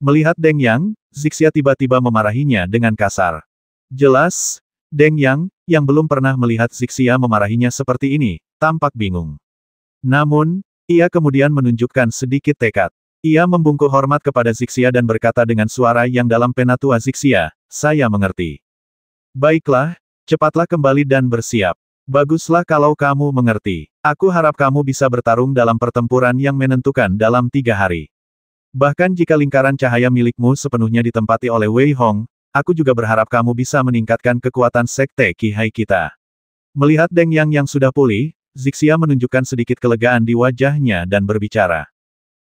Melihat Deng Yang, Zixia tiba-tiba memarahinya dengan kasar. Jelas, Deng Yang, yang belum pernah melihat Zixia memarahinya seperti ini, tampak bingung. Namun, ia kemudian menunjukkan sedikit tekad. Ia membungkuk hormat kepada Zixia dan berkata dengan suara yang dalam, Penatua Zixia, saya mengerti. Baiklah, cepatlah kembali dan bersiap. Baguslah kalau kamu mengerti. Aku harap kamu bisa bertarung dalam pertempuran yang menentukan dalam 3 hari. Bahkan jika lingkaran cahaya milikmu sepenuhnya ditempati oleh Wei Hong, aku juga berharap kamu bisa meningkatkan kekuatan Sekte Qihai kita. Melihat Deng Yang yang sudah pulih, Zixia menunjukkan sedikit kelegaan di wajahnya dan berbicara.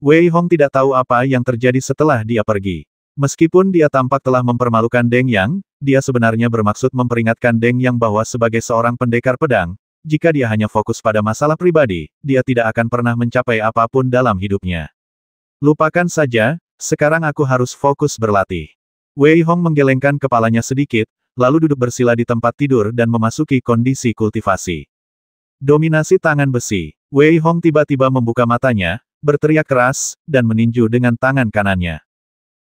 Wei Hong tidak tahu apa yang terjadi setelah dia pergi. Meskipun dia tampak telah mempermalukan Deng Yang, dia sebenarnya bermaksud memperingatkan Deng Yang bahwa sebagai seorang pendekar pedang, jika dia hanya fokus pada masalah pribadi, dia tidak akan pernah mencapai apapun dalam hidupnya. Lupakan saja, sekarang aku harus fokus berlatih. Wei Hong menggelengkan kepalanya sedikit, lalu duduk bersila di tempat tidur dan memasuki kondisi kultivasi. Dominasi tangan besi. Wei Hong tiba-tiba membuka matanya, berteriak keras, dan meninju dengan tangan kanannya.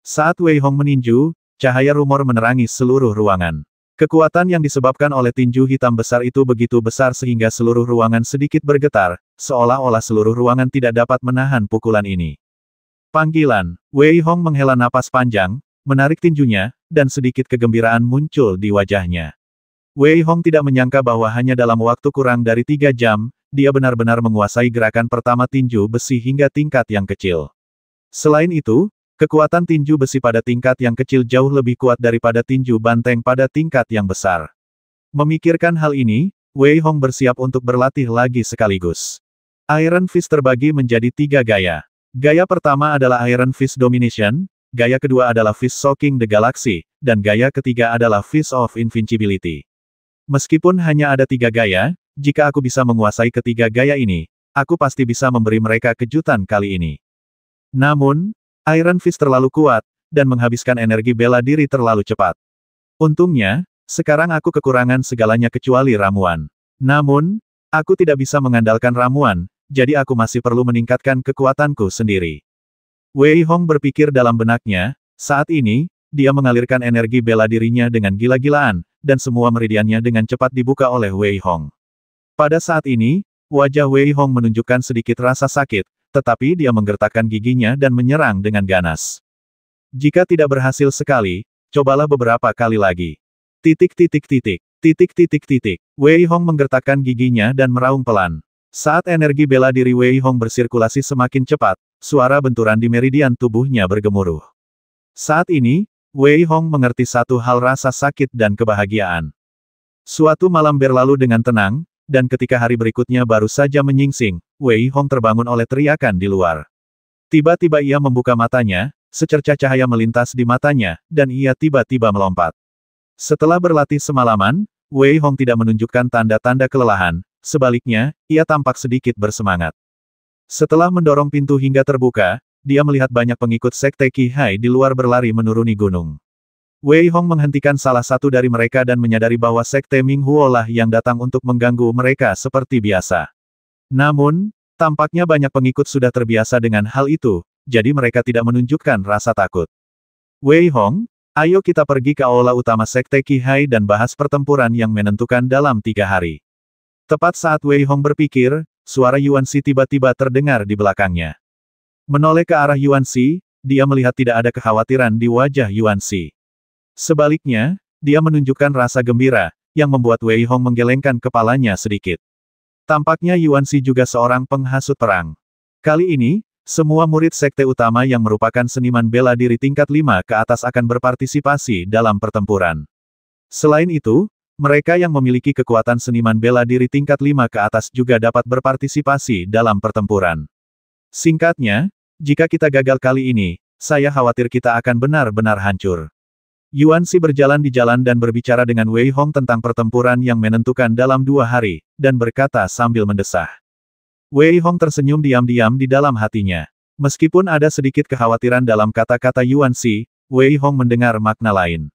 Saat Wei Hong meninju, cahaya rumor menerangi seluruh ruangan. Kekuatan yang disebabkan oleh tinju hitam besar itu begitu besar sehingga seluruh ruangan sedikit bergetar, seolah-olah seluruh ruangan tidak dapat menahan pukulan ini. Panggilan. Wei Hong menghela napas panjang, menarik tinjunya, dan sedikit kegembiraan muncul di wajahnya. Wei Hong tidak menyangka bahwa hanya dalam waktu kurang dari 3 jam, dia benar-benar menguasai gerakan pertama tinju besi hingga tingkat yang kecil. Selain itu, kekuatan tinju besi pada tingkat yang kecil jauh lebih kuat daripada tinju banteng pada tingkat yang besar. Memikirkan hal ini, Wei Hong bersiap untuk berlatih lagi sekaligus. Iron Fist terbagi menjadi 3 gaya. Gaya pertama adalah Iron Fist Domination, gaya kedua adalah Fist Shocking the Galaxy, dan gaya ketiga adalah Fist of Invincibility. Meskipun hanya ada 3 gaya, jika aku bisa menguasai ketiga gaya ini, aku pasti bisa memberi mereka kejutan kali ini. Namun, Iron Fist terlalu kuat, dan menghabiskan energi bela diri terlalu cepat. Untungnya, sekarang aku kekurangan segalanya kecuali ramuan. Namun, aku tidak bisa mengandalkan ramuan, jadi aku masih perlu meningkatkan kekuatanku sendiri. Wei Hong berpikir dalam benaknya, saat ini, dia mengalirkan energi bela dirinya dengan gila-gilaan, dan semua meridiannya dengan cepat dibuka oleh Wei Hong. Pada saat ini, wajah Wei Hong menunjukkan sedikit rasa sakit, tetapi dia menggertakkan giginya dan menyerang dengan ganas. Jika tidak berhasil sekali, cobalah beberapa kali lagi. Titik. Wei Hong menggertakkan giginya dan meraung pelan. Saat energi bela diri Wei Hong bersirkulasi semakin cepat, suara benturan di meridian tubuhnya bergemuruh. Saat ini, Wei Hong mengerti satu hal, rasa sakit dan kebahagiaan. Suatu malam berlalu dengan tenang, dan ketika hari berikutnya baru saja menyingsing, Wei Hong terbangun oleh teriakan di luar. Tiba-tiba ia membuka matanya, secercah cahaya melintas di matanya, dan ia tiba-tiba melompat. Setelah berlatih semalaman, Wei Hong tidak menunjukkan tanda-tanda kelelahan. Sebaliknya, ia tampak sedikit bersemangat. Setelah mendorong pintu hingga terbuka, dia melihat banyak pengikut Sekte Qihai di luar berlari menuruni gunung. Wei Hong menghentikan salah satu dari mereka dan menyadari bahwa Sekte Ming Huo lah yang datang untuk mengganggu mereka seperti biasa. Namun, tampaknya banyak pengikut sudah terbiasa dengan hal itu, jadi mereka tidak menunjukkan rasa takut. Wei Hong, ayo kita pergi ke aula utama Sekte Qihai dan bahas pertempuran yang menentukan dalam 3 hari. Tepat saat Wei Hong berpikir, suara Yuan Shi tiba-tiba terdengar di belakangnya. Menoleh ke arah Yuan Shi, dia melihat tidak ada kekhawatiran di wajah Yuan Shi. Sebaliknya, dia menunjukkan rasa gembira, yang membuat Wei Hong menggelengkan kepalanya sedikit. Tampaknya Yuan Shi juga seorang penghasut perang. Kali ini, semua murid sekte utama yang merupakan seniman bela diri tingkat 5 ke atas akan berpartisipasi dalam pertempuran. Selain itu, mereka yang memiliki kekuatan seniman bela diri tingkat 5 ke atas juga dapat berpartisipasi dalam pertempuran. Singkatnya, jika kita gagal kali ini, saya khawatir kita akan benar-benar hancur. Yuan Shi berjalan di jalan dan berbicara dengan Wei Hong tentang pertempuran yang menentukan dalam 2 hari, dan berkata sambil mendesah. Wei Hong tersenyum diam-diam di dalam hatinya. Meskipun ada sedikit kekhawatiran dalam kata-kata Yuan Shi, Wei Hong mendengar makna lain.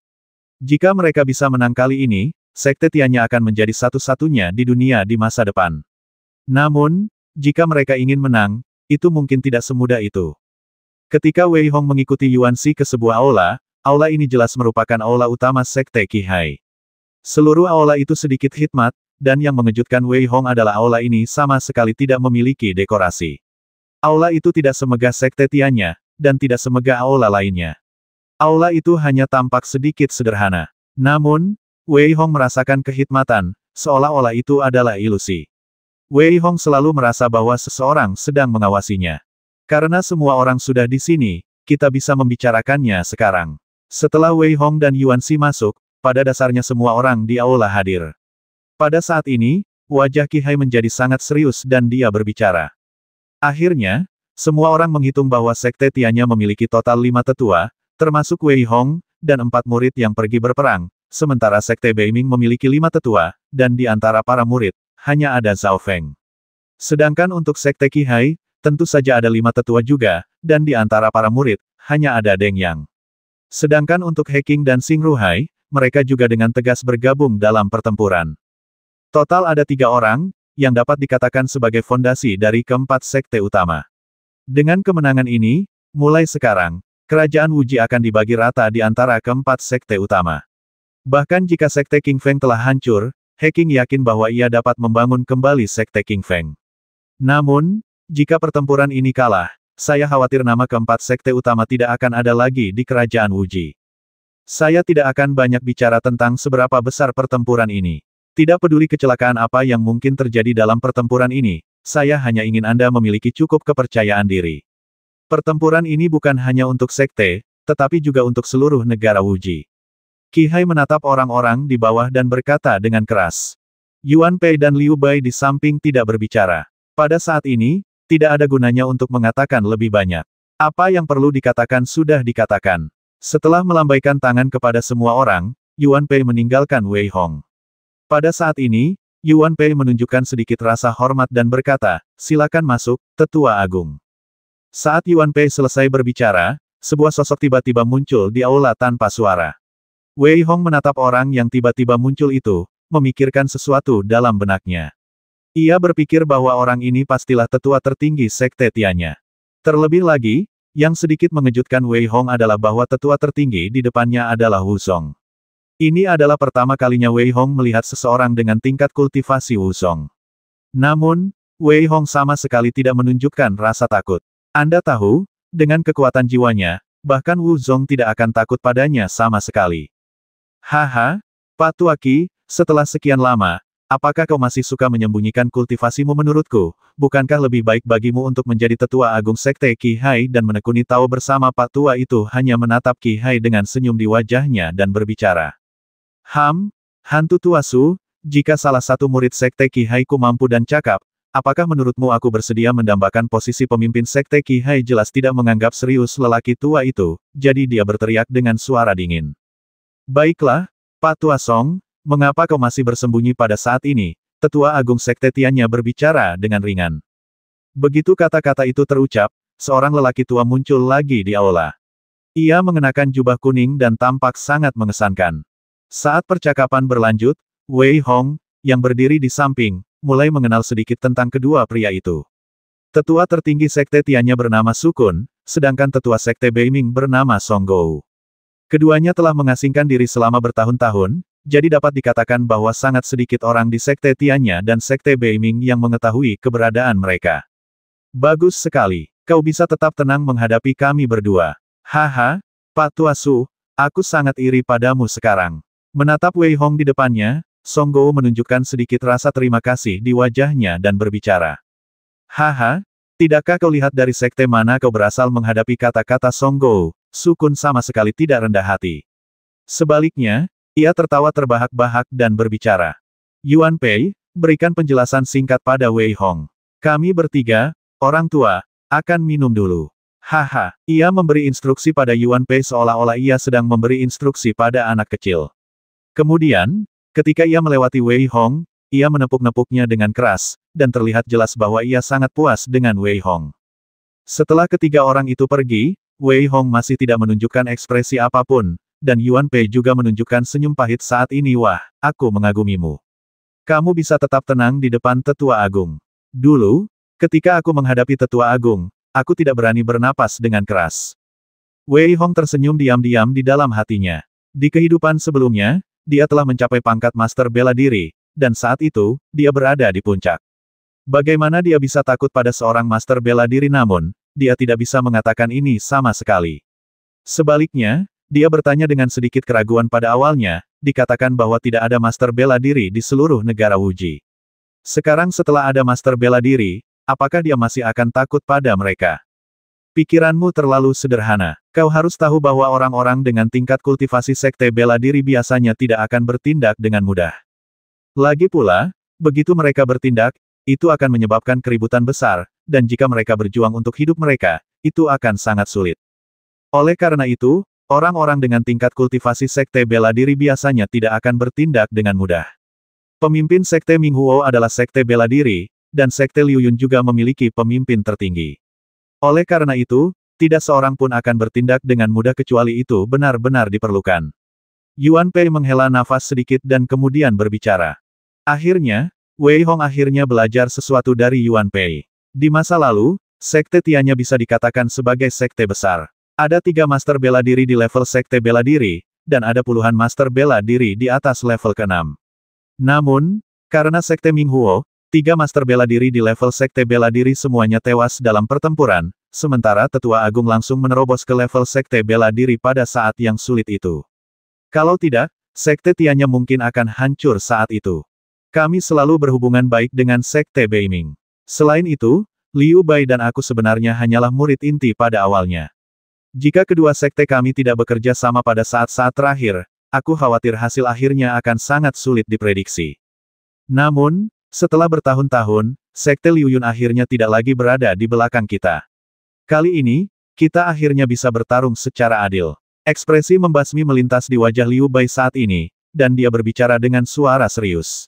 Jika mereka bisa menang kali ini, Sekte Tiannya akan menjadi satu-satunya di dunia di masa depan. Namun, jika mereka ingin menang, itu mungkin tidak semudah itu. Ketika Wei Hong mengikuti Yuan Shi ke sebuah aula, aula ini jelas merupakan aula utama Sekte Qihai. Seluruh aula itu sedikit khidmat, dan yang mengejutkan Wei Hong adalah aula ini sama sekali tidak memiliki dekorasi. Aula itu tidak semegah Sekte Tiannya, dan tidak semegah aula lainnya. Aula itu hanya tampak sedikit sederhana. Namun, Wei Hong merasakan kekhidmatan, seolah-olah itu adalah ilusi. Wei Hong selalu merasa bahwa seseorang sedang mengawasinya. Karena semua orang sudah di sini, kita bisa membicarakannya sekarang. Setelah Wei Hong dan Yuan Shi masuk, pada dasarnya semua orang di aula hadir. Pada saat ini, wajah Qihai menjadi sangat serius dan dia berbicara. Akhirnya, semua orang menghitung bahwa Sekte Tiannya memiliki total 5 tetua, termasuk Wei Hong, dan 4 murid yang pergi berperang. Sementara Sekte Beiming memiliki 5 tetua, dan di antara para murid, hanya ada Zhao Feng. Sedangkan untuk Sekte Qihai, tentu saja ada 5 tetua juga, dan di antara para murid, hanya ada Deng Yang. Sedangkan untuk He Qing dan Xing Ruhai, mereka juga dengan tegas bergabung dalam pertempuran. Total ada 3 orang, yang dapat dikatakan sebagai fondasi dari keempat sekte utama. Dengan kemenangan ini, mulai sekarang, kerajaan Wuji akan dibagi rata di antara keempat sekte utama. Bahkan jika Sekte King Feng telah hancur, He Qing yakin bahwa ia dapat membangun kembali Sekte King Feng. Namun, jika pertempuran ini kalah, saya khawatir nama keempat sekte utama tidak akan ada lagi di kerajaan Wuji. Saya tidak akan banyak bicara tentang seberapa besar pertempuran ini. Tidak peduli kecelakaan apa yang mungkin terjadi dalam pertempuran ini, saya hanya ingin Anda memiliki cukup kepercayaan diri. Pertempuran ini bukan hanya untuk sekte, tetapi juga untuk seluruh negara Wuji. Qihai menatap orang-orang di bawah dan berkata dengan keras. Yuan Pei dan Liu Bai di samping tidak berbicara. Pada saat ini, tidak ada gunanya untuk mengatakan lebih banyak. Apa yang perlu dikatakan sudah dikatakan. Setelah melambaikan tangan kepada semua orang, Yuan Pei meninggalkan Wei Hong. Pada saat ini, Yuan Pei menunjukkan sedikit rasa hormat dan berkata, silakan masuk, Tetua Agung. Saat Yuan Pei selesai berbicara, sebuah sosok tiba-tiba muncul di aula tanpa suara. Wei Hong menatap orang yang tiba-tiba muncul itu, memikirkan sesuatu dalam benaknya. Ia berpikir bahwa orang ini pastilah tetua tertinggi sekte Tianya. Terlebih lagi, yang sedikit mengejutkan Wei Hong adalah bahwa tetua tertinggi di depannya adalah Wu Song. Ini adalah pertama kalinya Wei Hong melihat seseorang dengan tingkat kultivasi Wu Song. Namun, Wei Hong sama sekali tidak menunjukkan rasa takut. Anda tahu, dengan kekuatan jiwanya, bahkan Wu Song tidak akan takut padanya sama sekali. Haha, Pak Tuaki, setelah sekian lama, apakah kau masih suka menyembunyikan kultivasimu menurutku? Bukankah lebih baik bagimu untuk menjadi tetua agung sekte Qi Hai dan menekuni Tao bersama Pak Tua itu hanya menatap Qi Hai dengan senyum di wajahnya dan berbicara. Hantu tua Su, jika salah satu murid sekte Qi Hai ku mampu dan cakap, apakah menurutmu aku bersedia mendambakan posisi pemimpin sekte Qi Hai? Jelas tidak menganggap serius lelaki tua itu, jadi dia berteriak dengan suara dingin. Baiklah, Pak Tua Song, mengapa kau masih bersembunyi pada saat ini? Tetua Agung Sekte Tianya berbicara dengan ringan. Begitu kata-kata itu terucap, seorang lelaki tua muncul lagi di aula. Ia mengenakan jubah kuning dan tampak sangat mengesankan. Saat percakapan berlanjut, Wei Hong, yang berdiri di samping, mulai mengenal sedikit tentang kedua pria itu. Tetua tertinggi Sekte Tianya bernama Sukun, sedangkan tetua Sekte Beiming bernama Song Gou. Keduanya telah mengasingkan diri selama bertahun-tahun, jadi dapat dikatakan bahwa sangat sedikit orang di Sekte Tianya dan Sekte Beiming yang mengetahui keberadaan mereka. Bagus sekali, kau bisa tetap tenang menghadapi kami berdua. Haha, Pak Tua Su, aku sangat iri padamu sekarang. Menatap Wei Hong di depannya, Song Gou menunjukkan sedikit rasa terima kasih di wajahnya dan berbicara. Haha, tidakkah kau lihat dari sekte mana kau berasal? Menghadapi kata-kata Song Gou, Sukun sama sekali tidak rendah hati. Sebaliknya, ia tertawa terbahak-bahak dan berbicara. Yuan Pei, berikan penjelasan singkat pada Wei Hong. Kami bertiga, orang tua, akan minum dulu. Haha, ia memberi instruksi pada Yuan Pei seolah-olah ia sedang memberi instruksi pada anak kecil. Kemudian, ketika ia melewati Wei Hong, ia menepuk-nepuknya dengan keras, dan terlihat jelas bahwa ia sangat puas dengan Wei Hong. Setelah ketiga orang itu pergi, Wei Hong masih tidak menunjukkan ekspresi apapun, dan Yuan Pei juga menunjukkan senyum pahit saat ini. Wah, aku mengagumimu. Kamu bisa tetap tenang di depan Tetua Agung. Dulu, ketika aku menghadapi Tetua Agung, aku tidak berani bernapas dengan keras. Wei Hong tersenyum diam-diam di dalam hatinya. Di kehidupan sebelumnya, dia telah mencapai pangkat Master Bela Diri, dan saat itu, dia berada di puncak. Bagaimana dia bisa takut pada seorang Master Bela Diri? Namun, dia tidak bisa mengatakan ini sama sekali. Sebaliknya, dia bertanya dengan sedikit keraguan. Pada awalnya, dikatakan bahwa tidak ada Master Bela Diri di seluruh negara Wuji. Sekarang setelah ada Master Bela Diri, apakah dia masih akan takut pada mereka? Pikiranmu terlalu sederhana. Kau harus tahu bahwa orang-orang dengan tingkat kultivasi sekte bela diri biasanya tidak akan bertindak dengan mudah. Lagi pula, begitu mereka bertindak, itu akan menyebabkan keributan besar, dan jika mereka berjuang untuk hidup mereka, itu akan sangat sulit. Oleh karena itu, orang-orang dengan tingkat kultivasi sekte bela diri biasanya tidak akan bertindak dengan mudah. Pemimpin sekte Minghuo adalah sekte bela diri, dan sekte Liu Yun juga memiliki pemimpin tertinggi. Oleh karena itu, tidak seorang pun akan bertindak dengan mudah kecuali itu benar-benar diperlukan. Yuan Pei menghela nafas sedikit dan kemudian berbicara. Akhirnya, Wei Hong akhirnya belajar sesuatu dari Yuan Pei. Di masa lalu, sekte Tianya bisa dikatakan sebagai sekte besar. Ada 3 master bela diri di level sekte bela diri, dan ada puluhan master bela diri di atas level ke-6. Namun, karena sekte Minghuo, 3 master bela diri di level sekte bela diri semuanya tewas dalam pertempuran, sementara Tetua Agung langsung menerobos ke level sekte bela diri pada saat yang sulit itu. Kalau tidak, sekte Tianya mungkin akan hancur saat itu. Kami selalu berhubungan baik dengan sekte Beiming. Selain itu, Liu Bai dan aku sebenarnya hanyalah murid inti pada awalnya. Jika kedua sekte kami tidak bekerja sama pada saat-saat terakhir, aku khawatir hasil akhirnya akan sangat sulit diprediksi. Namun, setelah bertahun-tahun, sekte Liu Yun akhirnya tidak lagi berada di belakang kita. Kali ini, Kita akhirnya bisa bertarung secara adil. Ekspresi membasmi melintas di wajah Liu Bai saat ini, dan dia berbicara dengan suara serius.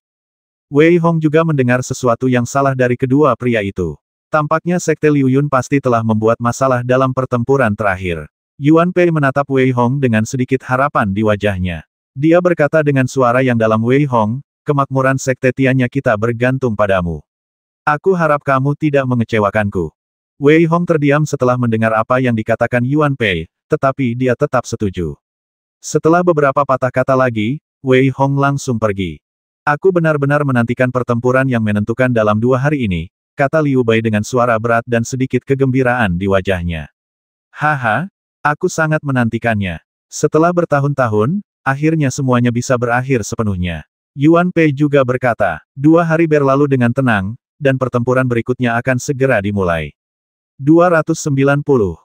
Wei Hong juga mendengar sesuatu yang salah dari kedua pria itu. Tampaknya Sekte Liu Yun pasti telah membuat masalah dalam pertempuran terakhir. Yuan Pei menatap Wei Hong dengan sedikit harapan di wajahnya. Dia berkata dengan suara yang dalam, Wei Hong, kemakmuran Sekte Tianya kita bergantung padamu. Aku harap kamu tidak mengecewakanku. Wei Hong terdiam setelah mendengar apa yang dikatakan Yuan Pei, tetapi dia tetap setuju. Setelah beberapa patah kata lagi, Wei Hong langsung pergi. Aku benar-benar menantikan pertempuran yang menentukan dalam 2 hari ini, kata Liu Bai dengan suara berat dan sedikit kegembiraan di wajahnya. Haha, aku sangat menantikannya. Setelah bertahun-tahun, akhirnya semuanya bisa berakhir sepenuhnya. Yuan Pei juga berkata, 2 hari berlalu dengan tenang, dan pertempuran berikutnya akan segera dimulai. 290.